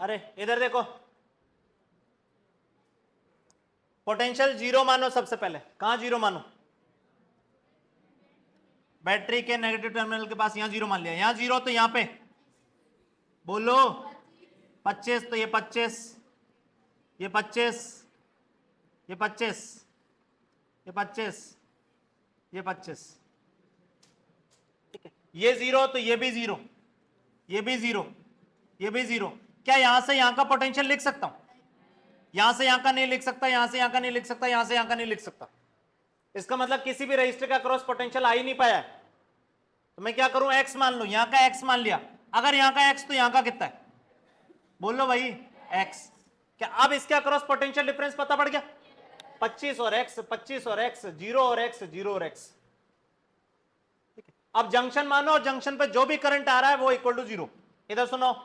[SPEAKER 1] अरे इधर देखो, पोटेंशियल जीरो मानो सबसे पहले। कहां जीरो मानो? बैटरी के नेगेटिव टर्मिनल के पास, यहां जीरो मान लिया। यहां जीरो तो यहां पे बोलो 25, तो ये 25, ये 25, ये 25, ये 25, ये 25, ठीक है। ये जीरो तो ये भी जीरो, ये भी जीरो, ये भी जीरो। क्या यहां से यहां का पोटेंशियल लिख सकता हूं? यहां से यहां का नहीं लिख सकता, यहां से यहां का नहीं लिख सकता, यहां से यहां का नहीं लिख सकता। इसका मतलब किसी भी रजिस्टर का क्रॉस पोटेंशियल आ ही नहीं पाया है। तो मैं क्या करूं, एक्स मान लू, यहां का एक्स मान लिया। अगर यहां का एक्स तो यहां का कितना है? बोलो भाई एक्स। क्या अब इसका क्रॉस पोटेंशियल डिफरेंस पता पड़ गया? 25 और एक्स, 25 और एक्स, 0 और एक्स, 0 और एक्स। ठीक है, अब जंक्शन मानो और जंक्शन पे जो भी करंट आ रहा है वो इक्वल टू जीरो। इधर सुनो,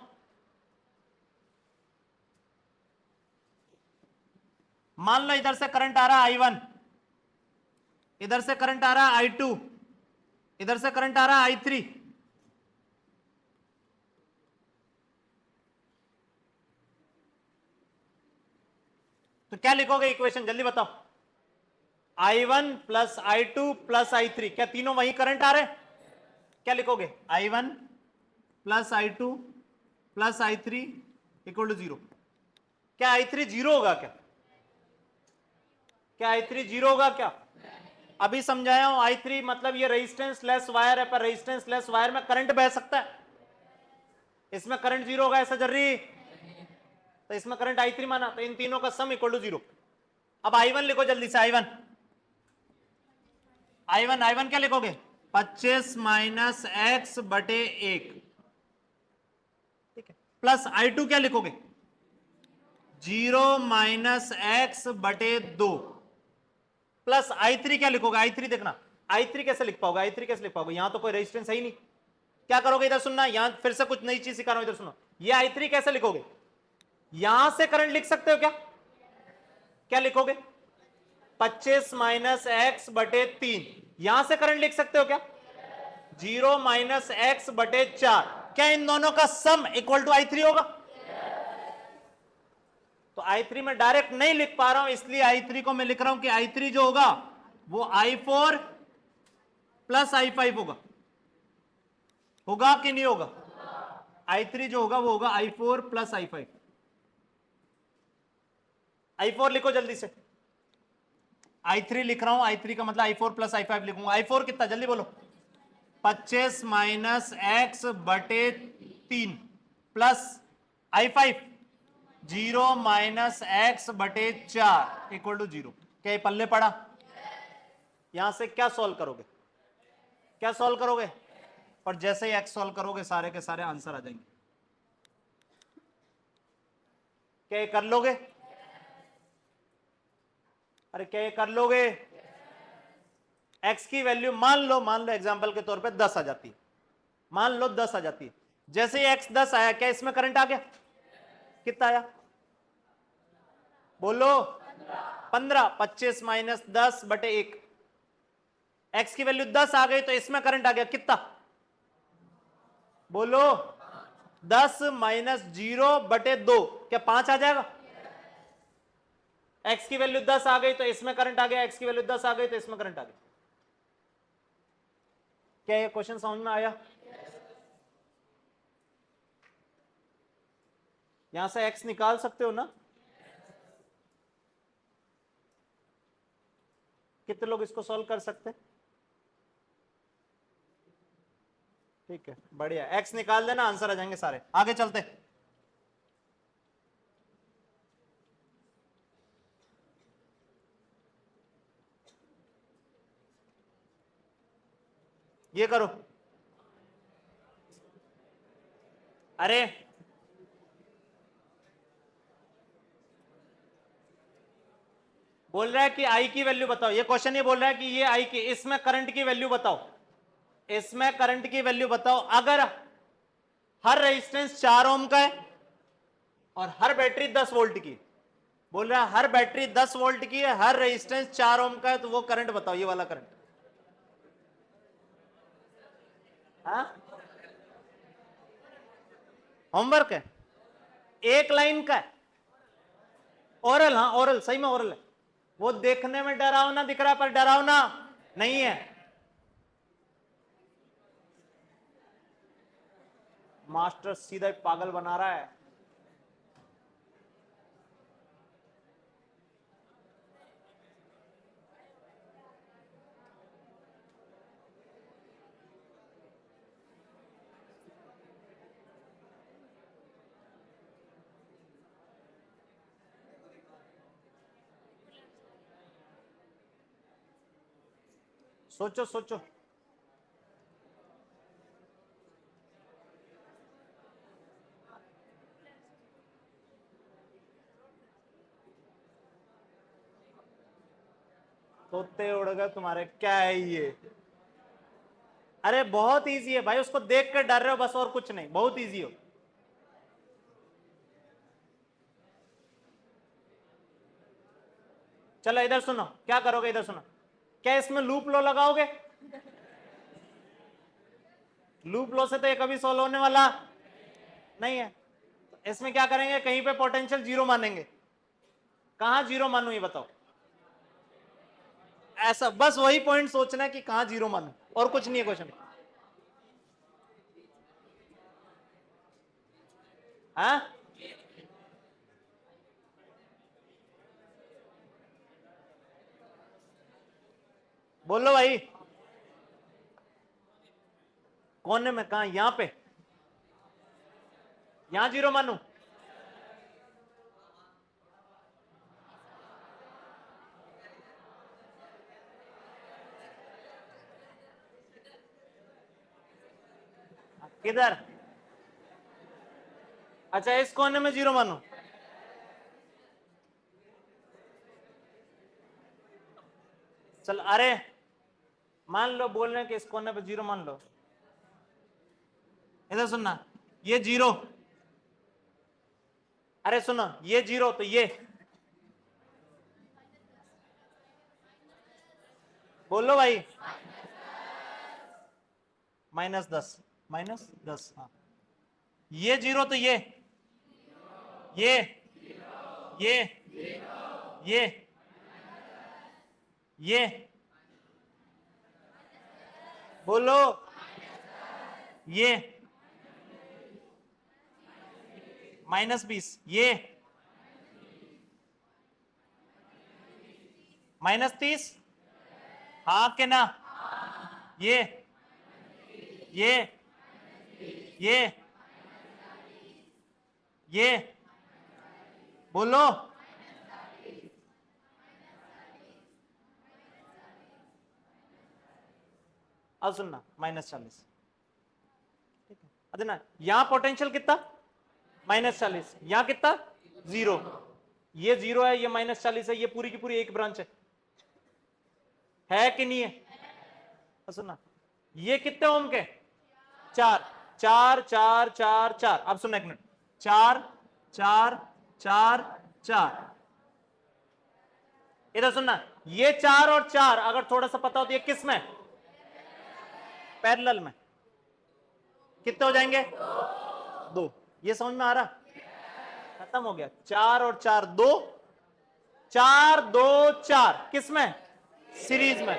[SPEAKER 1] मान लो इधर से करंट आ रहा है I1, इधर से करंट आ रहा है I2, इधर से करंट आ रहा है I3। तो क्या लिखोगे इक्वेशन, जल्दी बताओ। I1 plus I2 plus I3, क्या तीनों वही करंट आ रहे हैं? क्या लिखोगे? I1 plus I2 plus I3 equal to zero. क्या I3 जीरो होगा? क्या क्या I3 जीरो होगा? क्या अभी समझाया हूं, I3 मतलब ये रेजिस्टेंस लेस वायर है, पर रेजिस्टेंस लेस वायर में करंट बह सकता है। इसमें करंट जीरो होगा ऐसा जरूरी? तो इसमें करंट I3 माना, तो इन तीनों का सम इक्वल टू जीरो। अब I1 लिखो जल्दी से। I1 I1 क्या लिखोगे? 25 माइनस एक्स बटे 1, ठीक है। प्लस I2 क्या लिखोगे? 0 माइनस एक्स बटे 2, प्लस I3 क्या लिखोगे? I3 देखना, I3 कैसे लिख पाओगे? I3 कैसे लिख पाओगे? यहां तो कोई रेजिस्टेंस है ही नहीं। क्या करोगे? इधर सुनना, यहां फिर से कुछ नई चीज सिखा रहा हूं, इधर सुनो। ये I3 कैसे लिखोगे? यहां से करंट लिख सकते हो क्या? क्या लिखोगे? 25 माइनस एक्स बटे 3, यहां से करंट लिख सकते हो क्या? 0 माइनस एक्स बटे 4। क्या इन दोनों का सम इक्वल टू I3 होगा? तो I3 में डायरेक्ट नहीं लिख पा रहा हूं, इसलिए I3 को मैं लिख रहा हूं कि I3 जो होगा वो I4 प्लस I5 होगा। होगा कि नहीं होगा? I3 जो होगा वो होगा I4 प्लस I5। I4 लिखो जल्दी से। I3 लिख रहा हूं, I3 का मतलब I4 प्लस I5 लिखूंगा। I4 कितना, जल्दी बोलो। 25 माइनस एक्स बटे 3 प्लस I5 0 माइनस एक्स बटे 4 इक्वल टू 0। क्या ये पल्ले पड़ा? यहां से क्या सॉल्व करोगे? क्या सॉल्व करोगे? और जैसे ही एक्स सॉल्व करोगे सारे के सारे आंसर आ जाएंगे। क्या ये कर लोगे? अरे क्या ये कर लोगे? एक्स की वैल्यू मान लो एग्जांपल के तौर पे 10 आ जाती है, मान लो 10 आ जाती है। जैसे ही एक्स 10 आया, क्या इसमें करंट आ गया? कितना आया? बोलो 15। 25 माइनस 10 बटे 1। एक्स की वैल्यू 10 आ गई तो इसमें करंट आ गया कितना? बोलो 10 माइनस 0 बटे 2, क्या 5 आ जाएगा? एक्स की वैल्यू 10 आ गई तो इसमें करंट आ गया, एक्स की वैल्यू 10 आ गई तो इसमें करंट आ गया। क्या ये क्वेश्चन समझ में आया? यहां से एक्स निकाल सकते हो ना? कितने लोग इसको सॉल्व कर सकते हैं? ठीक है, बढ़िया। एक्स निकाल देना, आंसर आ जाएंगे सारे। आगे चलते। ये करो। अरे बोल रहा है कि आई की वैल्यू बताओ। ये क्वेश्चन ये बोल रहा है कि ये आई की, इसमें करंट की वैल्यू बताओ। इसमें करंट की वैल्यू बताओ अगर हर रेजिस्टेंस 4 ओम का है और हर बैटरी 10 वोल्ट की। बोल रहा है हर बैटरी 10 वोल्ट की है, हर रेजिस्टेंस 4 ओम का है, तो वो करंट बताओ, ये वाला करंट। हाँ, होमवर्क है, एक लाइन का है। ओरल, हाँ ओरल, सही में ओरल है। वो देखने में डरावना दिख रहा है पर डरावना नहीं है। मास्टर सीधा ही पागल बना रहा है। सोचो सोचो। तोते उड़ गए तुम्हारे, क्या है ये? अरे बहुत इजी है भाई, उसको देख कर डर रहे हो बस, और कुछ नहीं, बहुत इजी हो। चलो इधर सुनो, क्या करोगे इधर सुनो। क्या इसमें लूप लो लगाओगे? लूप लो से तो ये कभी सॉल्व होने वाला नहीं है। तो इसमें क्या करेंगे, कहीं पे पोटेंशियल जीरो मानेंगे। कहां जीरो मानू ये बताओ? ऐसा बस वही पॉइंट सोचना है कि कहां जीरो मानू, और कुछ नहीं है क्वेश्चन। हाँ, बोलो भाई। कोने में कहा? यहां पे? यहां जीरो मानू? किधर? अच्छा, इस कोने में जीरो मानू? चल, अरे मान लो बोल रहे हैं कि इस कोने पे जीरो मान लो। इधर सुनना, ये जीरो, अरे सुनो, ये जीरो तो ये, बोलो भाई। -10, -10, हाँ। ये जीरो तो ये ये ये बोलो, ये -20, ये -30, हाँ के ना? ये ये ये बोलो। अब सुनना, -40, ठीक है। अरे ना, यहां पोटेंशियल कितना, -40, यहां कितना 0, ये 0 है, ये -40 है, ये पूरी की पूरी एक ब्रांच है कि नहीं है? अब सुनना, ये कितने ओम के, 4 4 4 4 4। अब सुनना एक मिनट, 4 4 4 4। इधर सुनना, ये 4 और 4 अगर थोड़ा सा पता हो तो ये किस में, पैरेलल में, कितने हो जाएंगे, 2। ये समझ में आ रहा, खत्म हो गया। 4 और 4 2, 4 2 4 किस में, सीरीज में,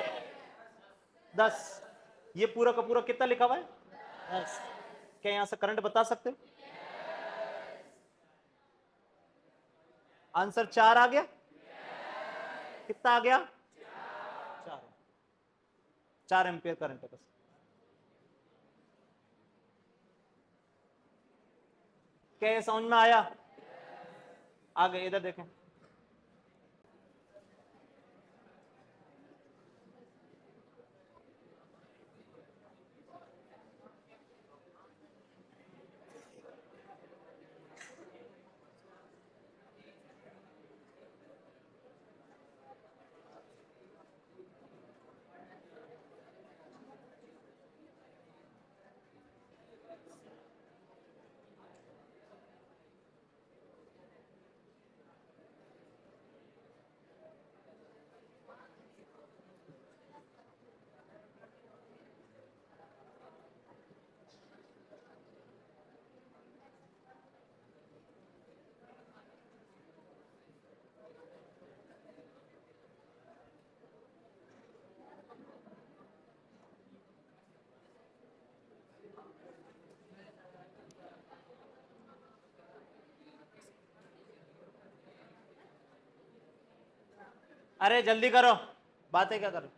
[SPEAKER 1] 10। ये पूरा का पूरा कितना लिखा हुआ है, 10। क्या यहां से करंट बता सकते हो? आंसर 4 आ गया, कितना आ गया, 4 एम्पियर करंट है बस। क्या ये समझ में आया? आगे इधर देखें, अरे जल्दी करो, बातें क्या करो।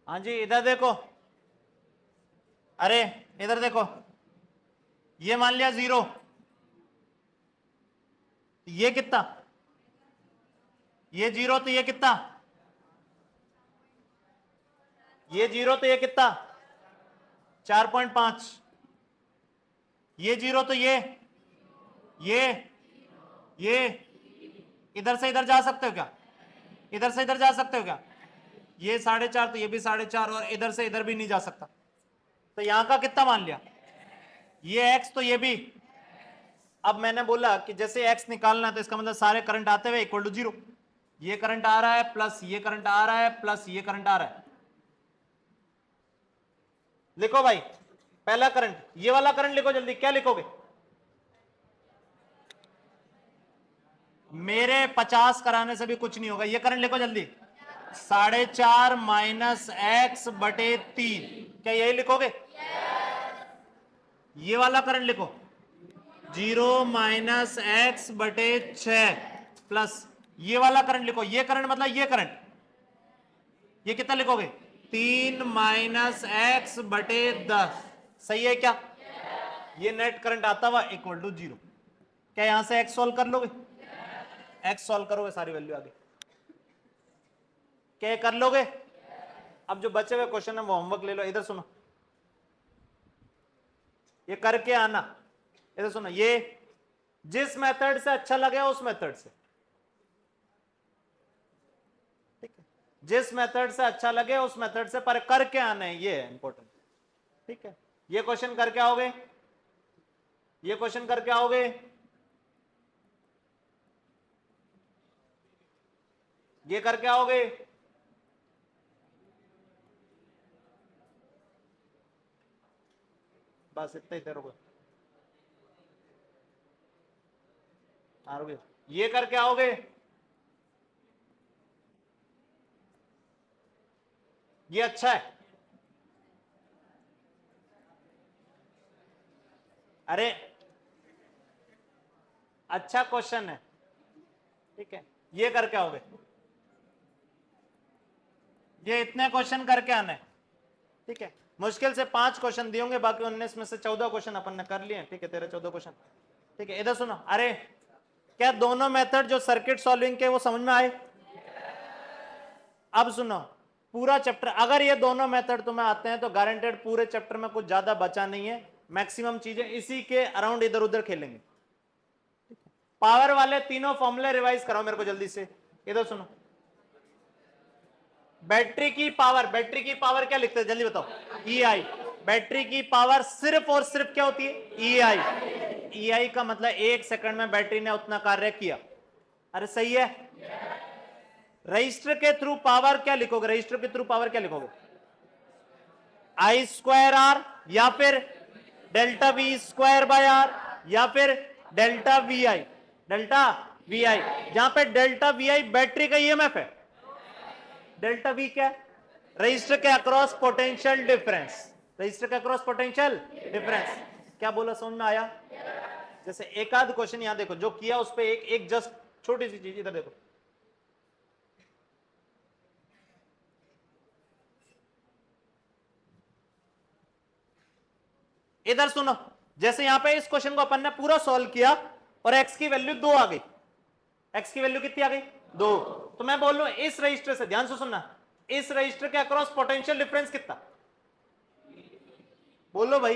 [SPEAKER 1] हाँ जी, इधर देखो, अरे इधर देखो, ये मान लिया 0, ये कितना, ये 0 तो ये कितना, ये 0 तो ये कितना, 4.5। ये 0 तो ये इधर से इधर जा सकते हो क्या, इधर से इधर जा सकते हो क्या? ये 4.5 तो ये भी 4.5, और इधर से इधर भी नहीं जा सकता, तो यहां का कितना मान लिया, ये x तो ये भी। अब मैंने बोला कि जैसे x निकालना है तो इसका मतलब सारे करंट आते हुए इक्वल टू 0। ये करंट आ रहा है प्लस ये करंट आ रहा है प्लस ये करंट आ रहा है। लिखो भाई, पहला करंट, ये वाला करंट लिखो जल्दी, क्या लिखोगे? मेरे 50 कराने से भी कुछ नहीं होगा, ये करंट लिखो जल्दी, 4.5 माइनस एक्स बटे 3। क्या यही लिखोगे? ये वाला करंट लिखो, 0 माइनस एक्स बटे 6 प्लस ये वाला करंट लिखो, ये करंट मतलब ये करंट, ये कितना लिखोगे, 3 माइनस एक्स बटे 10। सही है क्या? ये नेट करंट आता हुआ इक्वल टू 0। क्या यहां से एक्स सॉल्व कर लोगे? एक्स सॉल्व करोगे सारी वैल्यू आगे, क्या कर लोगे? अब जो बचे हुए क्वेश्चन है वो होमवर्क ले लो। इधर सुनो, ये करके आना, इधर सुनो, ये जिस मेथड से अच्छा लगे उस मेथड से, ठीक है, जिस मेथड से अच्छा लगे उस मेथड से, पर करके आना है, ये है इंपॉर्टेंट, ठीक है। ये क्वेश्चन करके आओगे, ये क्वेश्चन करके आओगे, ये करके आओगे, बस इतना ही करोगे, आओगे, ये करके आओगे, ये अच्छा है। अरे अच्छा क्वेश्चन है, ठीक है, ये करके आओगे, ये इतने क्वेश्चन करके आने, ठीक है। मुश्किल से 5 क्वेश्चन दिए होंगे, बाकी 19 में से 14 क्वेश्चन अपन ने कर लिए, ठीक है, 13-14 क्वेश्चन, ठीक है। इधर सुनो, अरे क्या दोनों मेथड जो सर्किट सॉल्विंग के वो समझ में आए? अब सुनो, पूरा चैप्टर अगर ये दोनों मेथड तुम्हें आते हैं तो गारंटेड पूरे चैप्टर में कुछ ज्यादा बचा नहीं है, मैक्सिमम चीजें इसी के अराउंड इधर उधर खेलेंगे। पावर वाले तीनों फॉर्मूले रिवाइज कराओ मेरे को जल्दी से। इधर सुनो, बैटरी की पावर क्या लिखते हैं जल्दी बताओ? EI। बैटरी की पावर सिर्फ और सिर्फ क्या होती है? EI का मतलब 1 सेकंड में बैटरी ने उतना कार्य किया। अरे सही है। रजिस्टर के थ्रू पावर क्या लिखोगे? रजिस्टर के थ्रू पावर क्या लिखोगे? I²R या फिर डेल्टा V²/R या फिर डेल्टा VI। जहां पे डेल्टा VI बैटरी का EMF है, डेल्टा V क्या है? रजिस्टर के अक्रॉस पोटेंशियल डिफरेंस। क्या बोला, समझ में आया? जैसे एक आध क्वेश्चन यहां देखो जो किया उस पर एक जस्ट छोटी सी चीज इधर देखो, इधर सुनो। जैसे यहां पे इस क्वेश्चन को अपन ने पूरा सॉल्व किया और x की वैल्यू 2 आ गई। x की वैल्यू कितनी आ गई? 2। तो मैं बोल रहा हूं इस रजिस्टर से, ध्यान से सुनना, इस रजिस्टर के अक्रॉस पोटेंशियल डिफरेंस कितना? बोलो भाई,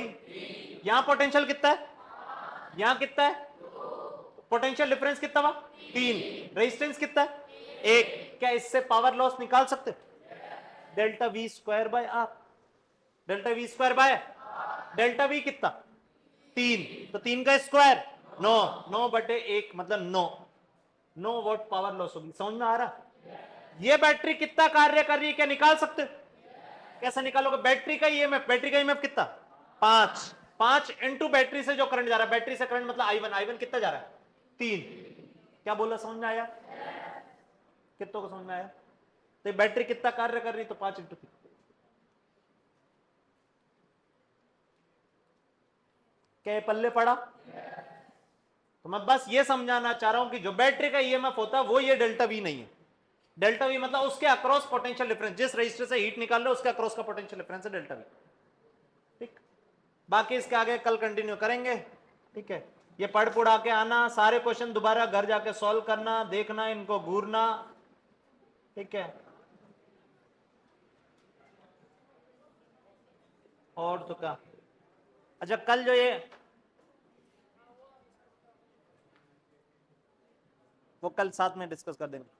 [SPEAKER 1] यहां पोटेंशियल कितना है, यहां कितना है, पोटेंशियल डिफरेंस कितना हुआ? 3। रेजिस्टेंस कितना है? 1। क्या इससे पावर लॉस निकाल सकते? Delta V²/R। डेल्टा V कितना? 3। तो 3 का स्क्वायर 9/1 मतलब 9 वॉट पावर लॉस होगी। समझ में आ रहा? ये बैटरी कितना कार्य कर रही है क्या निकाल सकते? कैसे निकालोगे? बैटरी का ईएमएफ कितना? 5 इंटू बैटरी से जो करंट जा रहा है, बैटरी से करंट मतलब I1 कितना जा रहा है? 3। क्या बोला, समझ में आया? कितनों को समझ में आया? तो बैटरी कितना कार्य कर रही, तो 5 इंटू 3। क्या ये पल्ले पड़ा? तो मैं बस ये समझाना चाह रहा हूं कि जो बैटरी का ईएमएफ होता है वो ये डेल्टा V नहीं है। डेल्टा V मतलब उसके अक्रॉस पोटेंशियल डिफरेंस, जिस रजिस्टर से हीट निकाल रहे हो उसके अक्रॉस का पोटेंशियल डिफरेंस है डेल्टा V। ठीक, बाकी इसके आगे कल कंटिन्यू करेंगे, ठीक है। ये पढ़ पुढ़ा के आना, सारे क्वेश्चन दोबारा घर जाके सॉल्व करना, देखना, इनको घूरना, ठीक है। और तो क्या, अच्छा कल जो ये वो कल साथ में डिस्कस कर देंगे।